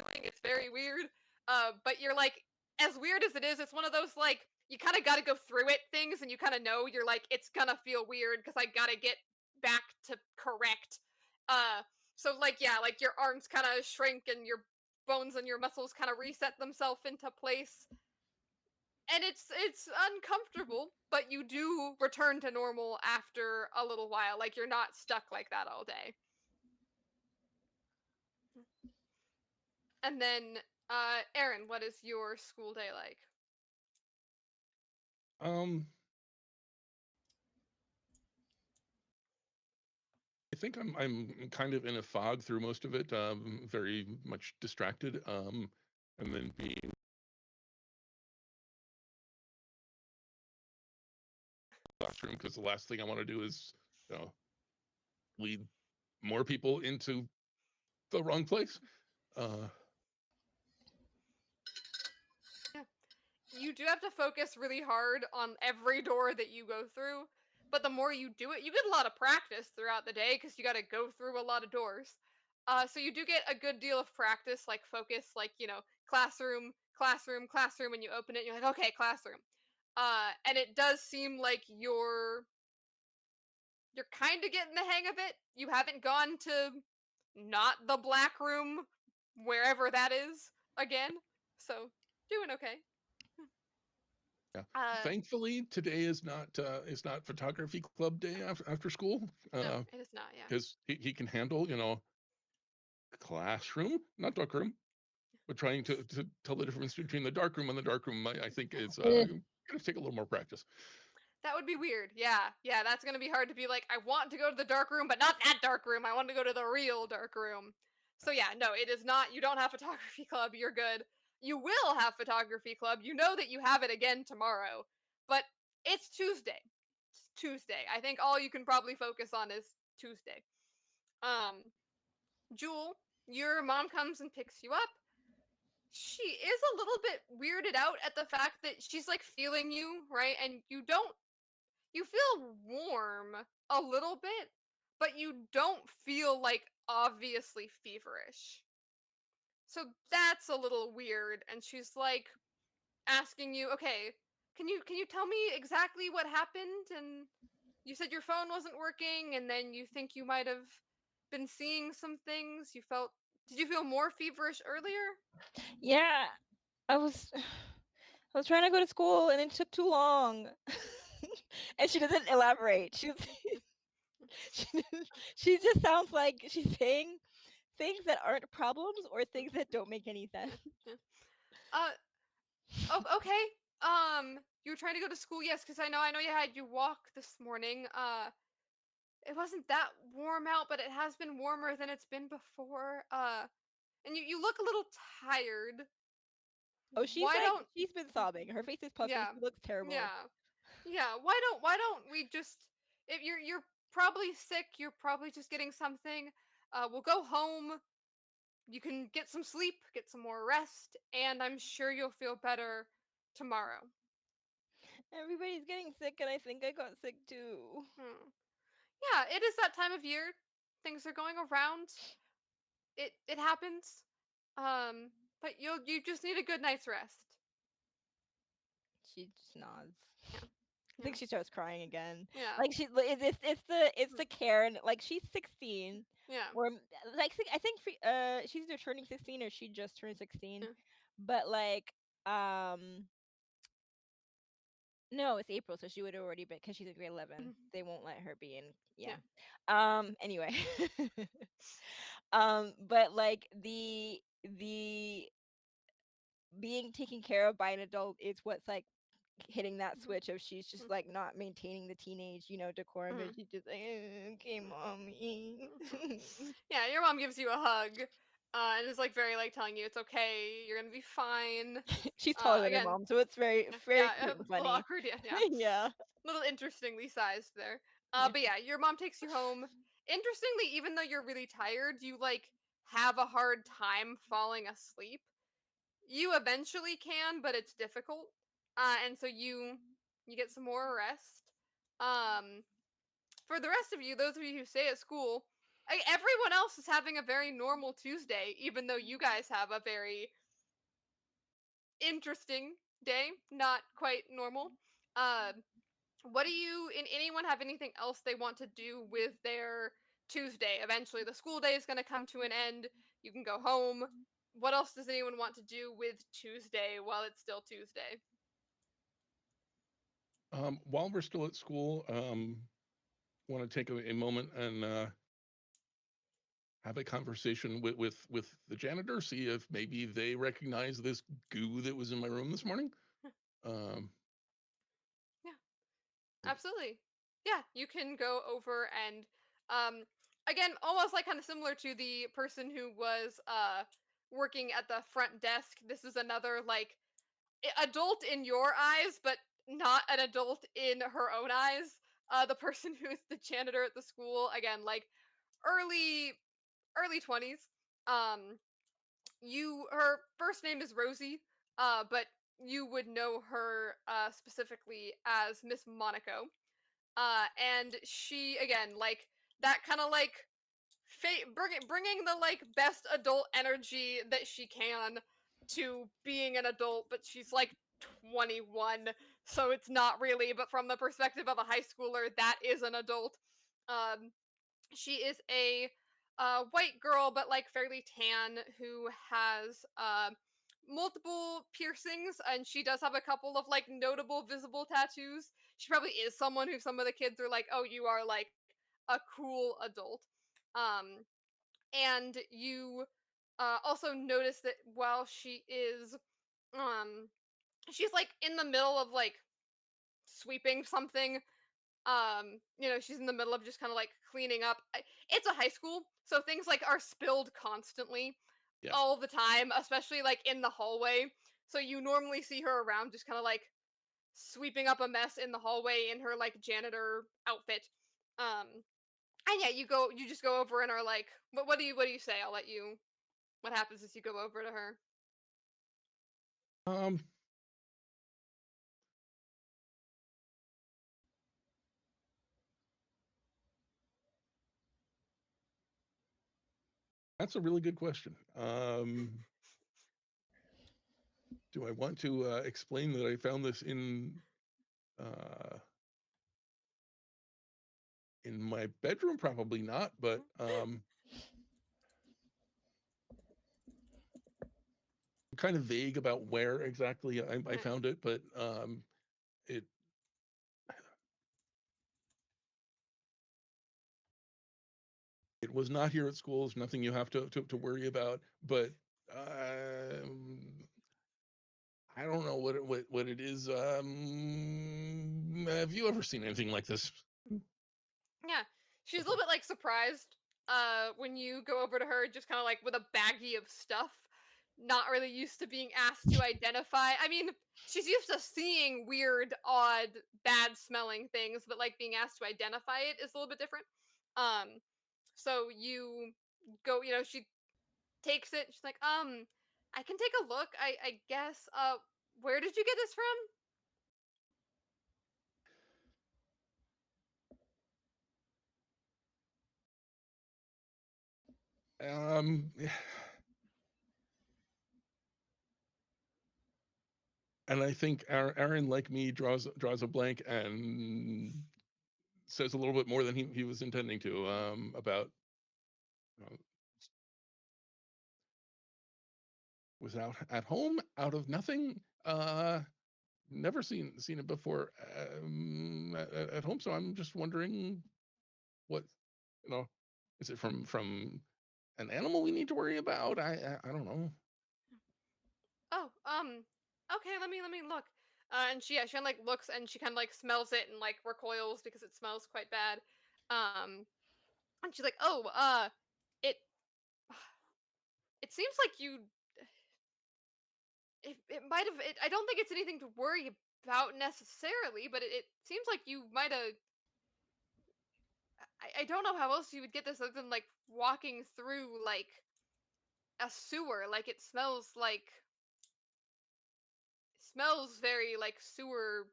doing. It's very weird. But you're like, as weird as it is, it's one of those like you kind of got to go through it things, and you kind of know you're like it's gonna feel weird because I gotta get back to correct. Uh, so like yeah, like your arms kind of shrink and your bones and your muscles kind of reset themselves into place, and it's uncomfortable, but you do return to normal after a little while. Like you're not stuck like that all day. And then, Aaron, what is your school day like? Um, I think I'm kind of in a fog through most of it. Very much distracted. And then being classroom because the last thing I want to do is, you know, lead more people into the wrong place. Uh, Yeah. You do have to focus really hard on every door that you go through, but the more you do it, you get a lot of practice throughout the day because you got to go through a lot of doors. So you do get a good deal of practice, like focus, like classroom, classroom, classroom, and you open it, and you're like, okay, classroom. And it does seem like you're kind of getting the hang of it. You haven't gone to not the black room, wherever that is, again. So, doing okay. yeah. Uh, Thankfully, today is not photography club day after school. no, it is not, yeah. Because he can handle, classroom, not dark room, but trying to tell the difference between the dark room and the dark room, I think is Eh. gonna take a little more practice. That would be weird. Yeah, yeah, that's gonna be hard to be like, I want to go to the dark room, but not that dark room. I want to go to the real dark room. So yeah, no, it is not. You don't have photography club. You're good. You will have photography club. You know that you have it again tomorrow, but it's Tuesday. It's Tuesday. I think all you can probably focus on is Tuesday. Um, Jewel, your mom comes and picks you up. She is a little bit weirded out at the fact that she's like feeling you, right? And you feel warm a little bit, but you don't feel like obviously feverish. So that's a little weird. And she's like asking you, okay, can you tell me exactly what happened? And you said your phone wasn't working, and then you think you might have been seeing some things. Did you feel more feverish earlier? Yeah, I was I was trying to go to school and it took too long. And she doesn't elaborate. She, she just sounds like she's saying things that aren't problems or things that don't make any sense. Yeah, yeah. Uh, oh, okay. You were trying to go to school, yes, because I know you had your walk this morning. It wasn't that warm out, but it has been warmer than it's been before. And you look a little tired. Oh, she's Why like don't she's been sobbing. Her face is puffy. yeah, She looks terrible. yeah, yeah. Why don't we just if you're probably sick, you're probably just getting something. We'll go home. You can get some sleep, get some more rest, and I'm sure you'll feel better tomorrow. Everybody's getting sick, and I think I got sick too. Hmm. Yeah, it is that time of year. Things are going around. It happens. Um, but you just need a good night's rest. She just nods. Yeah, I yeah, think she starts crying again. yeah, Like it's mm, the Karen. Like she's 16, yeah, or I think she's either turning 16 or she just turned 16. yeah. But like no, it's April, so she would have already been because she's in grade 11. Mhm. They won't let her be in. Yeah. Yeah. Anyway. But like the being taken care of by an adult is what's like hitting that Mhm, switch of she's just mhm, like not maintaining the teenage, decorum, and mhm, she's just like, okay, mommy. mhm. Yeah, your mom gives you a hug, and is like very like telling you it's okay, you're gonna be fine. She's taller than her Again, mom, so it's very, yeah, very yeah, cute and a little funny. awkward, yeah, yeah, Yeah. little interestingly sized there. Yeah. But yeah, your mom takes you home. Interestingly, even though you're really tired, you like have a hard time falling asleep. You eventually can, but it's difficult. And so you get some more rest. For the rest of you, those of you who stay at school, Everyone else is having a very normal Tuesday, even though you guys have a very interesting day, not quite normal. Uh, what do you and anyone have anything else they want to do with their Tuesday? Eventually, the school day is going to come to an end. You can go home. What else does anyone want to do with Tuesday while it's still Tuesday? While we're still at school, want to take a moment and have a conversation with the janitor, see if maybe they recognize this goo that was in my room this morning. Um, Yeah, absolutely. Yeah, you can go over and um again, almost like kind of similar to the person who was working at the front desk. This is another like adult in your eyes, but not an adult in her own eyes. The person who is the janitor at the school, again, like early early 20s. Um, her first name is Rosie, but you would know her specifically as Miss Monaco. And she again like that kind of like bringing the like best adult energy that she can to being an adult, but she's like 21, so it's not really. But from the perspective of a high schooler, that is an adult. Um, she is a white girl, but like fairly tan, who has multiple piercings, and she does have a couple of like notable visible tattoos. She probably is someone who some of the kids are like, "Oh, you are like a cool adult." Um, and you also notice that while um she's like in the middle of like sweeping something, she's in the middle of just kind of like cleaning up. It's a high school, so things like are spilled constantly yeah. all the time, especially like in the hallway. So you normally see her around just kind of like sweeping up a mess in the hallway in her like janitor outfit. um and yeah, you just go over and are like, what do you say? I'll let you. What happens is you go over to her. Um, that's a really good question. Do I want to explain that I found this uh, in my bedroom? Probably not, but I'm kind of vague about where exactly I found it, but it it was not here at school. It's nothing you have to worry about. But um, I don't know what it is. Have you ever seen anything like this? Yeah. She's a Okay. little bit like surprised when you go over to her just kind of like with a baggie of stuff. Not really used to being asked to identify. I mean, she's used to seeing weird, odd, bad smelling things, but like being asked to identify it is a little bit different. Um so you go, she takes it. She's like, I can take a look. I guess where did you get this from? Um, and I think Aaron, like me, draws a blank and says a little bit more than he was intending to about uh, was out at home out of nothing. Never seen it before at home, so I'm just wondering what you know. Is it from an animal we need to worry about? I don't know. Oh, okay, let me look. And she kind of like looks and she kind of like smells it and like recoils because it smells quite bad. Um, and she's like, "Oh, it it seems like you it might have I don't think it's anything to worry about necessarily, but it seems like you might have I don't know how else you would get this other than like walking through like a sewer. Like it smells very like sewer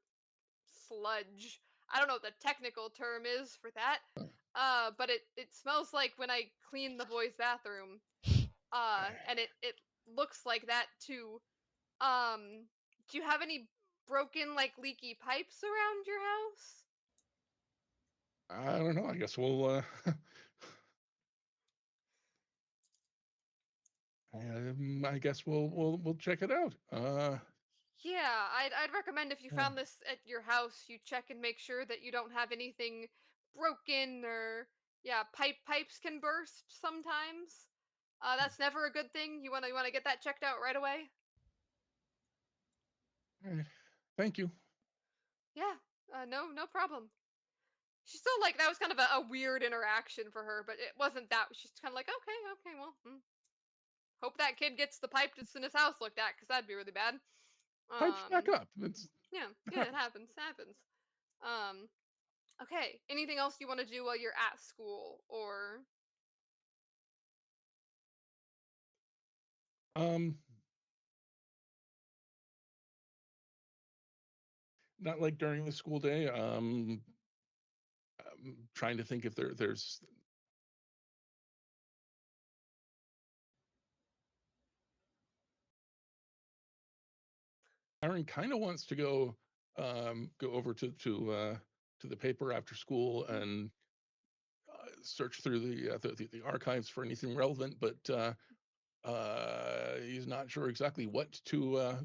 sludge. I don't know what the technical term is for that. but it smells like when I clean the boys' bathroom. And it looks like that too. Do you have any broken, like, leaky pipes around your house? I don't know. I guess we'll. I guess we'll check it out. Yeah, I'd recommend if you Yeah. found this at your house, you check and make sure that you don't have anything broken or yeah, pipes can burst sometimes. That's never a good thing. You wanna get that checked out right away. Eh, Thank you. Yeah, no problem. She's still like that was kind of a weird interaction for her, but it wasn't that. She's kind of like okay, well, hope that kid gets the pipe that's in his house looked at because that'd be really bad. Pipes back Um, up. It yeah, it happens. happens. Um, okay. Anything else you want to do while you're at school, or Um, Not like during the school day. I'm trying to think if there's. Aaron kind of wants to go over to the paper after school mm, and search through the archives for anything relevant, but he's not sure exactly what to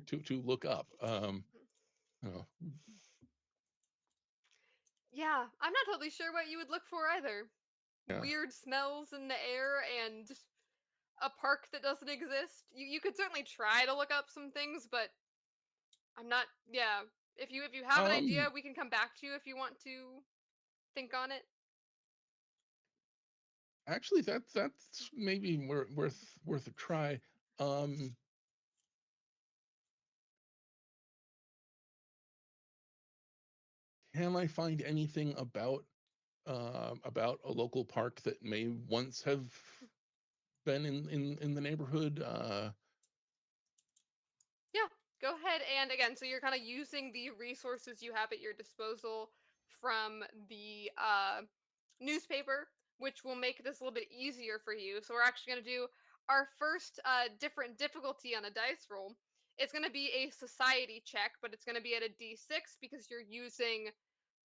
look up. Oh, yeah, I'm not totally sure what you would look for either. yeah. Weird smells in the air and a park that doesn't exist. You could certainly try to look up some things, but I'm not. Yeah, if you have an idea, Um, we can come back to you if you want to think on it. Actually, that's maybe worth a try. Um, can I find anything about a local park that may once have been in the neighborhood? Yeah, go ahead and again, so you're kind of using the resources you have at your disposal from the newspaper, which will make this a little bit easier for you. So we're actually going to do our first different difficulty on a dice roll. It's going to be a society check, but it's going to be at a D6 because you're using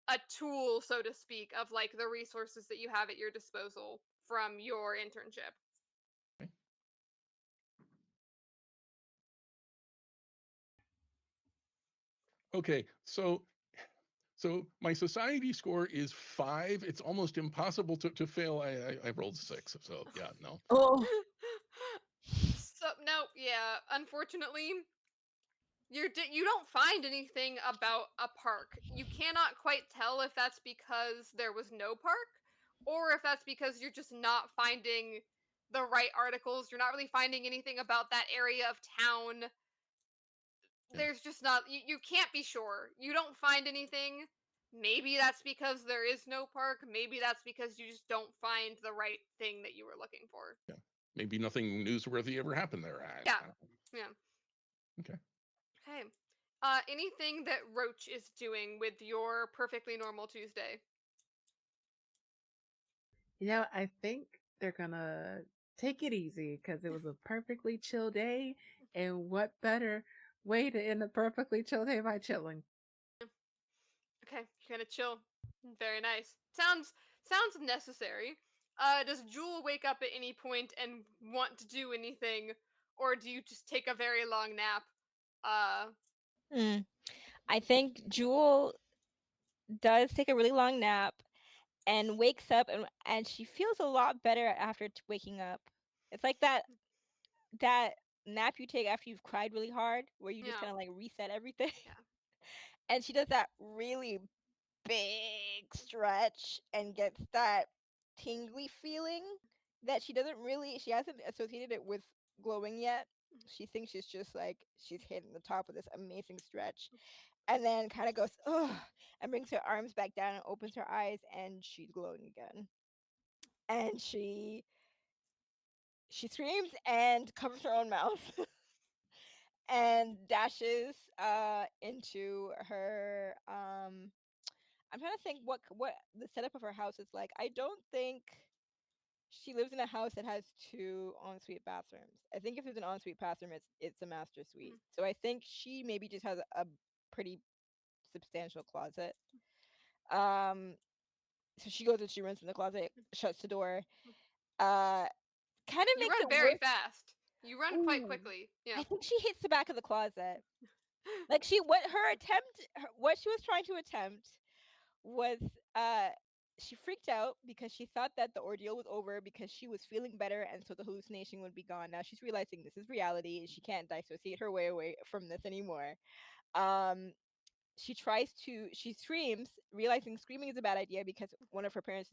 a tool, so to speak, of like the resources that you have at your disposal from your internship. Okay, so my society score is 5. It's almost impossible to fail. I rolled 6, so yeah, no. Oh. So no, yeah, unfortunately, you don't find anything about a park. You cannot quite tell if that's because there was no park or if that's because you're just not finding the right articles. You're not really finding anything about that area of town. Yeah, There's just not you can't be sure. You don't find anything. Maybe that's because there is no park. Maybe that's because you just don't find the right thing that you were looking for. yeah. Maybe nothing newsworthy ever happened there. Yeah. I don't know. Yeah. Okay. Okay. Anything that Roach is doing with your perfectly normal Tuesday? I think they're gonna take it easy because it was a perfectly chill day, and what better way to end a perfectly chill day by chilling? Okay, you're gonna chill. Very nice. Sounds necessary. Does Jewel wake up at any point and want to do anything, or do you just take a very long nap? Uh, Hmm. I think Jewel does take a really long nap and wakes up, and she feels a lot better after waking up. It's like that nap you take after you've cried really hard, where you just yeah, kind of like reset everything. yeah. And she does that really big stretch and gets that tingly feeling that she hasn't associated it with glowing yet. She thinks she's just like she's hitting the top of this amazing stretch, and then kind of goes ugh, and brings her arms back down and opens her eyes, and she's glowing again. And she screams and covers her own mouth and dashes into her I'm trying to think what the setup of her house is like. I don't think she lives in a house that has two ensuite bathrooms. I think if there's an ensuite bathroom, it's a master suite. Mhm. So I think she maybe just has a pretty substantial closet. Um, so she goes and she runs in the closet, shuts the door. Uh, Kind of You makes run it very worse. fast. You run quite Ooh, quickly. I Yeah. think she hits the back of the closet. Like what she was trying to attempt was uh she freaked out because she thought that the ordeal was over because she was feeling better and so the hallucination would be gone. Now she's realizing this is reality and she can't dissociate her way away from this anymore. Um she screams, realizing screaming is a bad idea because one of her parents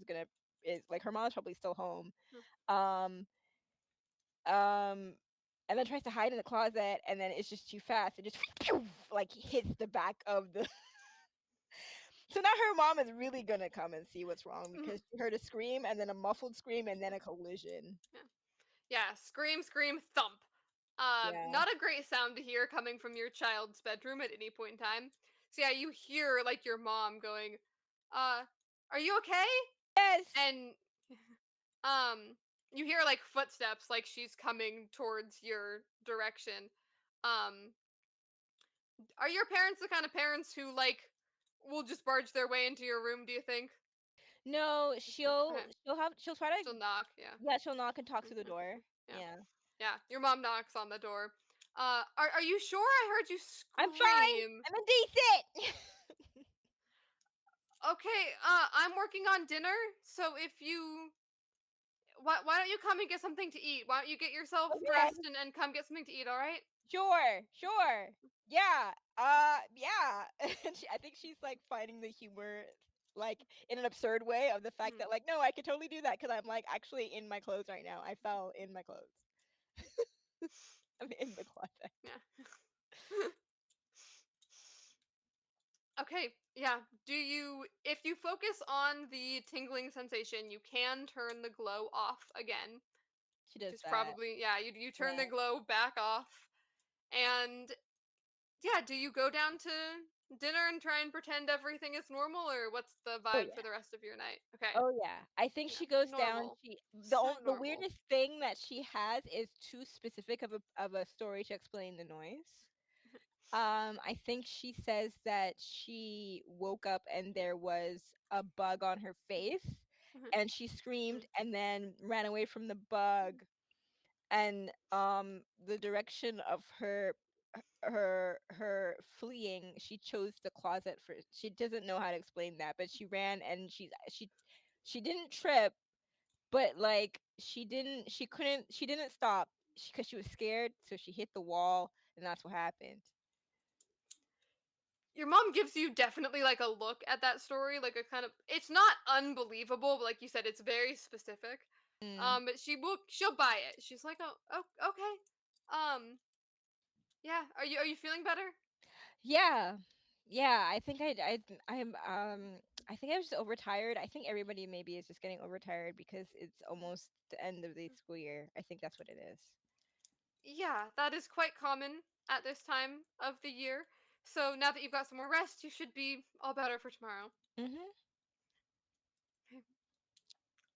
is like her mom's probably still home. Um um and then tries to hide in the closet and then it's just too fast. It just like hits the back of the So now her mom is really gonna come and see what's wrong because Mhm. she heard a scream and then a muffled scream and then a collision. Yeah. Yeah. Scream, scream, thump. Yeah. Not a great sound to hear coming from your child's bedroom at any point in time. So yeah, you hear like your mom going, "Uh, are you okay?" Yes. And um, you hear like footsteps, like she's coming towards your direction. Um, are your parents the kind of parents who like will just barge their way into your room? Do you think? No, Okay, she'll try to she'll knock. Yeah. yeah, she'll knock and talk through the Mhm. door. Yeah. Yeah. Yeah. Your mom knocks on the door. Are you sure I heard you I'm fine. scream? I'm indecent. Okay, I'm working on dinner, so if you why don't you come and get something to eat? Why don't you get yourself dressed Okay. and come get something to eat, all right? Sure. Sure. Yeah. Yeah. I think she's like finding the humor like in an absurd way of the fact Mhm. that like no, I could totally do that cuz I'm like actually in my clothes right now. I fell in my clothes. I'm in the closet. Yeah. Okay, yeah. Do you if you focus on the tingling sensation, you can turn the glow off again, She which does is that. probably yeah, you turn Yeah. the glow back off. And yeah, do you go down to dinner and try and pretend everything is normal or what's the Oh vibe yeah. for the rest of your night? Okay. Oh yeah. I think Yeah. she goes down. Normal. She So the normal. weirdest thing that she has is too specific of a story to explain the noise. I think she says that she woke up and there was a bug on her face and she screamed and then ran away from the bug and the direction of her fleeing, she chose the closet for she doesn't know how to explain that, but she ran and she didn't trip, but like she didn't stop because she was scared, so she hit the wall and that's what happened. Your mom gives you definitely like a look at that story, like a kind of it's not unbelievable, but like you said, it's very specific. Mm. But she'll buy it. She's like, oh, okay. Um, yeah. Are you feeling better? Yeah. Yeah, I think I think I was just overtired. I think everybody maybe is just getting overtired because it's almost the end of the school year. I think that's what it is. Yeah, that is quite common at this time of the year. So now that you've got some more rest, you should be all better for tomorrow. Mhm. Okay.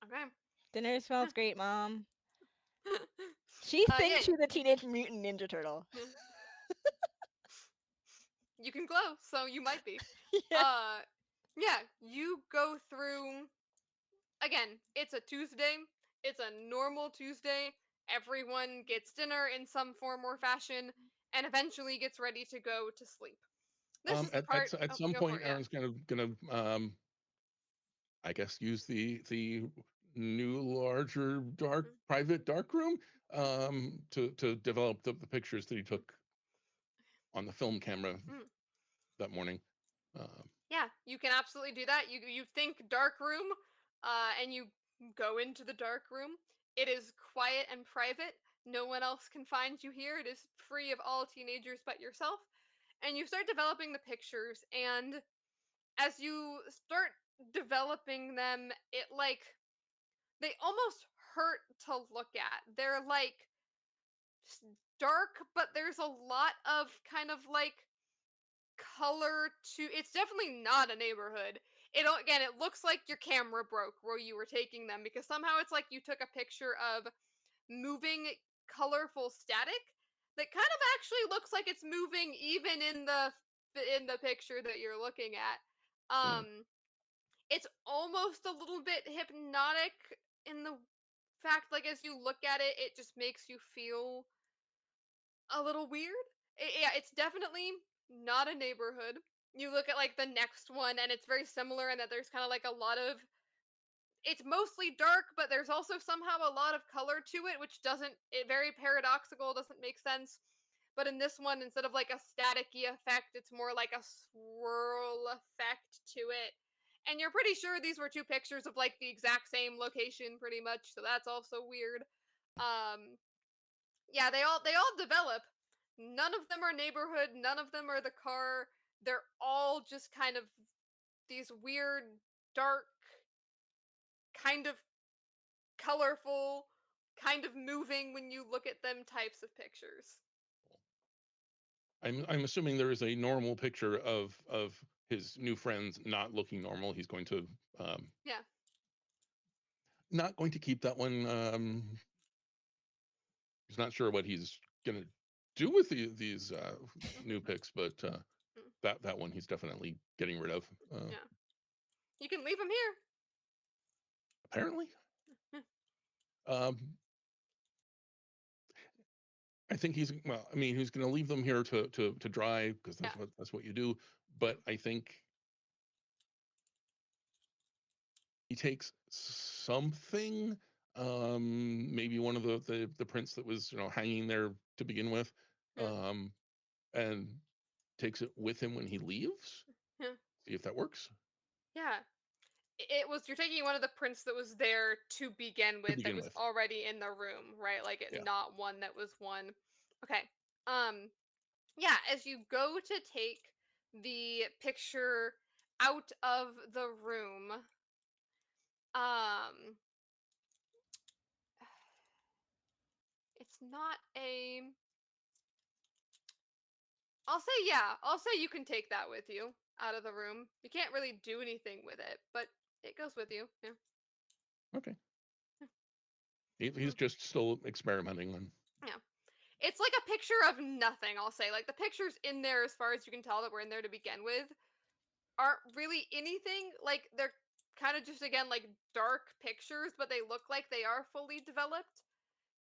Okay. Dinner smells great, mom. She Yeah. thinks she's a teenage mutant ninja turtle. You can glow, so you might be. Yeah. Uh, yeah. You go through again, it's a Tuesday. It's a normal Tuesday. Everyone gets dinner in some form or fashion and eventually gets ready to go to sleep. This is the part. At Oh, some go for point, it. Yeah. Aaron's gonna I guess use the new larger dark Mm, private dark room mm, to develop the pictures that he mm, took on the film camera mm. that morning. Um, Yeah, you can absolutely do that. You think dark room, and you go into the dark room. It is quiet and private. No one else can find you here. It is free of all teenagers but yourself. And you start developing the pictures, and as you start developing them, it like they almost hurt to look at. They're like s- dark, but there's a lot of kind of like color to it's definitely not a neighborhood. again, it looks like your camera broke where you were taking them because somehow it's like you took a picture of moving colorful static that kind of actually looks like it's moving even in the picture that you're looking at. Yeah. It's almost a little bit hypnotic in the fact like as you look at it, it just makes you feel a little weird. Yeah, it's definitely not a neighborhood. You look at like the next one and it's very similar in that there's kind of like a lot of it's mostly dark, but there's also somehow a lot of color to it, which doesn't it very paradoxical, doesn't make sense. But in this one, instead of like a staticky effect, it's more like a swirl effect to it. And you're pretty sure these were two pictures of like the exact same location, pretty much. So that's also weird. Um, yeah, they all develop. None of them are neighborhood. None of them are the car. They're all just kind of these weird, dark, kind of colorful, kind of moving when you look at them types of pictures. I'm assuming there is a normal picture of his new friends not looking normal. He's going to Yeah, not going to keep that one. He's not sure what he's gonna do with these new picks, but mm, that one he's definitely getting rid of. yeah. You can leave them here. Apparently, Yeah, um, I think he's well. I mean, he's going to leave them here to dry because yeah, that's what you do. But I think he takes something, maybe one of the prints that was hanging there to begin with, yeah, um, and takes it with him when he leaves. yeah. See if that works Yeah. It was you're taking one of the prints that was there to begin to with that begin was with. already in the room, right? Like Yeah. not one that was one. Okay. Um yeah, as you go to take the picture out of the room, um it's not a I'll say yeah. I'll say you can take that with you out of the room. You can't really do anything with it, but it goes with you. Yeah. Okay. Yeah. He's Mm, just still experimenting on. yeah. It's like a picture of nothing, I'll say. Like the pictures in there as far as you can tell that were in there to begin with aren't really anything. Like they're kind of just again like dark pictures, but they look like they are fully developed.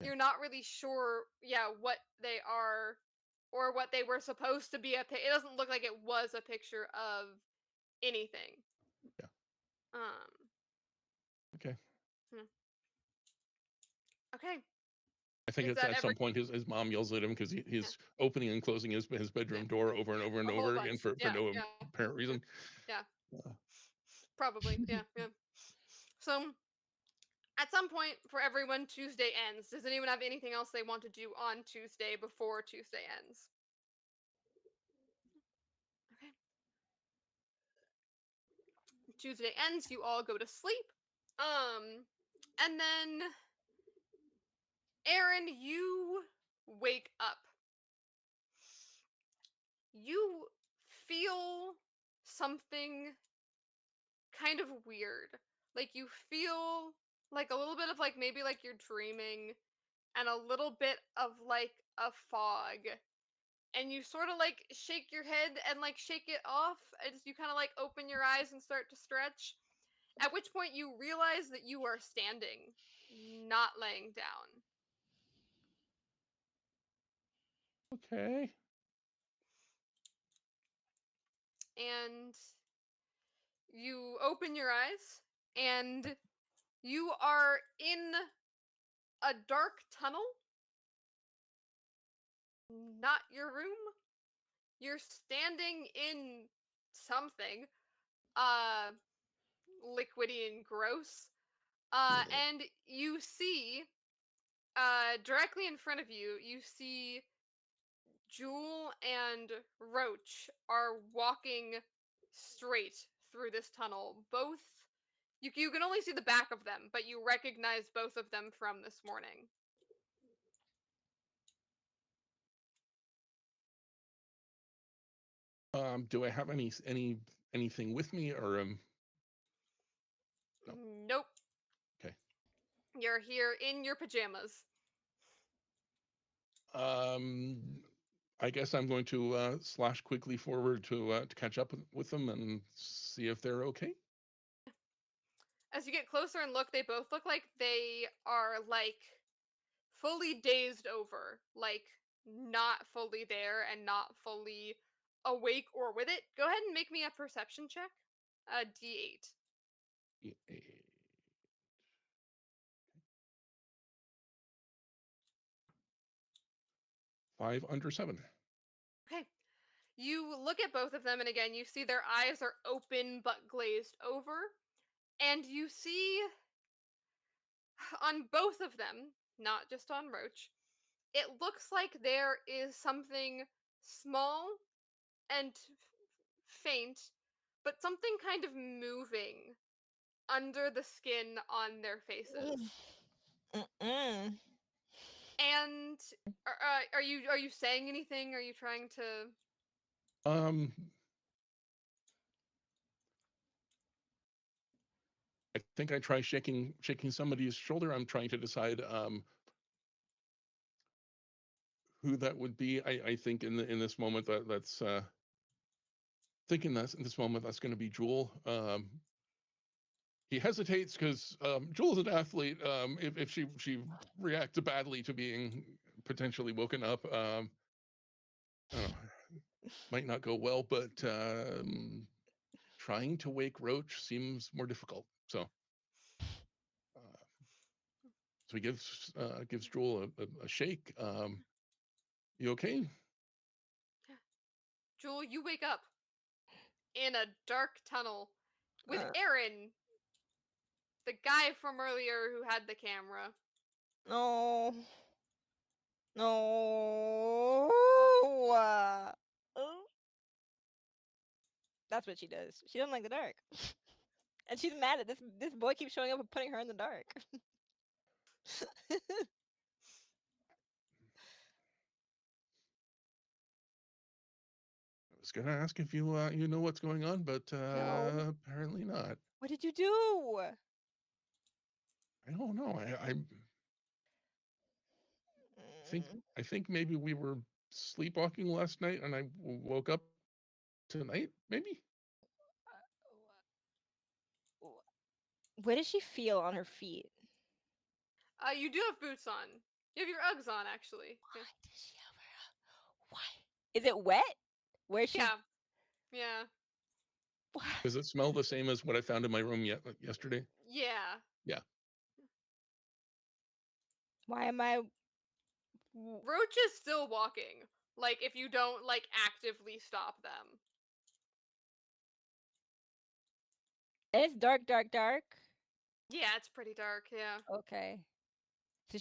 Yeah. You're not really sure yeah, what they are or what they were supposed to be it doesn't look like it was a picture of anything. Yeah. Um, Okay. hmm, okay. I think Is it's that at every? some point his mom yells at him because Yeah, he's opening and closing his yeah, bedroom door over and over and a whole over again bunch. for Yeah, no yeah, apparent yeah, reason. yeah. Uh, Probably. Yeah, yeah. So at some point for everyone, Tuesday ends. Does anyone have anything else they want to do on Tuesday before Tuesday ends? Okay. Tuesday ends. You all go to sleep. And then Aaron, you wake up. You feel something kind of weird. Like you feel like a little bit of like maybe like you're dreaming and a little bit of like a fog. And you sort of like shake your head and like shake it off as you kind of like open your eyes and start to stretch. At which point you realize that you are standing, not laying down. okay. And you open your eyes and you are in a dark tunnel, not your room. You're standing in something, uh, liquidy and gross. Ugh. And you see, directly in front of you, you see Jewel and Roach are walking straight through this tunnel. Both, you can only see the back of them, but you recognize both of them from this morning. Do I have anything with me or No. Nope. Okay. You're here in your pajamas. Um, I guess I'm going to slash quickly forward to catch up with them and see if they're okay. As you get closer and look, they both look like they are like fully dazed over, like not fully there and not fully awake or with it. Go ahead and make me a perception check. A D8. E- 5 under 7. Okay. You look at both of them, and again, you see their eyes are open but glazed over. And you see on both of them, not just on Roach, it looks like there is something small and faint, but something kind of moving under the skin on their faces. Mm-mm. And are you saying anything? Are you trying to? Um, I think I try shaking somebody's shoulder. I'm trying to decide who that would be. I think in this moment that's thinking that's in this moment that's going to be Jewel. He hesitates because Jewel's an athlete. If she reacts badly to being potentially woken up, I don't know, might not go well. But trying to wake Roach seems more difficult. Uh, so he gives Jewel a shake. You okay? Jewel, you wake up in a dark tunnel with Uh, Aaron, the guy from earlier who had the camera. no. No. Uh, that's what she does. She doesn't like the dark. And she's mad at this boy keeps showing up and putting her in the dark. I was gonna ask if you know what's going on, but No. apparently not. What did you do? I don't know. I think Mm, I think maybe we were sleepwalking last night, and I woke up tonight. Maybe what does she feel on her feet? You do have boots on. You have your Uggs on, actually. Yeah. Why does she have her? Why? Is it wet? Where she's Yeah. Yeah. why? does it smell the same as what I found in my room yesterday? Yeah. Yeah. Why am I? Roach is still walking. Like, if you don't, like, actively stop them. It's dark, dark, dark. Yeah, it's pretty dark, yeah. Okay. So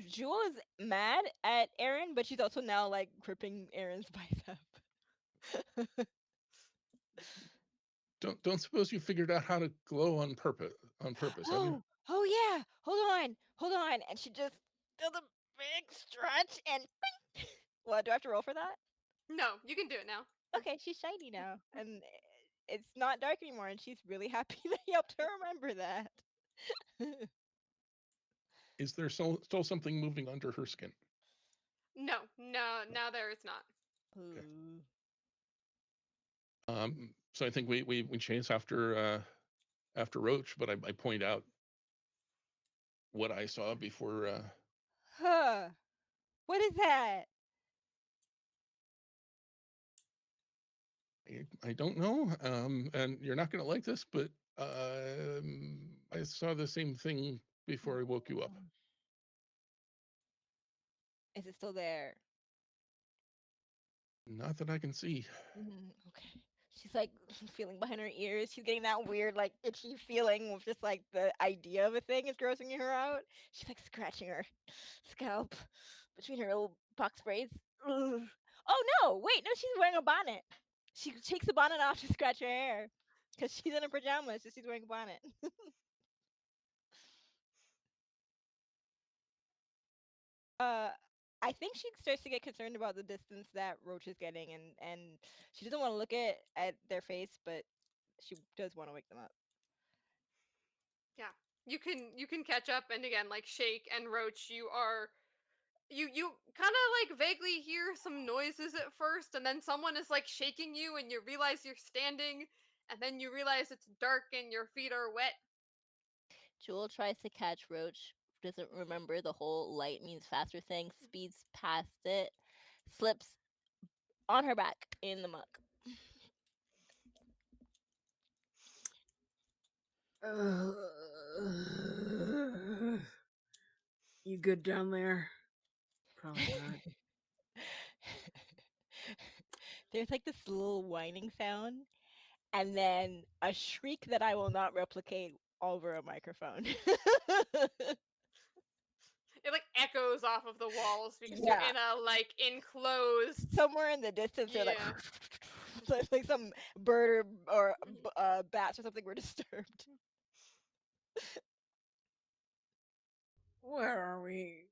Jewel is mad at Aaron, but she's also now like gripping Aaron's bicep. Don't suppose you figured out how to glow on purpose, have you? Oh yeah. Hold on. And she just does a big stretch and bing. What, do I have to roll for that? No, you can do it now. Okay, she's shiny now, and it's not dark anymore, and she's really happy that he helped her remember that. Is there still something moving under her skin? No, no, now there is not. Okay. Ooh. So I think we chase after Roach, but I point out what I saw before. Huh. What is that? I don't know, and you're not going to like this, but I saw the same thing before I woke you up. Oh. Is it still there? Not that I can see. Okay. She's like feeling behind her ears. She's getting that weird, like itchy feeling with just like the idea of a thing is grossing her out. She's like scratching her scalp between her little box braids. Ugh. Oh no! Wait, no, she's wearing a bonnet. She takes the bonnet off to scratch her hair because she's in her pajamas, so she's wearing a bonnet. uh, I think she starts to get concerned about the distance that Roach is getting, and she doesn't want to look at their face, but she does want to wake them up. you can catch up and again like Shake and Roach, you kind of like vaguely hear some noises at first, and then someone is like shaking you, and you realize you're standing, and then you realize it's dark and your feet are wet. Jewel tries to catch Roach, doesn't remember the whole light means faster thing, speeds past it, slips on her back in the muck. You good down there? Probably not. There's like this little whining sound, and then a shriek that I will not replicate over a microphone. It like echoes off of the walls because you're Yeah. in a like enclosed. Somewhere in the distance, they're like, Yeah. like some bird or bats or something were disturbed. Where are we?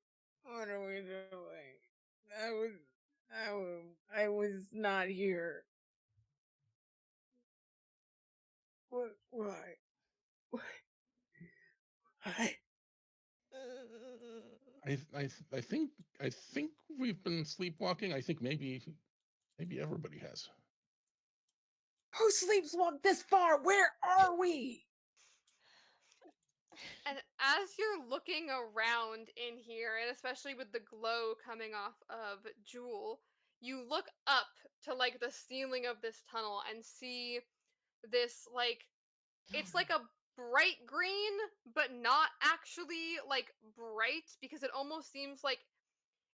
What are we doing? I was, I was not here. What? Why? Why? I think we've been sleepwalking. I think maybe everybody has. Who sleepwalked this far? Where are we? And as you're looking around in here, and especially with the glow coming off of Jewel, you look up to like the ceiling of this tunnel and see this like it's like a bright green, but not actually like bright because it almost seems like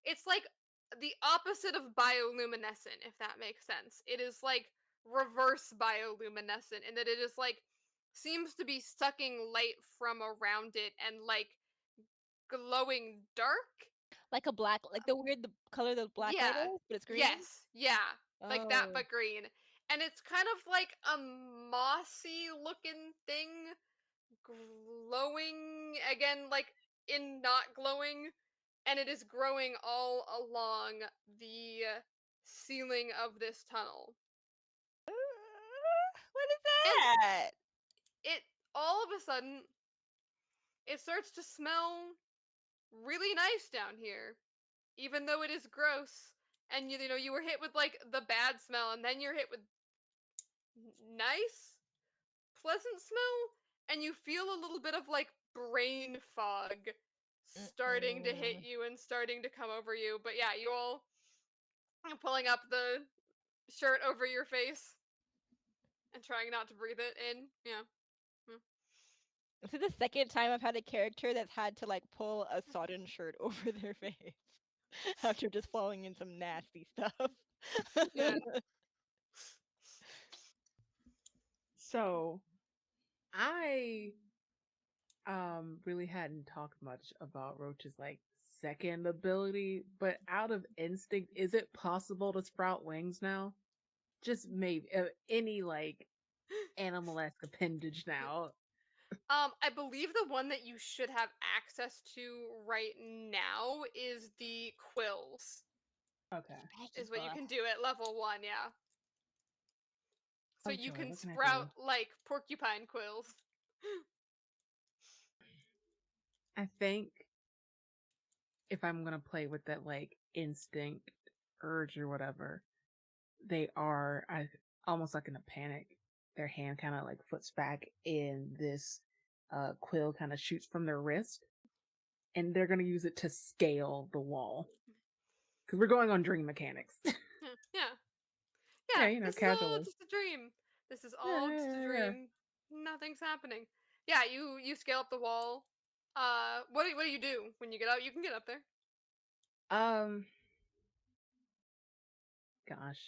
it's like the opposite of bioluminescent, if that makes sense. It is like reverse bioluminescent in that it is like seems to be sucking light from around it and like glowing dark. Like a black, like the color the black light Yeah. is, but it's green. Yes. Yeah. Like that, Oh, but green. And it's kind of like a mossy looking thing glowing again, like in not glowing, and it is growing all along the ceiling of this tunnel. what is And that? it all of a sudden it starts to smell really nice down here, even though it is gross. And you know you were hit with like the bad smell, and then you're hit with nice, pleasant smell, and you feel a little bit of like brain fog starting to hit Mm-mm. you and starting to come over you. But yeah, you all are pulling up the shirt over your face and trying not to breathe it in. Yeah. Mm. This is the second time I've had a character that's had to like pull a sodden shirt over their face after just falling in some nasty stuff. Yeah. So, I really hadn't talked much about Roach's like second ability, but out of instinct, is it possible to sprout wings now? Just maybe any like animal-esque appendage now. I believe the one that you should have access to right now is the quills. Okay. Is what you can do at level 1, yeah. So Oh you joy, can what can I sprout do? like porcupine quills. I think if I'm gonna play with that like instinct urge or whatever, they are I almost like in a panic. Their hand kind of like foots back and this quill kind of shoots from their wrist and they're gonna use it to scale the wall. Because we're going on dream mechanics. Yeah. Yeah. Yeah, Yeah, you know, this is all casually. just a dream. This is Yeah, all yeah, just a yeah, yeah. dream. Nothing's happening. Yeah, you scale up the wall. What do you do when you get out? You can get up there. Um, gosh,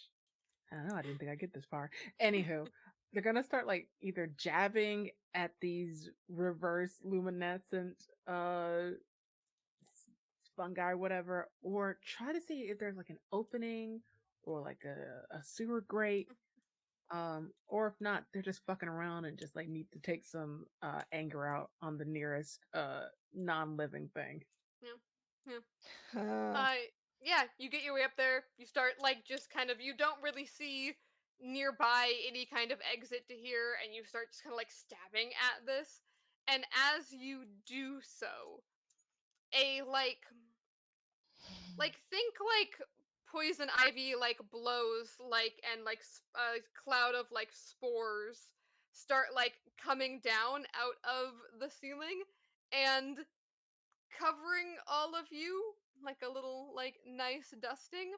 I don't know. I didn't think I'd get this far. Anywho, they're gonna start like either jabbing at these reverse luminescent fungi, whatever, or try to see if there's like an opening or like a sewer grate. Or if not, they're just fucking around and just like need to take some anger out on the nearest non-living thing. Yeah, yeah. Huh. Uh, yeah. You get your way up there. You start like just kind of. You don't really see nearby any kind of exit to here, and you start just kind of like stabbing at this. And as you do so, a think like poison ivy like blows like and like a cloud of like spores start like coming down out of the ceiling and covering all of you like a little like nice dusting,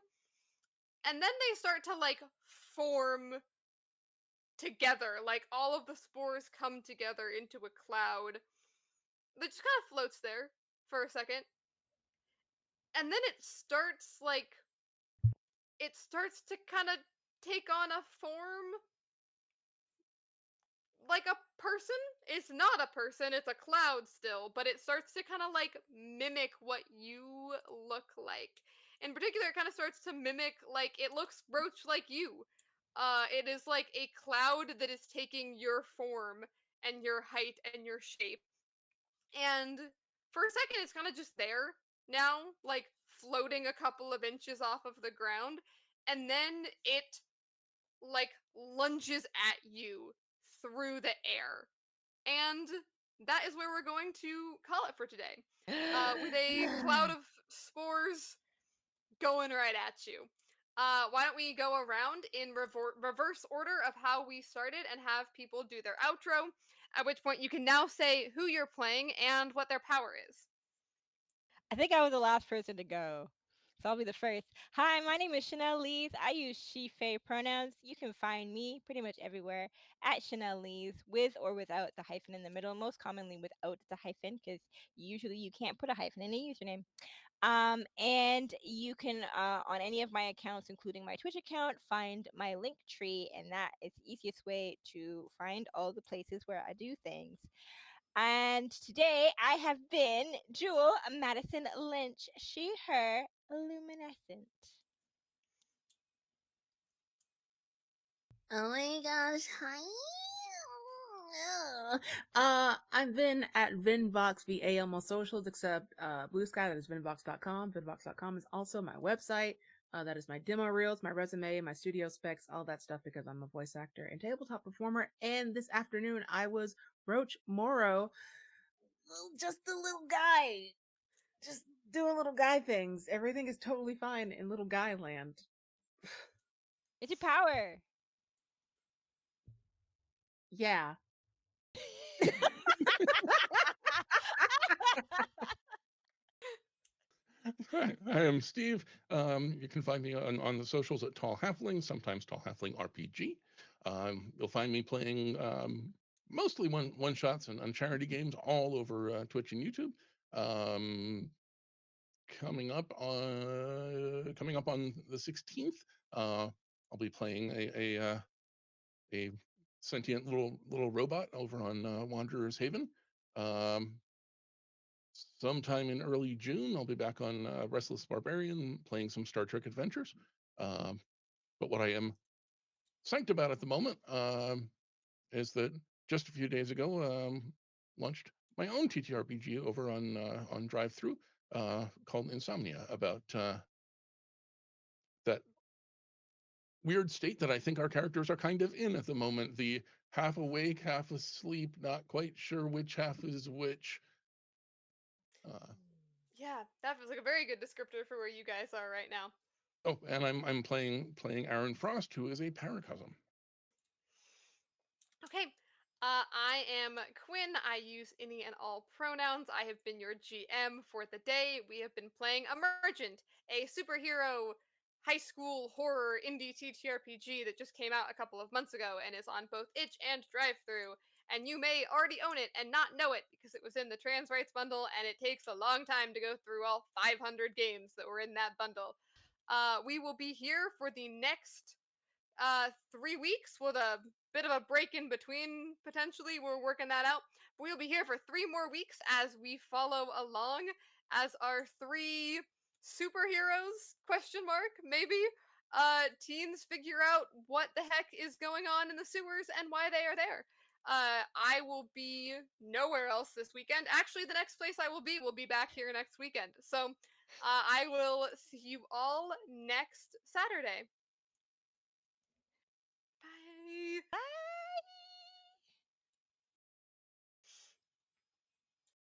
and then they start to like form together, like all of the spores come together into a cloud that just kind of floats there for a second, and then it starts to kind of take on a form like a person. It's not a person, it's a cloud still, but it starts to kind of like mimic what you look like. In particular, it kind of starts to mimic like it looks roach like you. It is like a cloud that is taking your form and your height and your shape. And for a second, it's kind of just there now, like floating a couple of inches off of the ground. And then it like lunges at you through the air. And that is where we're going to call it for today. With a cloud of spores going right at you. Why don't we go around in reverse order of how we started and have people do their outro, at which point you can now say who you're playing and what their power is. I think I was the last person to go. So I'll be the first. Hi, my name is Chanel Lees. I use she, Faye pronouns. You can find me pretty much everywhere at Chanel Lees, with or without the hyphen in the middle, most commonly without the hyphen, because usually you can't put a hyphen in a username. And you can, on any of my accounts, including my Twitch account, find my link tree, and that is the easiest way to find all the places where I do things. And today I have been Jewel Madison Lynch, she, her, luminescent. Oh my gosh, hi. I'm Vin at VinVoxVA on most socials except Blue Sky, that is Vinvox.com. Vinvox.com is also my website. That is my demo reels, my resume, my studio specs, all that stuff because I'm a voice actor and tabletop performer. And this afternoon I was Roach Moro, just a little guy, just doing little guy things. Everything is totally fine in little guy land. It's your power. Yeah. Hi, I am Steve. You can find me on the socials at Tall Halfling, sometimes Tall Halfling RPG. You'll find me playing mostly one shots and charity games all over Twitch and YouTube. Um, coming up on the 16th, I'll be playing a sentient little robot over on Wanderer's Haven. Um, Sometime in early June, I'll be back on Restless Barbarian playing some Star Trek Adventures. Um, but what I am psyched about at the moment is that just a few days ago, launched my own TTRPG over on Drive Through called Insomnia, about that weird state that I think our characters are kind of in at the moment. The half awake, half asleep, not quite sure which half is which. Uh, Yeah, that feels like a very good descriptor for where you guys are right now. oh, and I'm playing Aaron Frost, who is a paracosm. Okay. I am Quinn. I use any and all pronouns. I have been your GM for the day. We have been playing Emergent, a superhero high school horror indie TTRPG that just came out a couple of months ago and is on both itch and drive through. And you may already own it and not know it because it was in the trans rights bundle and it takes a long time to go through all 500 games that were in that bundle. We will be here for the next 3 weeks with a bit of a break in between. Potentially, we're working that out. But we'll be here for 3 more weeks as we follow along as our three superheroes, question mark, maybe, teens figure out what the heck is going on in the sewers and why they are there. I will be nowhere else this weekend. Actually, the next place I will be back here next weekend. So I will see you all next Saturday. Bye. Bye.